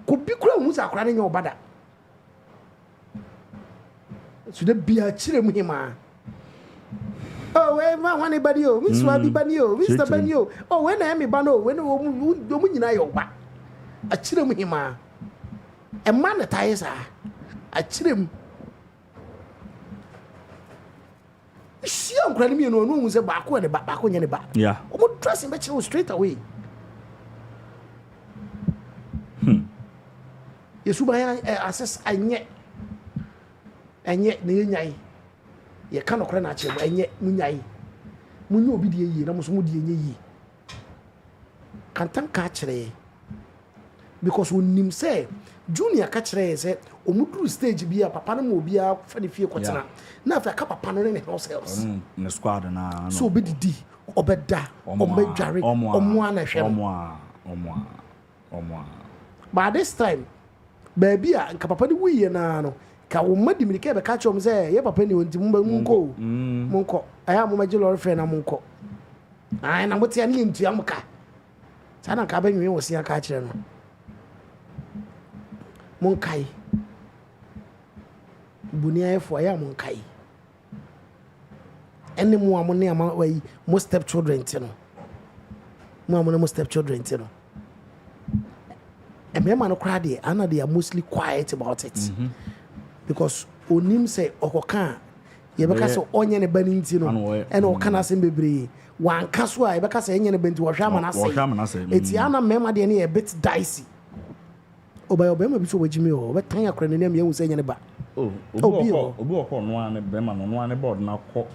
[SPEAKER 11] ko bi kora ehun se akora na nya obada so the bia chire mu hima oh we ma wan anybody o Mr. Abi bani o Mr. Bani o oh we na me ba no we no mu nyina yo ba a chire mu hima e ma na taye sa a chire mu si an kura ni mi no hu se ba ko ne ba ko nya ne ba
[SPEAKER 10] yeah
[SPEAKER 11] o mo dressing be chire straight away yesu ba ya access anye enye na yenyai ye ka no kora na ache enye munyai munye obi de yi na muso mu de enye yi kantan ka kire because onim say junior ka kire say omuduru stage bi a papa no mo obi a fa ne fie kwotena na fa ka papa no ne house helps
[SPEAKER 10] ne squad na
[SPEAKER 11] so obi didi obeda omedware omo na hwe
[SPEAKER 10] omo
[SPEAKER 11] by this time baby a nka papa ni wiye na no ka wo madi mi ke be ka chom say ye papa ni wonti munko aya mo maji lori fe na munko ai na mutia ni ntu amka sana ka ba nwi wo sia ka kire no munkai bunia efo aya munkai ene mo amone ama wai mo step children ti no mo amone mo step children ti no emema no kra de ana they are mostly quiet about it because onim say okoka ye beka so onye ne bani nti no ene okana sem bebre wan kaso a ebeka say enye ne benti wo hwa na say eti ana mema de ne e bit dicey obema bi so wajimi o betan akra ne nem ye hu say enye ne ba
[SPEAKER 10] obi okọ no ane bema no ane board na kọ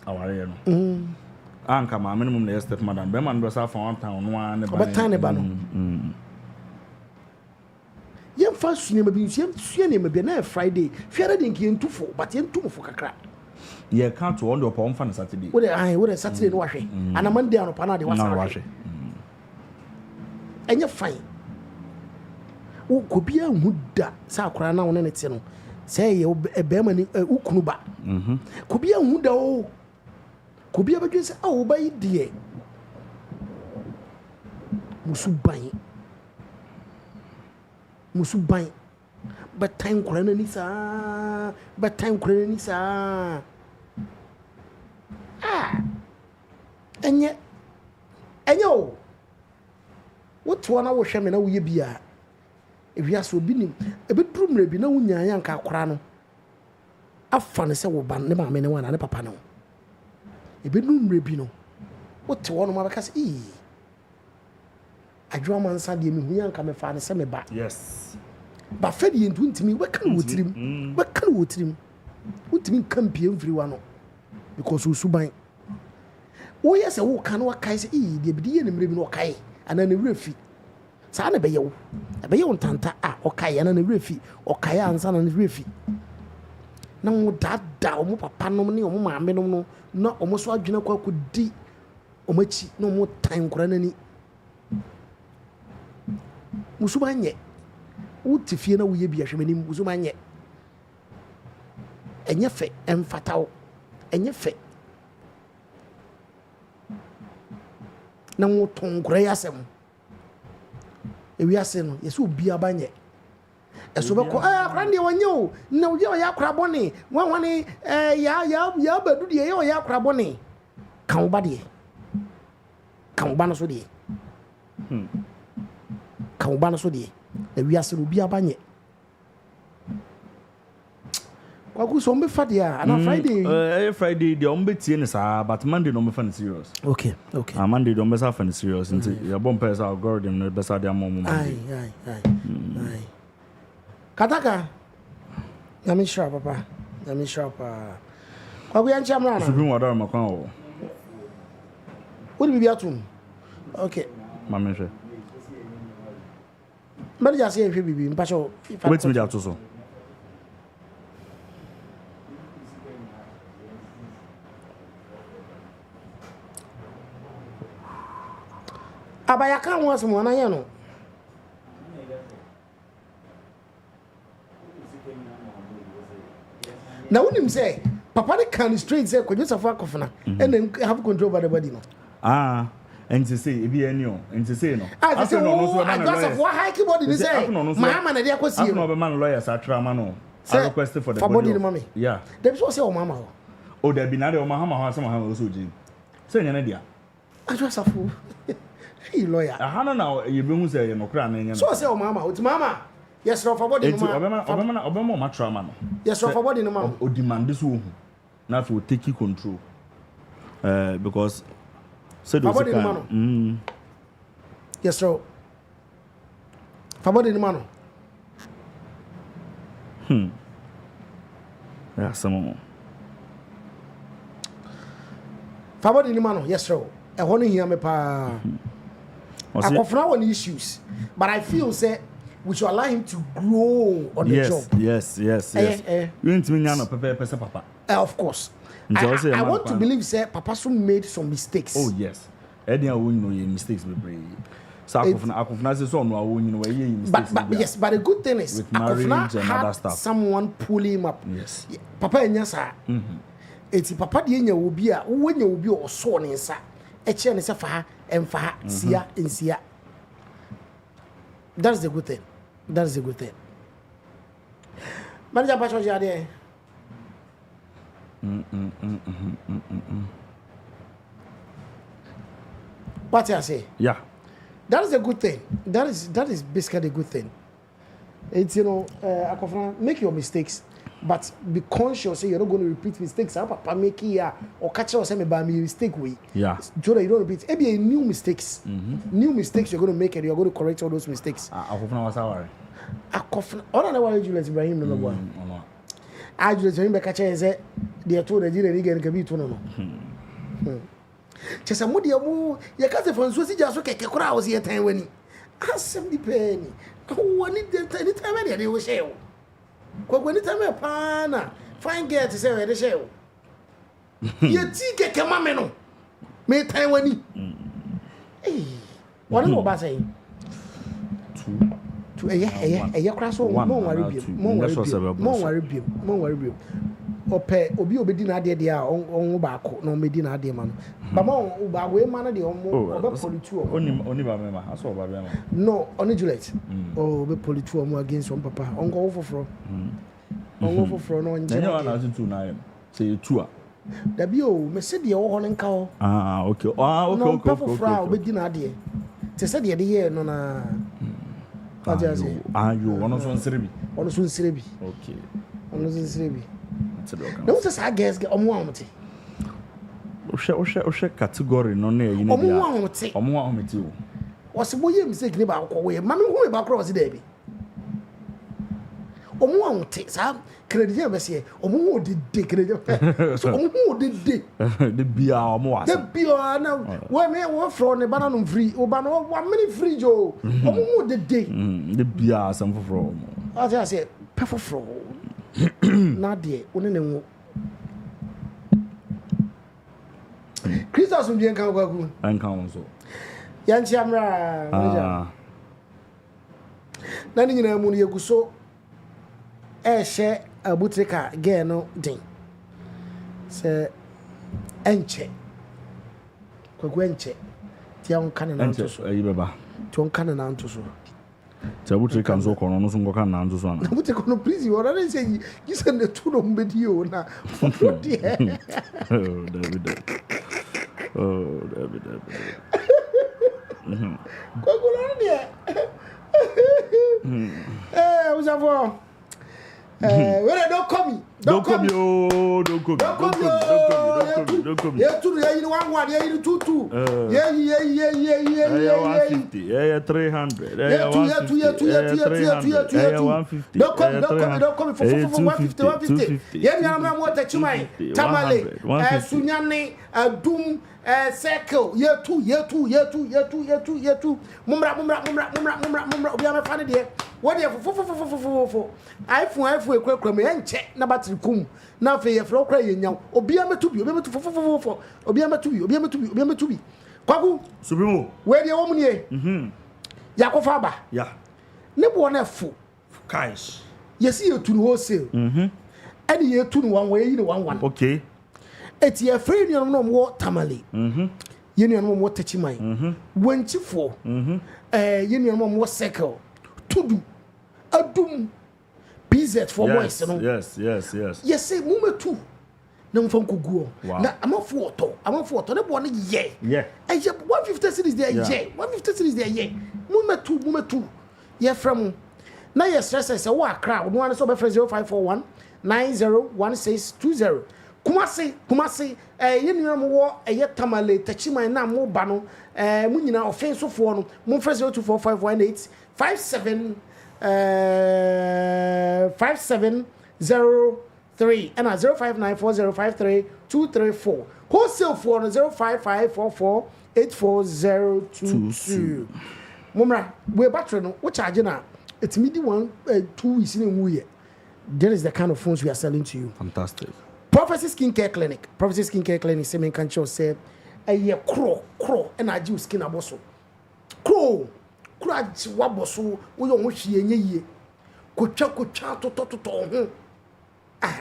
[SPEAKER 10] aware no anka ma minimum na step madam bema no sa fa 1 pound no ane ba
[SPEAKER 11] betan ne ba no yem fa sunema bi sua ne bi na Friday fiara de nki entufo but entumfo kakra
[SPEAKER 10] ye can't to on the upon fan Saturday.
[SPEAKER 11] What a Saturday no wash. And a Monday on a panade was wash. And you're fine. O could be a muda, Sakrana on anything. Say a bearman ukunuba. Could be a muda. Could be a begins oh by dear. Musubai. But time cranisa. But time cranisa. Enye what one I was sharing na we bia if you aso bi nim e be drum rebi na wunya ya nka akora no afa ne se wo ban ne ma me ne wana ne papa no e be drum rebi no what one ma beka se adwo man sa de me hunya nka me fa ne se me ba
[SPEAKER 10] yes
[SPEAKER 11] ba fa de entu ntimi we kan wotirim wotimi kampie mfiri wa no because usuban wo yes wo kan wa kai se de bi de ne mre bi no kai ana ne refi sa na be yewo ntanta o kai ana ne refi o kai ansa na ne refi na wo dada o mo papa no ne o mo maame no na o mo so adwena kwa kodi o machi na o mo tan kora nani musuban nye wo tifie na wo ye bi ahwemani musuban nye enye fe emfatawo enye fe na wo tonkora yasem ewi ase no yeso obi abanye eso be ko akra ndi wanyo na wo ya akra bone wanwane ya badu de ya akra bone kan ba de kan ba no so de kan ba no so de ewi ase no obi abanye kwaku so mbe fadia ana Friday
[SPEAKER 10] Friday the ombe tie ne sa but Monday no me fan serious
[SPEAKER 11] okay
[SPEAKER 10] Monday do me sa fan serious nti ya bom pesa algorithm no be sa dia mom
[SPEAKER 11] ai kataka yami sure papa kwaku ya ncha mra na
[SPEAKER 10] so bi wadar makwan o
[SPEAKER 11] wodi bibia tum okay
[SPEAKER 10] mama hwe
[SPEAKER 11] mbali ja se hwe bibi mpacho
[SPEAKER 10] wetimi dia to so
[SPEAKER 11] abaya kan won mo na no na unim say papa de can straight say ko Safo Akofena and have control over the body no
[SPEAKER 10] and to say ebi eni o and to say no
[SPEAKER 11] after no so man lawyer for high keyboard ni say Mahama na dey akosi
[SPEAKER 10] no be man lawyer sa trama no I requested for the
[SPEAKER 11] body mommy
[SPEAKER 10] yeah
[SPEAKER 11] there be so say o Mahama
[SPEAKER 10] o there be na dey o Mahama ho asem Mahama so ji say nya na dia
[SPEAKER 11] ajo Safo hey lawyer
[SPEAKER 10] ahana na ye be hu say ye no kra na nya
[SPEAKER 11] so say o Mahama o ti Mahama yes no for body no
[SPEAKER 10] ma obema ma trama no
[SPEAKER 11] yes no for body no ma
[SPEAKER 10] o demand so hu na for take control because so do you
[SPEAKER 11] yes sir for body no ma no
[SPEAKER 10] yeah some
[SPEAKER 11] for body no ma no yes sir e ho no hia me pa Akofena one issues but I feel say we should allow him to grow on the job.
[SPEAKER 10] Yes. You ain't mean no papa.
[SPEAKER 11] Of course. I want to believe say Papa soon made some mistakes.
[SPEAKER 10] Oh yes. Any I won't know your mistakes be brave. So Akofena say so no I won't know your mistakes.
[SPEAKER 11] But the good thing is Akofena had someone pull him up.
[SPEAKER 10] Yes.
[SPEAKER 11] Papa enya sa. Eti papa de enya obi a wo enya obi o so ne nsa. E che ne se fa emfa sia ensia. That's the good thing. Manager Pacho Jade. What I say?
[SPEAKER 10] Yeah.
[SPEAKER 11] That is a good thing. That is basically a good thing. It's Akofena, make your mistakes. but be conscious say you're not going to repeat mistakes. Papa make here or catch us me by me mistake way.
[SPEAKER 10] Yeah.
[SPEAKER 11] So that you don't repeat. It be new mistakes. New mistakes you're going to make and you're going to correct all those mistakes.
[SPEAKER 10] Akofena was our.
[SPEAKER 11] Akofena. I don't know why Julius Ibrahim number one. I Julius Ibrahim catch say they told Nigeria again can be to no. Chesa mo dia mo ye ka se fanso si jaso keke kura o se tan wani. Asem di penny. Wani de anytime they will share. Kwa anytime pana fine girl to say we dey share. Ye ti keke mame no. Me tan wani. Eh. What no ba say? To eh kura so mo worry bi. Mo worry bi. Ope obi obedi na ade a on ba ko na omedi na ade ma no ba ma ba we ma na de obe politu
[SPEAKER 10] oni ba mema aso ba mema
[SPEAKER 11] no oni Juliet obe politu omo against on papa ongo foforo ongo foforo no nje
[SPEAKER 10] na na tu na yem say tu a
[SPEAKER 11] da bi o me se de wo ho nka ho
[SPEAKER 10] okay
[SPEAKER 11] no foforo obedi na ade te se de ye no na ajaze
[SPEAKER 10] ayo ono so nserebi
[SPEAKER 11] okay ono so nserebi no just I guess get omo amte
[SPEAKER 10] o category no na yin
[SPEAKER 11] dia
[SPEAKER 10] omo amte
[SPEAKER 11] o se boye mistake ni ba ko we ma me hu me ba cross there bi omo amte sa credit be se omo hu de credit so omo hu de
[SPEAKER 10] bia omo wa
[SPEAKER 11] de bia na we me wo fro ne bana no free o ba no wa many free jo omo hu de
[SPEAKER 10] bia sam fro
[SPEAKER 11] I say pefo fro na de one ne wo Christos mu bien kan kwaku
[SPEAKER 10] an kan so
[SPEAKER 11] yan chi amra na ni nyina mu ne yeguso ehye abutrika ge no den se enche kwaku enche ti an kan na nto so
[SPEAKER 10] ayi beba
[SPEAKER 11] ti on kan na nto so
[SPEAKER 10] Tabutre can so kono no so ngoka na nzo so na.
[SPEAKER 11] Tabutre kono please you already say you send the two no mbedi o na. David. Kokolo ni Safo. Where don't come. Don't come. Yeah, 2 yeah, 1 yeah, 2. Yeah,
[SPEAKER 10] 150. Yeah, 300. Yeah, 150. Yeah, 150.
[SPEAKER 11] Don't come for 150. Yeah, I'm what that you might. Tamale, Sunyane, Doom, Circle. Yeah, 2. Mumra. We are funny there. What do you for? iPhone kwekwe enche na battery kum na fe ye fro kra ye nyaw obi ametubi obi ametubi kwaku
[SPEAKER 10] Supremo
[SPEAKER 11] we de wo munie yakofa ba
[SPEAKER 10] ya
[SPEAKER 11] ne bo na fu
[SPEAKER 10] kaish
[SPEAKER 11] yesi ye tunu wholesale ani ye tunu wan we yi ne 11
[SPEAKER 10] okay
[SPEAKER 11] eti ye free union no mo tamale ye union no mo tachiman wanchifo ye union no mo circle tudu adum BZ for boys no
[SPEAKER 10] yes
[SPEAKER 11] yes say muma tu na mfam kuguo na amafo oto ne bo ne ye
[SPEAKER 10] yeah
[SPEAKER 11] 150 cities there yeah 150 cities there yeah muma tu ye from na yes stress say wo akra no one so be 0541 901620 kumase ye nua mo wo ye tamale tachiman na mo ba no mu nyina offense fo no mo 024518 57 5703 and 0594053234 wholesale for 0554484022 Mumra we battery no what charge na it's midi 1 2 weeks in wuye. That is the kind of phones we are selling to you.
[SPEAKER 10] Fantastic.
[SPEAKER 11] Prophecy Skincare Clinic say men can show say a year crow and I do skin aboso crow Crutch waboso we don't wish ye kotwa to ho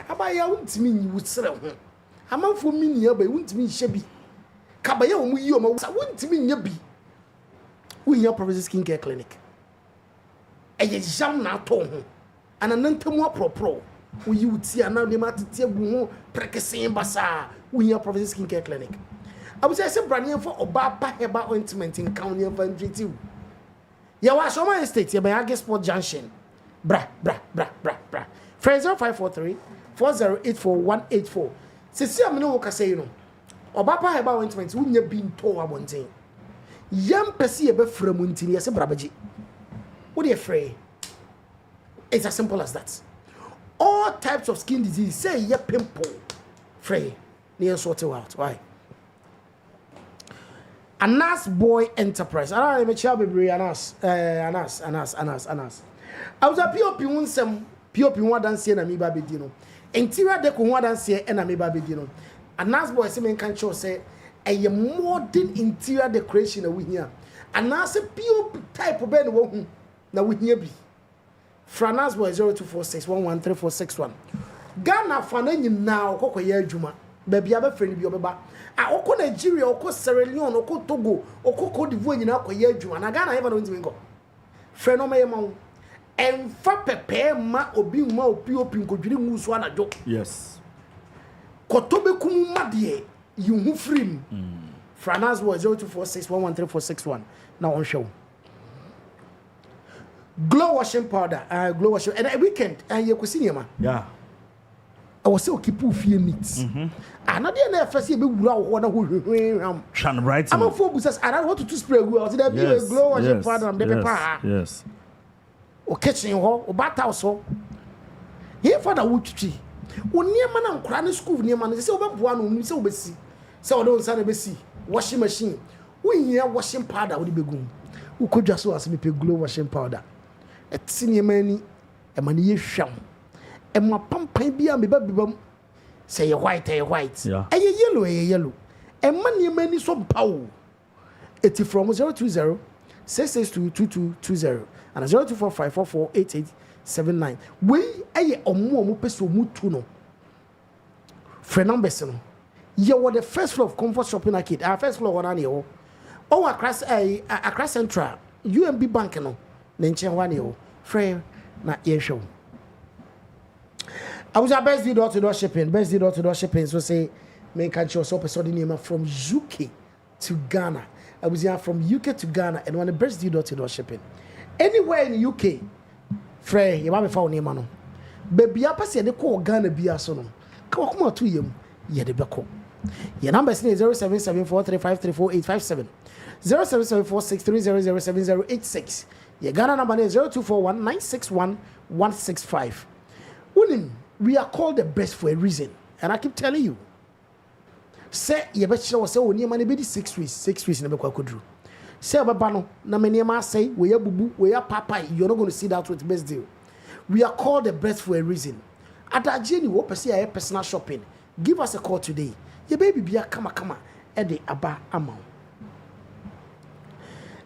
[SPEAKER 11] abaya wuntimi nyi wusere ho amanfo mini aba wuntimi hye bi kabaya wo mu yi o ma wuntimi nya bi we here Prophecy Skincare Clinic eye jam na to ho ananantemu apropro we yi wuti ana ne matete agu ho prekesen basa we here Prophecy Skincare Clinic abu say brand for oba pa heba ointment in county of Andretti. Ya wa Shoma Estate, ya Bayage Sport Junction. Bra. Phrase 0543 4084 184. Sisi amene wo kasa yi no. Obapa heba ointment wo nya bi nto abonten. Yam pese ye be fra mu ntini ye se brabaji. What do you afraid? It's as simple as that. All types of skin disease, say ye pimple, free, near sort out. Why? Anas Boy Enterprise. I don't know if you be Anas. I was a POP unsem POP one dance na me baby dino. Interior deco one dance na me baby dino. Anas Boy say me can show say a modern interior decoration we here. Anas POP type of ben wo na we here be. Franas Boy 0246113461. Ghana fana nyina okokoye adwuma. Baby abe friend bi obeba. A oko Nigeria, oko Sierra Leone, oko Togo, oko Cote d'Ivoire nyina akoye adwuma. Na Ghana eva no ntimi ngo. Friend no me ma wo. Emfa pepe ma obi ma opi nkodwiri nguso anadwo.
[SPEAKER 10] Yes.
[SPEAKER 11] Kotobe kumu ma de yuhu free. Franas Boy 0246113461. Na on show. Glow washing powder, glow washing, and a weekend, and you could see him.
[SPEAKER 10] Yeah.
[SPEAKER 11] I was so keep fear meats. And I didn't first see a big one who
[SPEAKER 10] Shan right.
[SPEAKER 11] I'm a focus, and I want to spray well. There be a glow washing powder and the paper.
[SPEAKER 10] Yes.
[SPEAKER 11] Or catching hole, or bat also. Here for the wood tree. When near man and cranny school near man, is over one whom so busy. So don't say busy. Washing machine. We hear washing powder would be good. Who could just ask me to glow washing powder? Et senior many a money sham. And my pampan be a baby bum. Say a white,
[SPEAKER 10] yeah.
[SPEAKER 11] A yellow. And money many some power. It's from 020 6622220 and 0245448879. We a more peso mutuno. Fernand Besson. You were the first floor of comfort shopping arcade. Our first floor on an oh, across Central, UMB Bank, no, Nenchen one year, frame, not year show. I was a best deal door-to-door shipping, so say, make a choice of a from UK to Ghana. I was here from UK to Ghana and one of the best deal door-to-door shipping. Anywhere in the UK, Frey, you might be found near Mano. Baby, I pass the call Ghana be a son. Come on to you, ye the Bako. Your number is 0774353487. 077463007086. Your Ghana number is 0241961165. Unim, we are called the best for a reason, and I keep telling you. Say you bet you say when your money be 6 weeks never could do. Say Babano, na many say we are bubu, we are papa, you're not going to see that with best deal. We are called the best for a reason. At that journey, we will see a personal shopping. Give us a call today. Your baby be a kama at the Abba amount.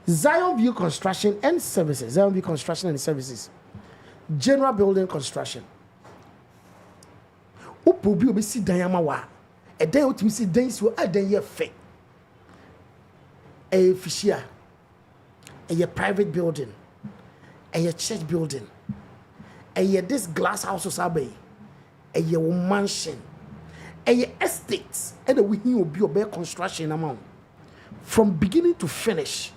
[SPEAKER 11] Zion View Construction and Services. Zion View Construction and Services. General building construction. Upo bi obi si dan amawa. E dan otimi si dan so adan ye fe. E fishia. E private building. E church building. E this glass house osabe. E mansion. A estates and we obi obe construction amount from beginning to finish.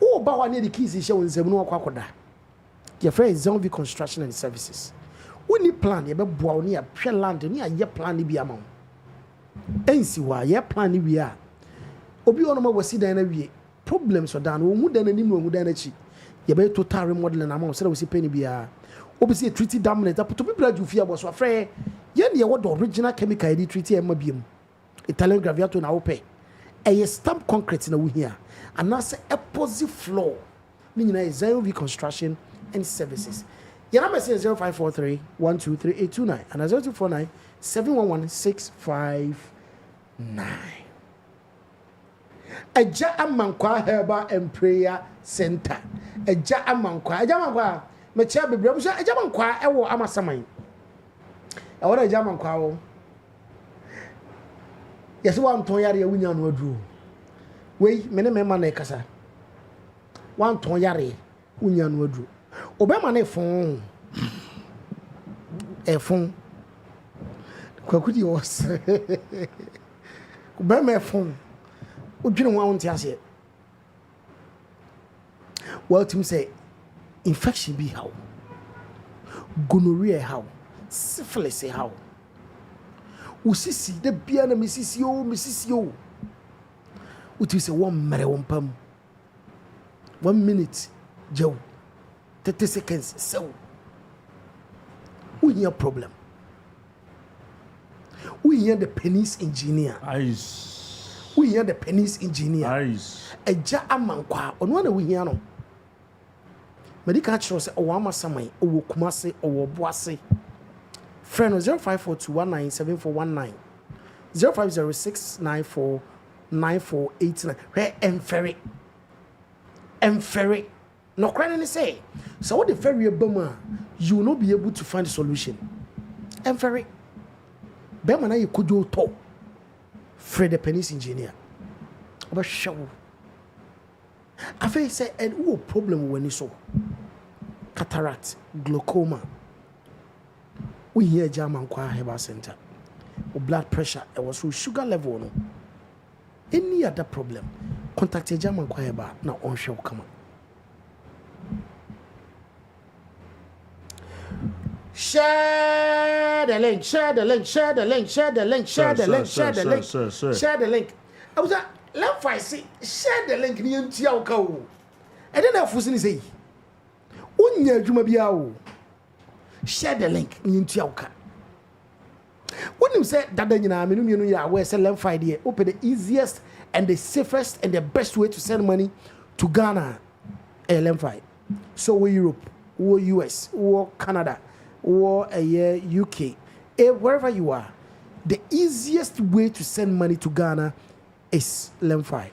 [SPEAKER 11] Oh, but one need the keys is showing them no kwakoda. Your friend is Zombie Construction and Services. We need plan, you be bow near pure land, near your plan be amount. NC why your plan we are. Obi on was see then we problems are done, who then any more than a cheap. You be total remodeling amount, so we see penny be a obviously treaty dominant up to people you fear was afraid. Yen ye what the original chemical ID treaty MBM. Italian graviato na ope. A stamp concrete in a here. And that's a positive floor. Meaning a Zion View Construction and Services. Your number is 0543 123 and 0249 711 659. Eja Amankwa Herbal and Prayer Center. Eja Amankwa. Me chia bebre mo eja Amankwa ewo amasaman. I want a German cow. Yes, one toyari a winner no drew. Wait, many men casa. One toyari, winner no drew. Obama ne phone. A phone. Quakuti was. Obama phone. Would you want to say? Well, to say, infection be how? Gonorrhea how? syphilis how usisi de bia na misisi o uti say one mere one pam 1 minute joe 30 seconds so we hear problem we hear the pennies engineer we hear the pennies engineer eja amankwa ono na we hear no medical chiro say o amasamai o kumase o boase friend 0542197419 0506949489 where emferry no crying say so what the ferry bama you will not be able to find a solution emferry bema na you could do to Fred the pennies engineer but show I feel say and who problem when you saw cataract glaucoma we hear German Kwa Herbal Center or blood pressure it was sugar level no any other problem contact a German Kwa Herbal now on show come on. Share the link. I was like, let me see. Share the link. Ni empty out cow. I don't know if you say. Unya juma biao. Share the link. Ni empty out. When you say that, then you know ya where sell them idea. Open the easiest and the safest and the best way to send money to Ghana. LM5. So we Europe, or US, or Canada, or UK, wherever you are, the easiest way to send money to Ghana is LM5.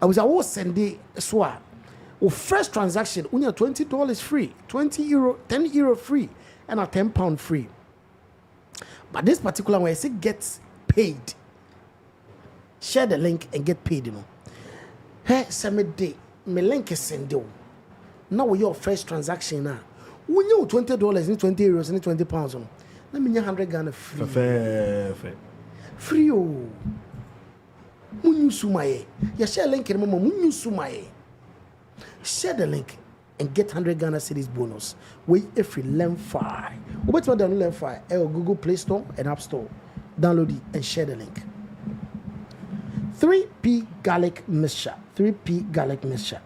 [SPEAKER 11] I was sending SWA. Or first transaction, when you're $20 free, €10 free, and a £10 free. But this particular one, I say gets paid. Share the link and get paid, you know. Hey, same day, my link is sent you. Now your first transaction now. When you $20, €20, and £20, let me 100 Ghana free. Free oh. Munyu sumaye. Ya share link in mama munyu sumaye. Share the link and get 100 Ghana cedis bonus. Wait every LM5. What's what download LM5? Google Play Store and App Store. Download it and share the link. 3P garlic mixture. 3P garlic mixture.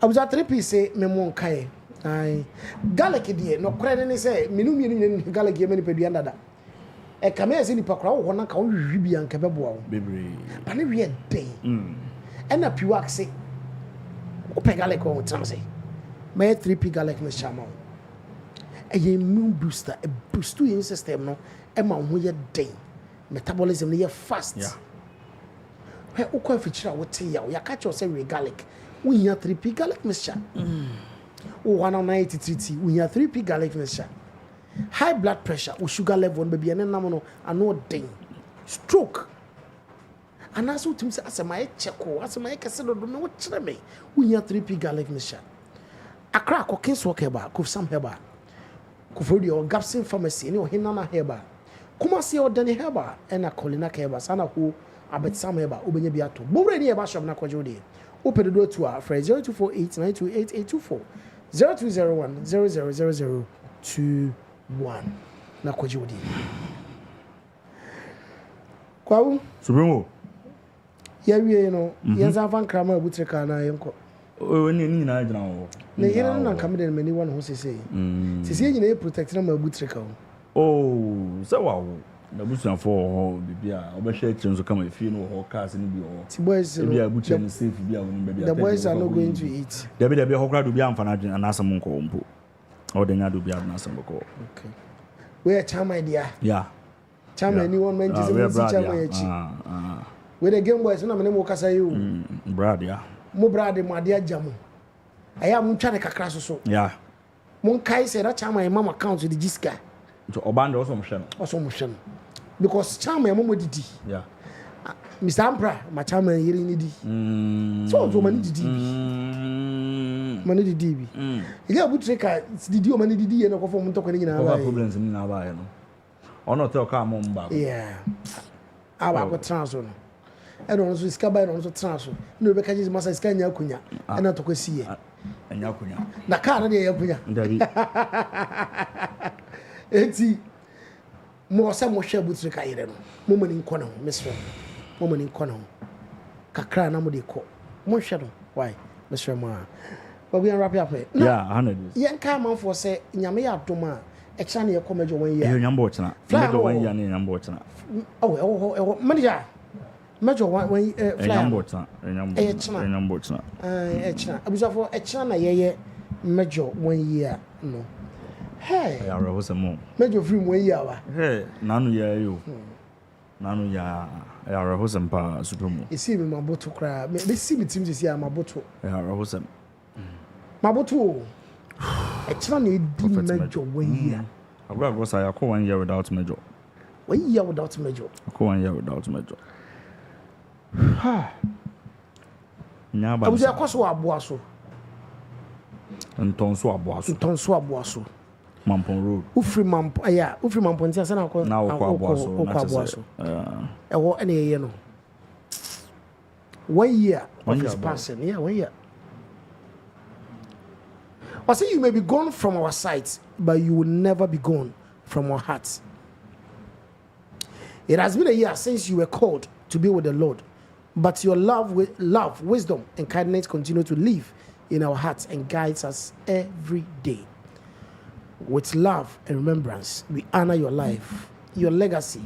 [SPEAKER 11] I was at 3P say memon kai. Garlic idea no credit ni say minu garlic ye many pedu under that. E kame ase ni pakra wo na ka wo hwibi an ka bebo wo bebre ba ne wie den e na piwak say wo pe garlic wo tram say my 3P garlic no chama e ye immune booster e boost your system no e ma ho ye den metabolism no ye fast he wo kwa fichira wo te ya ka cho say we garlic we here 3P garlic mixture 193 we here 3P garlic mixture. High blood pressure or sugar level baby and no ding stroke and as you say as my check as my casino don't know what me we have 3P garlic mixture a crack or king's walk heba could some heba could for your Gapsin pharmacy and your hinana heba come see or Danny heba and a colina heba sana who I bet some heba ubenya biato more any about shop na kwajodi open the door to our phrase 0248928824 0201 000021 na kwajodi kwawu
[SPEAKER 10] supremo
[SPEAKER 11] ya wie no yenza van krama abutreka na yenko
[SPEAKER 10] o ni na agina wo
[SPEAKER 11] na yere na kamede na mani won ho sese sese nyina e protect na abutreka
[SPEAKER 10] o se wa wo na busuan for bibia obehwe chenzo kama efi no ho cars ni bi ho
[SPEAKER 11] ti boys no
[SPEAKER 10] bibia buche ni safe bibia won bibia
[SPEAKER 11] the boys are not going to eat
[SPEAKER 10] bibia ho kra do bia amfa na anasa monko mpo or the nyado bia na samboko
[SPEAKER 11] okay we are chama idea
[SPEAKER 10] yeah
[SPEAKER 11] chama ni one man Jesus chama yachi we the game boys na me mo kasa you
[SPEAKER 10] brad yeah
[SPEAKER 11] mo brad mo ade ajamu aya mo twa ne kakra so
[SPEAKER 10] yeah
[SPEAKER 11] mo kai say na chama mama account the giska
[SPEAKER 10] to obande also mo hwe no
[SPEAKER 11] because chama mo didi
[SPEAKER 10] yeah
[SPEAKER 11] Mr. Ampra ma chama yiri ni di so mani didi mani didi bi ya butreka didi o mani didi ye no ko fo mo to ko ni na ba
[SPEAKER 10] problems ni na ba ye no ono te o ka mo mba
[SPEAKER 11] yeah aba ko transfer no e no so iska ba no so transfer no be ka ji masa iska nya akunya e na to ko siye
[SPEAKER 10] nya akunya
[SPEAKER 11] na ka na de ya akunya
[SPEAKER 10] ndabi
[SPEAKER 11] eti mo se mo hwe abutre ka yire no mo mani nko na ho mesre mo mani nko na ho kakra na mo de ko mo hwe no why mesre mo a but we wrap up
[SPEAKER 10] yeah 100
[SPEAKER 11] yen ka man for say nyame ya doma e kya na ye ko mejo 1 year
[SPEAKER 10] e nyambo chana mejo 1 year na nyambo chana
[SPEAKER 11] oh manager mejo 1 fly
[SPEAKER 10] nyambo chana nyambo chana
[SPEAKER 11] abusafo e kya na ye mejo 1 year no hey
[SPEAKER 10] ya ro so mo
[SPEAKER 11] mejo free 1 year wa
[SPEAKER 10] hey nanu ya yo nanu ya ro so mpa supremo
[SPEAKER 11] e si me maboto kra me si me team si ya maboto
[SPEAKER 10] ya ro so
[SPEAKER 11] maboto e kya na edi mejo 1 year
[SPEAKER 10] agwa say akọ 1 year without mejo
[SPEAKER 11] 1 year without mejo
[SPEAKER 10] akọ 1 year without mejo ha nyaba
[SPEAKER 11] abuja akoso aboaso
[SPEAKER 10] ntonso aboaso Mampon road
[SPEAKER 11] ufri mampo aya ufri mampo ntia sana ko
[SPEAKER 10] na aboaso
[SPEAKER 11] ewo ene ye no 1 year of his passing yeah 1 year I say you may be gone from our sight but you will never be gone from our hearts. It has been a year since you were called to be with the Lord, but your love, wisdom, and kindness continue to live in our hearts and guides us every day. With love and remembrance, we honor your life, your legacy,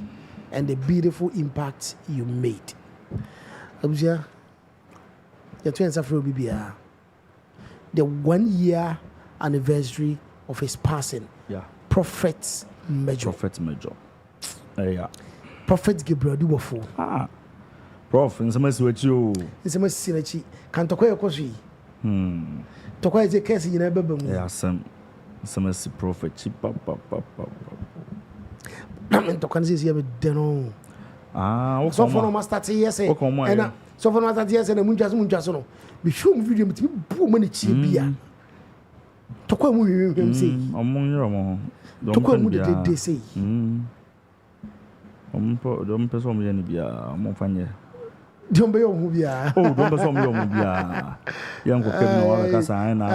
[SPEAKER 11] and the beautiful impact you made. Abuja, the 1 year anniversary of his passing.
[SPEAKER 10] Yeah.
[SPEAKER 11] Prophet Major.
[SPEAKER 10] Yeah.
[SPEAKER 11] Prophet Gabriel Duwafo.
[SPEAKER 10] Prof, nsema siwachi o.
[SPEAKER 11] Nsema siwachi. Kan tokwa yakoswi. Tokwa eze kesi yina baba mu.
[SPEAKER 10] Yeah, nsema si prophet chipa papa.
[SPEAKER 11] Na tokwa nzi yebe deno.
[SPEAKER 10] Okay.
[SPEAKER 11] So for no master ti yese.
[SPEAKER 10] Okay.
[SPEAKER 11] So for no master ti yese na munjaso no. Bi show mu video mti bu mani chi bia. Tokwa mu hwehwem sei.
[SPEAKER 10] Omunyo mo.
[SPEAKER 11] Tokwa mu de sei.
[SPEAKER 10] Don't person me any bia mo fanye.
[SPEAKER 11] Don't be on bia.
[SPEAKER 10] Oh, don't person me on bia. Yan ko kebi no wala kasa na.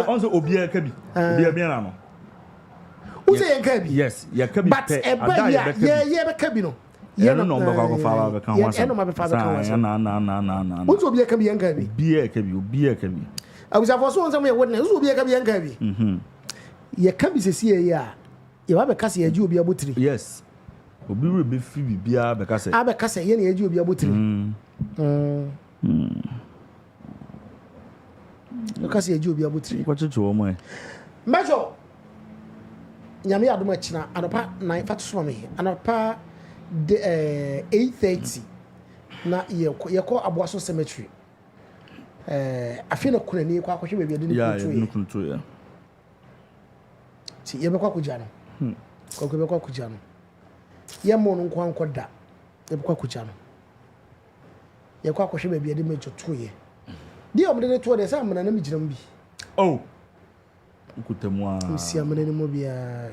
[SPEAKER 10] Also obia kebi. Obia bia na no.
[SPEAKER 11] Who say yan kebi?
[SPEAKER 10] Yes, ya kebi.
[SPEAKER 11] But yeah be kebi no.
[SPEAKER 10] Yeah no go fa ba kan wasa.
[SPEAKER 11] Yeah no ma be fa ba kan wasa.
[SPEAKER 10] Na.
[SPEAKER 11] Who obia kebi yan kebi?
[SPEAKER 10] Bia kebi.
[SPEAKER 11] I was for so on some witness. Who obia kebi yan kebi? Ya kebi se see ya. Ya ba be kasa ya ji obia botiri.
[SPEAKER 10] Yes. Obi we be fi bibia be kase
[SPEAKER 11] abekase ye na eji obi abotiri kase eji obi abotiri
[SPEAKER 10] ko chicho mo
[SPEAKER 11] mejo nyame adoma china anopa 9 fatoso me anopa 8:30 na ye ko aboaso cemetery afina kunani kwa akohwe bebia de
[SPEAKER 10] ni kuntu ya
[SPEAKER 11] ti ye be kwa kujano ko be kwa kujano ye mo no nkwa nkoda ye kwa kucha no ye kwa akohwe bebia de mejo toye di omde ne to de sa amana na miginam bi
[SPEAKER 10] oh ukutemwa
[SPEAKER 11] msi amana ne mo bia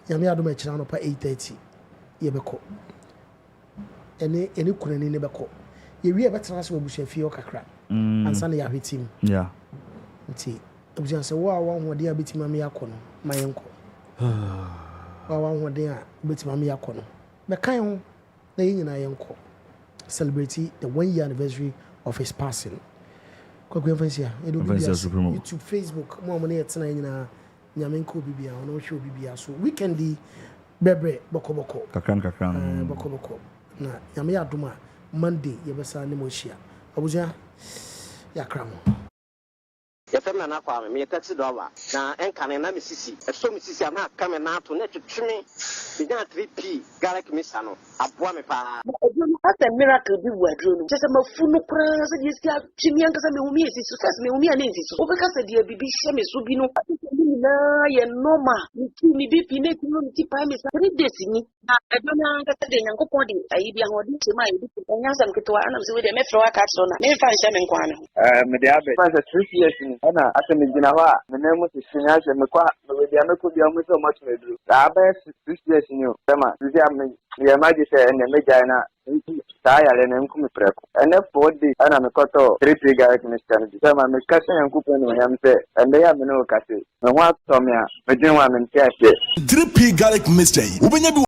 [SPEAKER 11] yame adoma chira no pa 8:30 ye beko ene kunani ne beko ye wi e betra se obusia fie okakra ansa na ya hwetim
[SPEAKER 10] yeah
[SPEAKER 11] nti obusia se wa hode abetima me yakono mayenko wa hode a betima me yakono be kan ho na yinyina yenko celebrate the 1 year anniversary of his passing kwagwe fansia YouTube Facebook mo na yetena yinyina nyamenko bibia ono hwe bibia so weekendi bebre bokoboko
[SPEAKER 10] kakan
[SPEAKER 11] bokoboko na nyame ya doma Monday yebesa ne mo hia abuja ya kramo
[SPEAKER 15] ya fema na kwa me taxi driver na enkane na misisi eso misisi ama kame na to na twetweme binya 3p garlic misa no aboa me pa
[SPEAKER 16] obi no asa miracle bi wadro no sese mafu no kra se die sia twimi anka me humi esi so sese me humi ana esi so obeka se die bibi hye me so bi no ni na ye normal ni bi pi na ti no ti pa me sa 3 days ni na edo na anka se de nyankopon de ayi bi ahodi ti ma yi bi nya sam ketwa ana se we de me fro aka so na me fa hye me nkwa no
[SPEAKER 12] me de abe fa 3 years ni ana aseme gina ho a me na mu sisinya hye me kwa me de ameko bi amu so much medru aba 6 years ni o sema sisi am ye maji se ene meja na
[SPEAKER 17] yare na nku me preko ene 4 days ana me koto 3 garlic mixture no so ma me kase yanku pe no yam se ende ya me no kase me ho ato me a me dwen wa me ntia
[SPEAKER 18] 3P garlic mixture